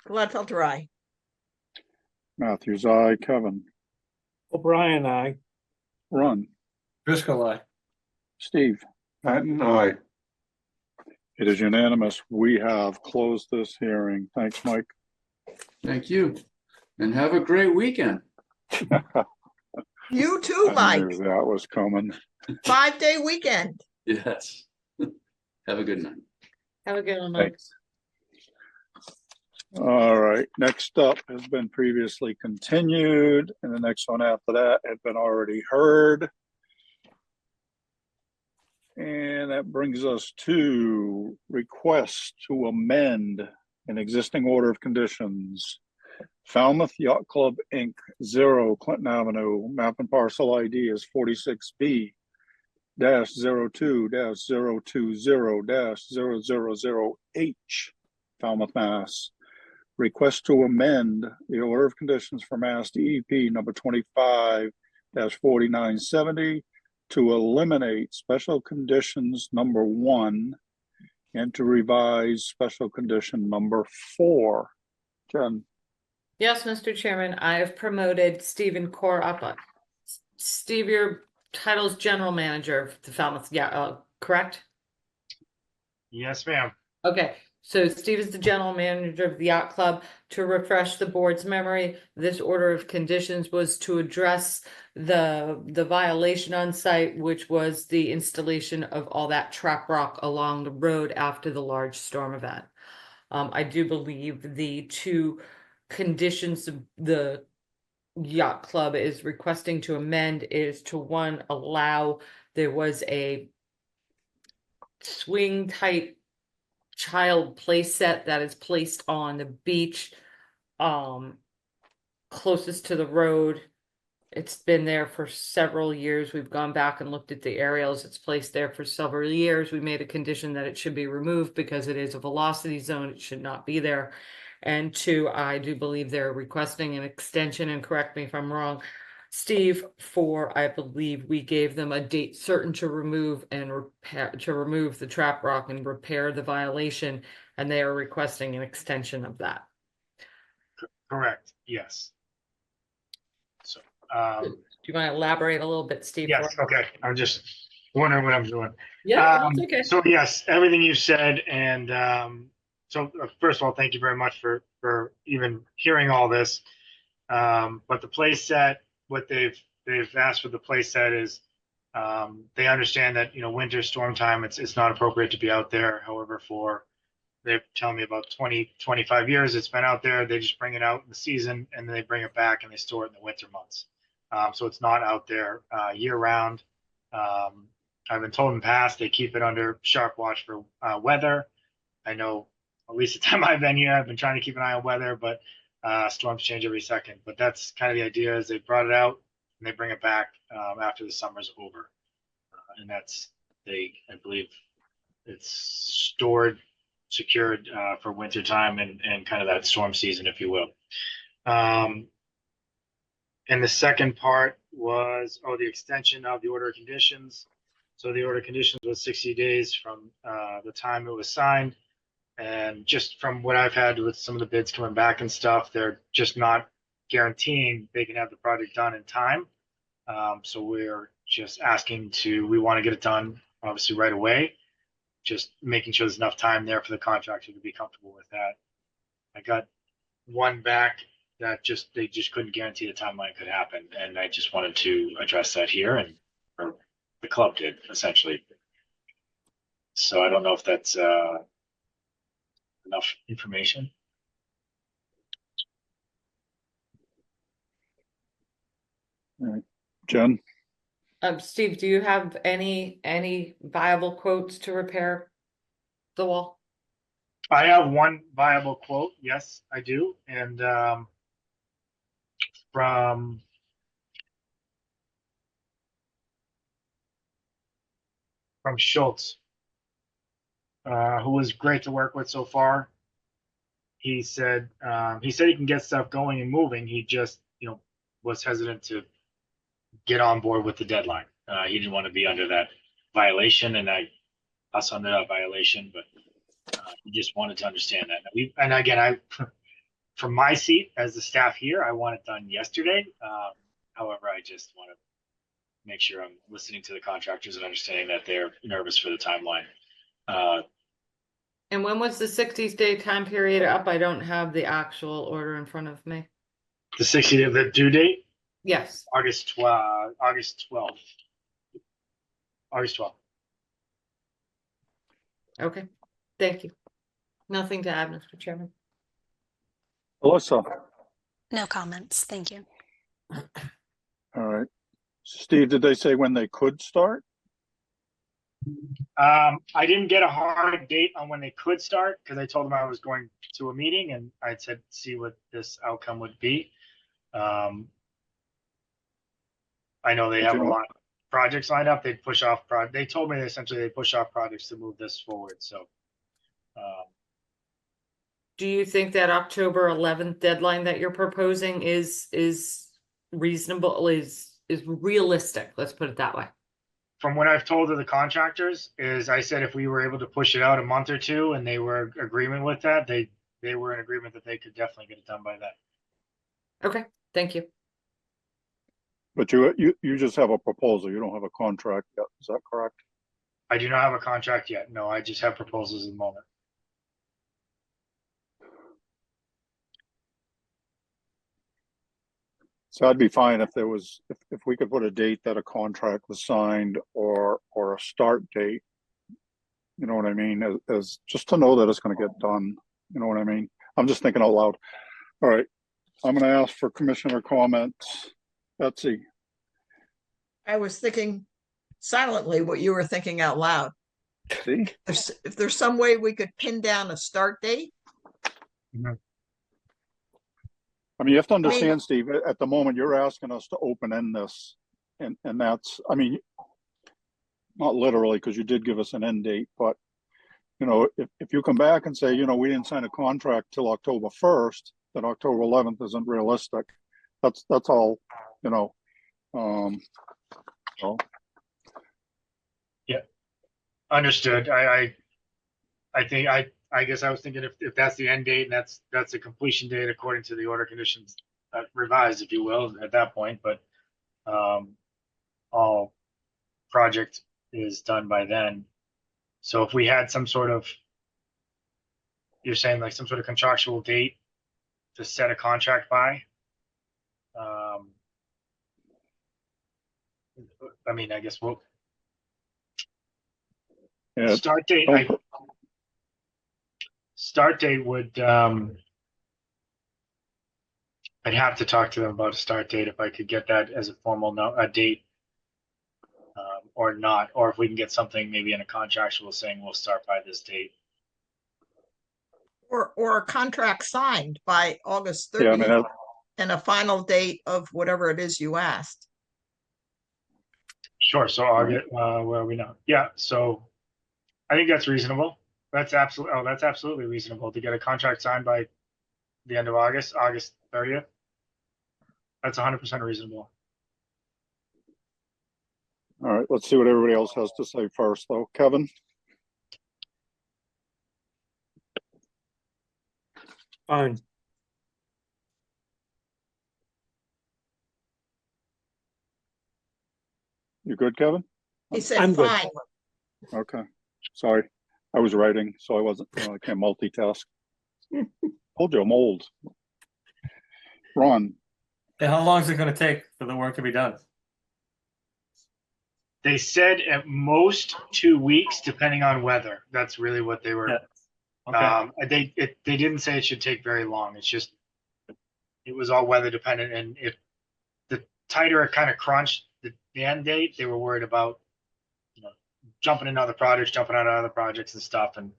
Gladfelter, aye. Matthews, aye. Kevin? O'Brien, aye. Ron? Driscoll, aye. Steve? Patton, aye. It is unanimous. We have closed this hearing. Thanks, Mike. Thank you, and have a great weekend. You too, I Mike. knew that was coming. 5-day weekend. Yes. Have a good night. Have a good one, Mike. Thanks. All right, next up has been previously continued, and the next one after that had been already heard. And that brings us to request to amend an existing order of conditions. Falmouth Yacht Club, Inc., 0 Clinton Avenue, map and parcel ID is 46B-02-020-000H, Falmouth, Mass. Request to amend the order of conditions for Mass DEP number 25-4970 to eliminate special conditions number 1 and to revise special condition number 4. Jen? Yes, Mr. Chairman, I have promoted Stephen Core up. Steve, your title is General Manager of the Falmouth, correct? Yes, ma'am. Okay, So Steve is the general manager of the yacht club. To refresh the board's memory, this order of conditions was to address the violation on site, which was the installation of all that trap rock along the road after the large storm event. I do believe the two conditions the yacht club is requesting to amend is to, one, allow, there was a swing type child play set that is placed on the beach closest to the road. It's been there for several years. We've gone back and looked at the aerials. It's placed there for several years. We made a condition that it should be removed because it is a velocity zone. It should not be there. And two, I do believe they're requesting an extension, and correct me if I'm wrong, Steve, for, I believe we gave them a date certain to remove and repair, to remove the trap rock and repair the violation, and they are requesting an extension of that. Correct, yes. So, Do you want to elaborate a little bit, Steve? yes, okay, I'm just wondering what I'm doing. Yeah, that's okay. So yes, everything you said, and so first of all, thank you very much for even hearing all this. But the play set, what they've asked for the play set is they understand that, you know, winter storm time, it's not appropriate to be out there. However, they're telling me about 25 years it's been out there. They just bring it out in the season and then they bring it back and they store it in the winter months. So it's not out there year round. I've been told in the past they keep it under sharp watch for weather. I know at least the time I've been here, I've been trying to keep an eye on weather, but storms change every second. But that's kind of the idea, is they brought it out and they bring it back after the summer's over. And that's, I believe it's stored, secured for winter time and kind of that storm season, if you will. And the second part was, the extension of the order of conditions. So the order of conditions was 60 days from the time it was signed. And just from what I've had with some of the bids coming back and stuff, they're just not guaranteeing they can have the project done in time. So we're just asking we want to get it done obviously right away, just making sure there's enough time there for the contractor to be comfortable with that. I got one back that they just couldn't guarantee the timeline could happen. And I just wanted to address that here, or the club did essentially. So I don't know if that's enough information. All right. Jen? Steve, do you have any viable quotes to repair the wall? I have one viable quote. Yes, I do. And from Schultz, who was great to work with so far. He said he can get stuff going and moving. He just, was hesitant to get on board with the deadline. He didn't want to be under that violation, and us under that violation, but he just wanted to understand that. And again, from my seat as the staff here, I want it done yesterday. However, I just want to make sure I'm listening to the contractors and understanding that they're nervous for the timeline. And when was the 60-day time period up? I don't have the actual order in front of me. The 60 day, the due date? Yes. August 12th. August 12th. Okay, thank you. Nothing to add, Mr. Chairman. Alyssa? No comments. Thank you. All right. Steve, did they say when they could start? I didn't get a hard date on when they could start because I told them I was going to a meeting and I said, see what this outcome would be. I know they have a lot of projects lined up. They'd push off they told me essentially they'd push off projects to move this forward. So do you think that October 11th deadline that you're proposing is reasonable, is realistic? Let's put it that way. From what I've told to the contractors is, I said if we were able to push it out a month or two and they were in agreement with that, they were in agreement that they could definitely get it done by then. Okay, thank you. But you just have a proposal. You don't have a contract yet. Is that correct? I do not have a contract yet. No, I just have proposals at the moment. So I'd be fine if there was, if we could put a date that a contract was signed or a start date. You know what I mean? As just to know that it's going to get done. You know what I mean? I'm just thinking out loud. All right. I'm going to ask for commissioner comments. Betsy. I was thinking silently what you were thinking out loud. See? If there's some way we could pin down a start date. I mean, you have to understand, Steve, at the moment you're asking us to open end this. And that's, I mean, not literally, because you did give us an end date, but you know, if you come back and say, you know, we didn't sign a contract till October 1st, then October 11th isn't realistic. That's all, you know. So. Yeah, understood. I think I guess I was thinking if that's the end date and that's the completion date according to the order conditions revised, if you will, at that point. But all project is done by then. So if we had some sort of, you're saying like some sort of contractual date to set a contract by. I mean, I guess we'll start date. Start date would. I'd have to talk to them about a start date if I could get that as a formal a date, or not, or if we can get something maybe in a contractual saying we'll start by this date. Or a contract signed by August 30th, yeah, I mean, and a final date of whatever it is you asked. Sure. So August, where are we now? Yeah. So I think that's reasonable. That's absolutely reasonable to get a contract signed by the end of August 30th. That's 100% reasonable. all right, let's see what everybody else has to say first, though. Kevin? Fine. You good, Kevin? He said I'm good. fine. Okay. Sorry. I was writing, so I wasn't, I can't multitask. Told you I'm old. Ron? And how long is it going to take for the work to be done? They said at most 2 weeks, depending on weather. That's really what they were. Yeah. Okay. They didn't say it should take very long. It's just, it was all weather dependent. And if the tighter it kind of crunched the end date, they were worried about, you know, jumping into other projects, jumping out of other projects and stuff. And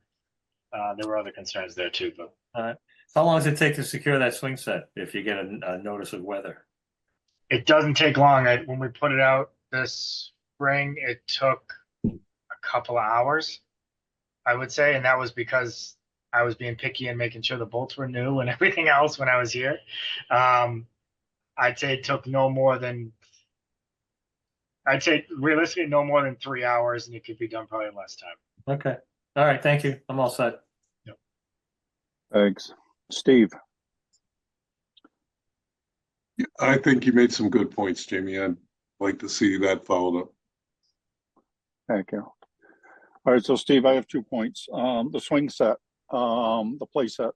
there were other concerns there too. But how long does it take to secure that swing set if you get a notice of weather? it doesn't take long. When we put it out this spring, it took a couple of hours, I would say. And that was because I was being picky and making sure the bolts were new and everything else when I was here. I'd say it took realistically no more than 3 hours, and it could be done probably in less time. Okay. All right. Thank you. I'm all set. Yep. Thanks. Steve? I think you made some good points, Jamie. I'd like to see that followed up. Thank you. All right, so Steve, I have 2 points. The swing set, the play set.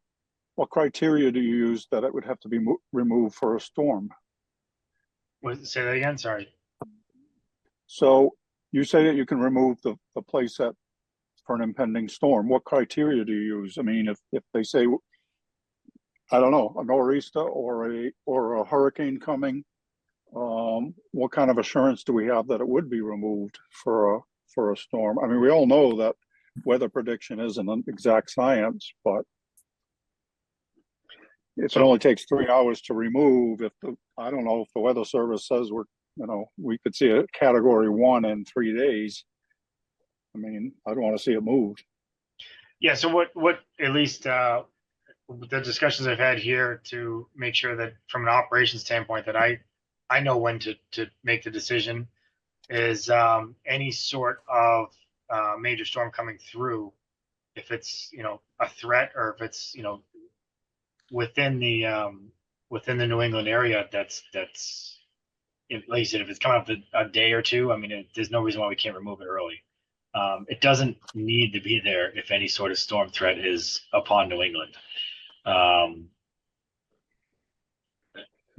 What criteria do you use that it would have to be removed for a storm? Say that again, sorry. So you say that you can remove the play set for an impending storm. What criteria do you use? I mean, if they say, I don't know, a nor'easter or a hurricane coming, what kind of assurance do we have that it would be removed for a storm? I mean, we all know that weather prediction isn't an exact science, but if it only takes 3 hours to remove, I don't know if the weather service says we could see a category 1 in 3 days. I mean, I'd want to see it moved. Yeah. So what at least the discussions I've had here to make sure that from an operations standpoint that I know when to make the decision is any sort of major storm coming through, if it's a threat or if it's within the New England area, that's like you said, if it's coming up a day or two, I mean, there's no reason why we can't remove it early. It doesn't need to be there if any sort of storm threat is upon New England.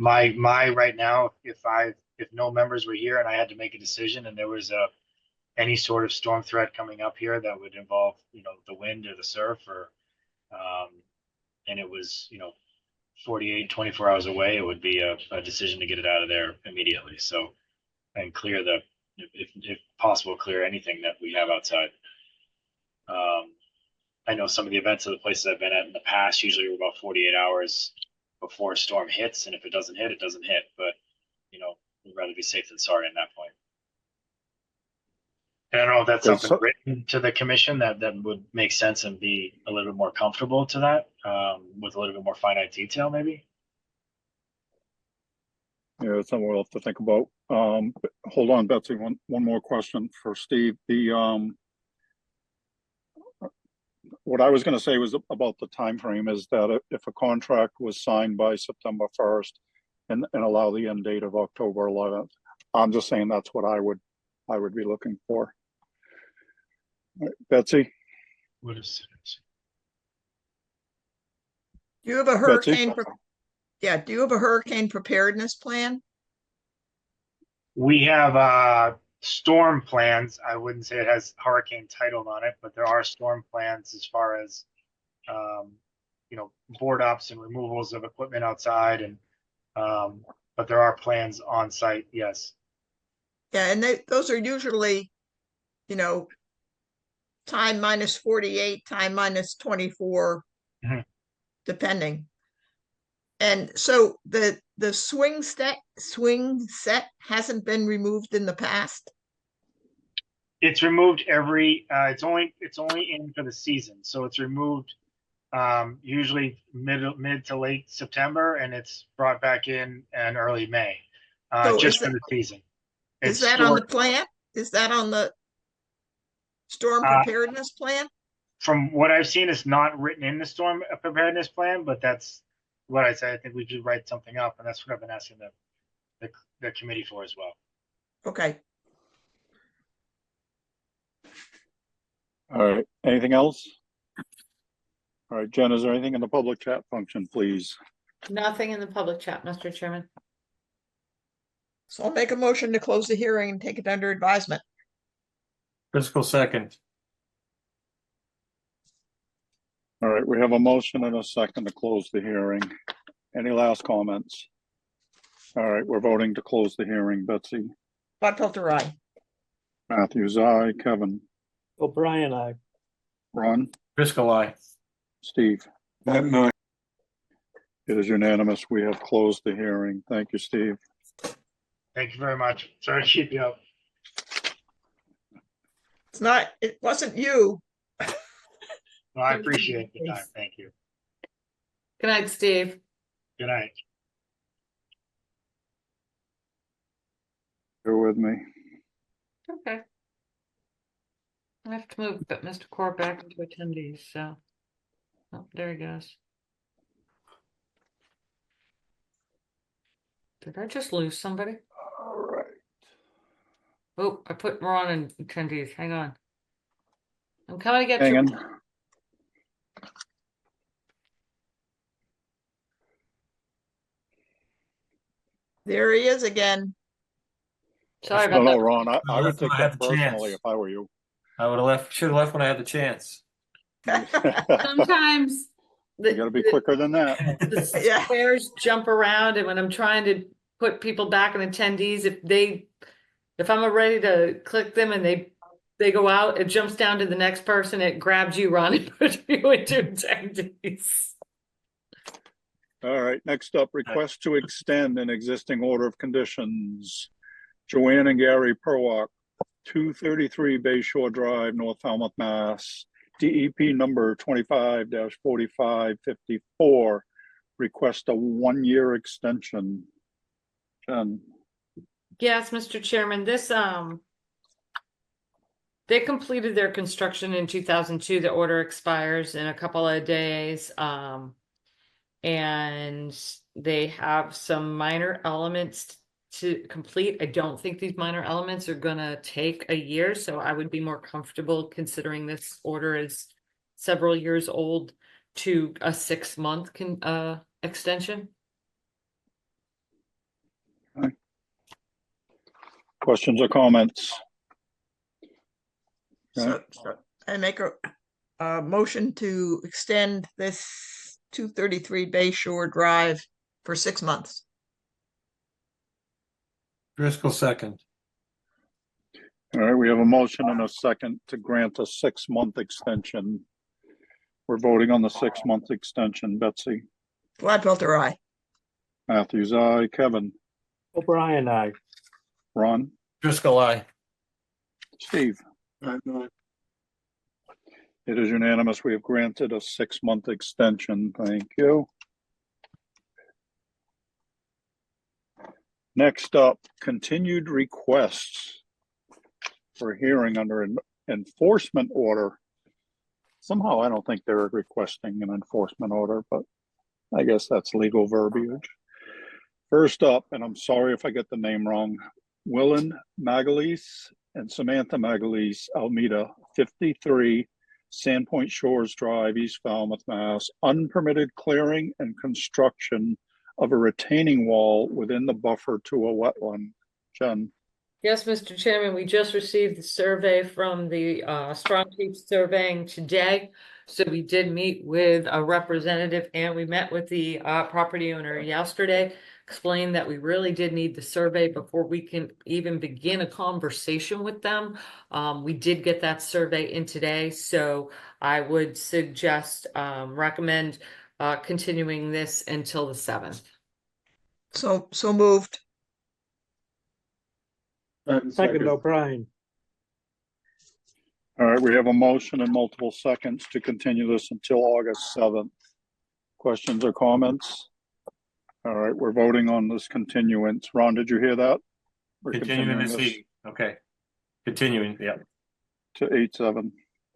my right now, if no members were here and I had to make a decision and there was any sort of storm threat coming up here that would involve, the wind or the surf or, and it was, 48, 24 hours away, it would be a decision to get it out of there immediately. So, and clear if possible, clear anything that we have outside. I know some of the events of the places I've been at in the past usually were about 48 hours before a storm hits. And if it doesn't hit, it doesn't hit. But, we'd rather be safe than sorry at that point. And I don't know if that's Okay, something written to the commission that would make sense and be a little bit more comfortable to that, with a little bit more finite detail, maybe. Yeah, it's something we'll have to think about. Hold on, Betsy, one more question for Steve. What I was going to say was about the time frame is that if a contract was signed by September 1st and allow the end date of October 11th, I'm just saying that's what I would be looking for. All right, Betsy? What is it? Do you have a hurricane? Do you have a hurricane preparedness plan? We have storm plans. I wouldn't say it has hurricane titled on it, but there are storm plans as far as board ups and removals of equipment outside, and but there are plans on site. Yes. Yeah, and those are usually, time minus 48, time minus 24, depending. And so the swing set hasn't been removed in the past. It's removed it's only in for the season, so it's removed usually mid to late September, and it's brought back in early May, just for the season. Is that on the plan? Is that on the storm preparedness plan? From what I've seen, it's not written in the storm preparedness plan, but that's what I said. I think we should write something up, and that's what I've been asking the committee for as well. Okay. All right, anything else? All right, Jen, is there anything in the public chat function, please? Nothing in the public chat, Mr. Chairman. So I'll make a motion to close the hearing and take it under advisement. Fiscal second. All right, we have a motion and a second to close the hearing. Any last comments? All right, we're voting to close the hearing. Betsy? Bottfelter, aye. Matthews, aye. Kevin? O'Brien, aye. Ron? Fiscal aye. Steve? That night. It is unanimous. We have closed the hearing. Thank you, Steve. Thank you very much. Sorry to keep you up. It wasn't you. Well, I appreciate the time. Thank you. Good night, Steve. Good night. Bear with me. Okay. I have to move Mr. Core back into attendees, so. Oh, there he goes. Did I just lose somebody? All right. Oh, I put Ron in attendees. Hang on. I'm coming to get Hang you. on. There he is again. Sorry about No, that. Ron, I would That's take when I had that the personally chance. if I were you. I would have should have left when I had the chance. Sometimes You gotta be quicker than that. the Yeah. squares jump around, and when I'm trying to put people back in attendees, if I'm ready to click them and they go out, it jumps down to the next person, it grabs you, Ron, and puts you into attendees. All right, next up, request to extend an existing order of conditions. Joanne and Gary Perwak, 233 Bay Shore Drive, North Falmouth, Mass. DEP number 25-4554. Request a 1-year extension. Jen. Yes, Mr. Chairman, they completed their construction in 2002. The order expires in a couple of days. And they have some minor elements to complete. I don't think these minor elements are gonna take a year, so I would be more comfortable considering this order is several years old to a 6-month extension. Questions or comments? Okay. So I make a motion to extend this 233 Bay Shore Drive for 6 months. Driscoll second. All right, we have a motion and a second to grant a 6-month extension. We're voting on the 6-month extension. Betsy? Gladfelter, aye. Matthews, aye. Kevin? O'Brien, aye. Ron? Driscoll, aye. Steve? It is unanimous. We have granted a 6-month extension. Thank you. Next up, continued requests for hearing under an enforcement order. Somehow I don't think they're requesting an enforcement order, but I guess that's legal verbiage. First up, and I'm sorry if I get the name wrong, Willen Magalese and Samantha Magalese, Almeida, 53 Sandpoint Shores Drive, East Falmouth, Mass. Unpermitted clearing and construction of a retaining wall within the buffer to a wetland. Jen? Yes, Mr. Chairman, we just received the survey from the Strong Creek Surveying today. So we did meet with a representative and we met with the property owner yesterday, explained that we really did need the survey before we can even begin a conversation with them. We did get that survey in today, so I would suggest, recommend continuing this until the 7th. So moved. Second, O'Brien. All right, we have a motion and multiple seconds to continue this until August 7th. Questions or comments? All right, we're voting on this continuance. Ron, did you hear that? We're Continuing this evening. Okay. Continuing, yeah. To 8/7.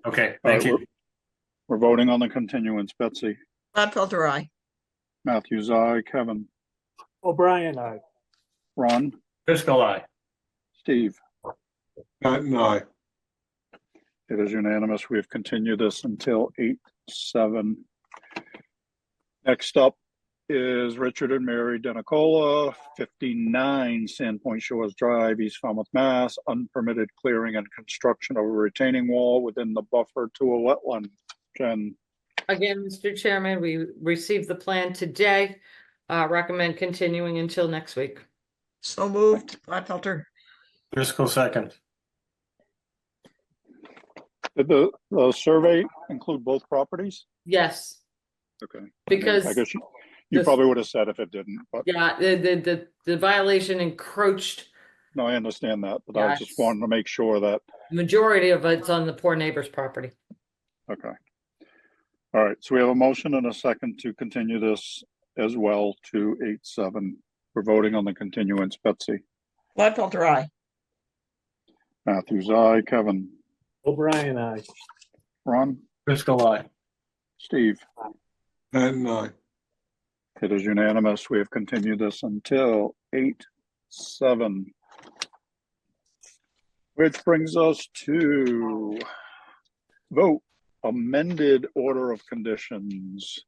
Okay, All thank right, you. We're voting on the continuance. Betsy? Gladfelter, aye. Matthews, aye. Kevin? O'Brien, aye. Ron? Driscoll, aye. Steve? Aye. It is unanimous. We have continued this until 8/7. Next up is Richard and Mary Denicola, 59 Sandpoint Shores Drive, East Falmouth, Mass. Unpermitted clearing and construction of a retaining wall within the buffer to a wetland. Jen? Again, Mr. Chairman, we received the plan today. Recommend continuing until next week. So moved. Gladfelter. Driscoll second. Did the survey include both properties? Yes, Okay. because I guess you this- probably would have said if it didn't, but yeah, the violation encroached. no, I understand that, but I Yes. just wanted to make sure that, Majority of it's on the poor neighbor's property. okay. All right, so we have a motion and a second to continue this as well to 8/7. We're voting on the continuance. Betsy? Gladfelter, aye. Matthews, aye. Kevin? O'Brien, aye. Ron? Driscoll, aye. Steve? Aye. It is unanimous. We have continued this until 8/7. Which brings us to vote amended order of conditions.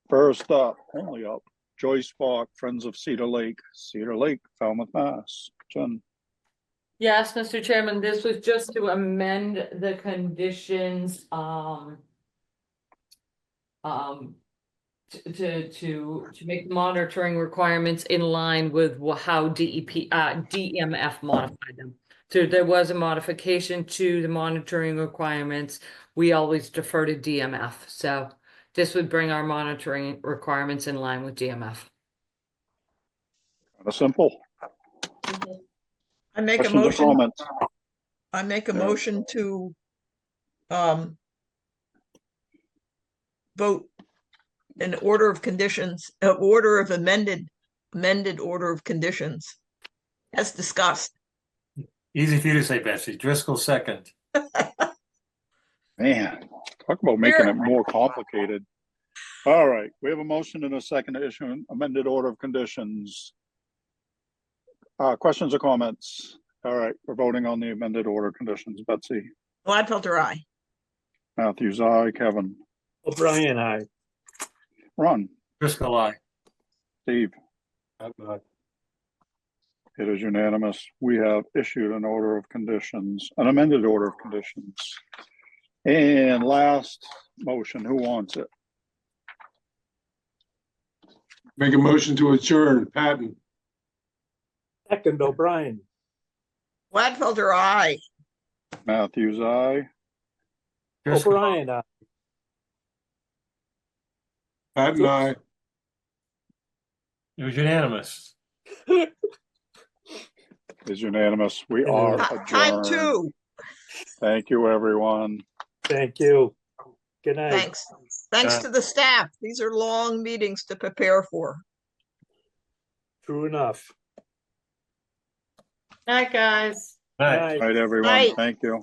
First up, only up, Joyce Falk, Friends of Cedar Lake, Falmouth, Mass. Jen? Yes, Mr. Chairman, this was just to amend the conditions, to make the monitoring requirements in line with how DEMF modified them. So there was a modification to the monitoring requirements. We always defer to DMF, so this would bring our monitoring requirements in line with DMF. Kind of simple. I make a Questions or motion. comments? I make a Yeah. motion to vote an order of conditions, order of amended order of conditions as discussed. Easy for you to say, Betsy. Driscoll second. Man, talk about making it more complicated. All right, we have a motion and a second to issue an amended order of conditions. Questions or comments? All right, we're voting on the amended order conditions. Betsy? Gladfelter, aye. Matthews, aye. Kevin? O'Brien, aye. Ron? Driscoll, aye. Steve? It is unanimous. We have issued an order of conditions, an amended order of conditions. And last motion, who wants it? Make a motion to adjourn. Patton, Second, O'Brien. Gladfelder, aye. Matthews, aye. O'Brien, Patton, aye. It was unanimous. Is unanimous. We are Time adjourned. two. Thank you, everyone. Thank you. Good night. Thanks. Thanks to the staff. These are long meetings to prepare for. True enough. Night, guys. Right. Night, everyone. Night. Thank you.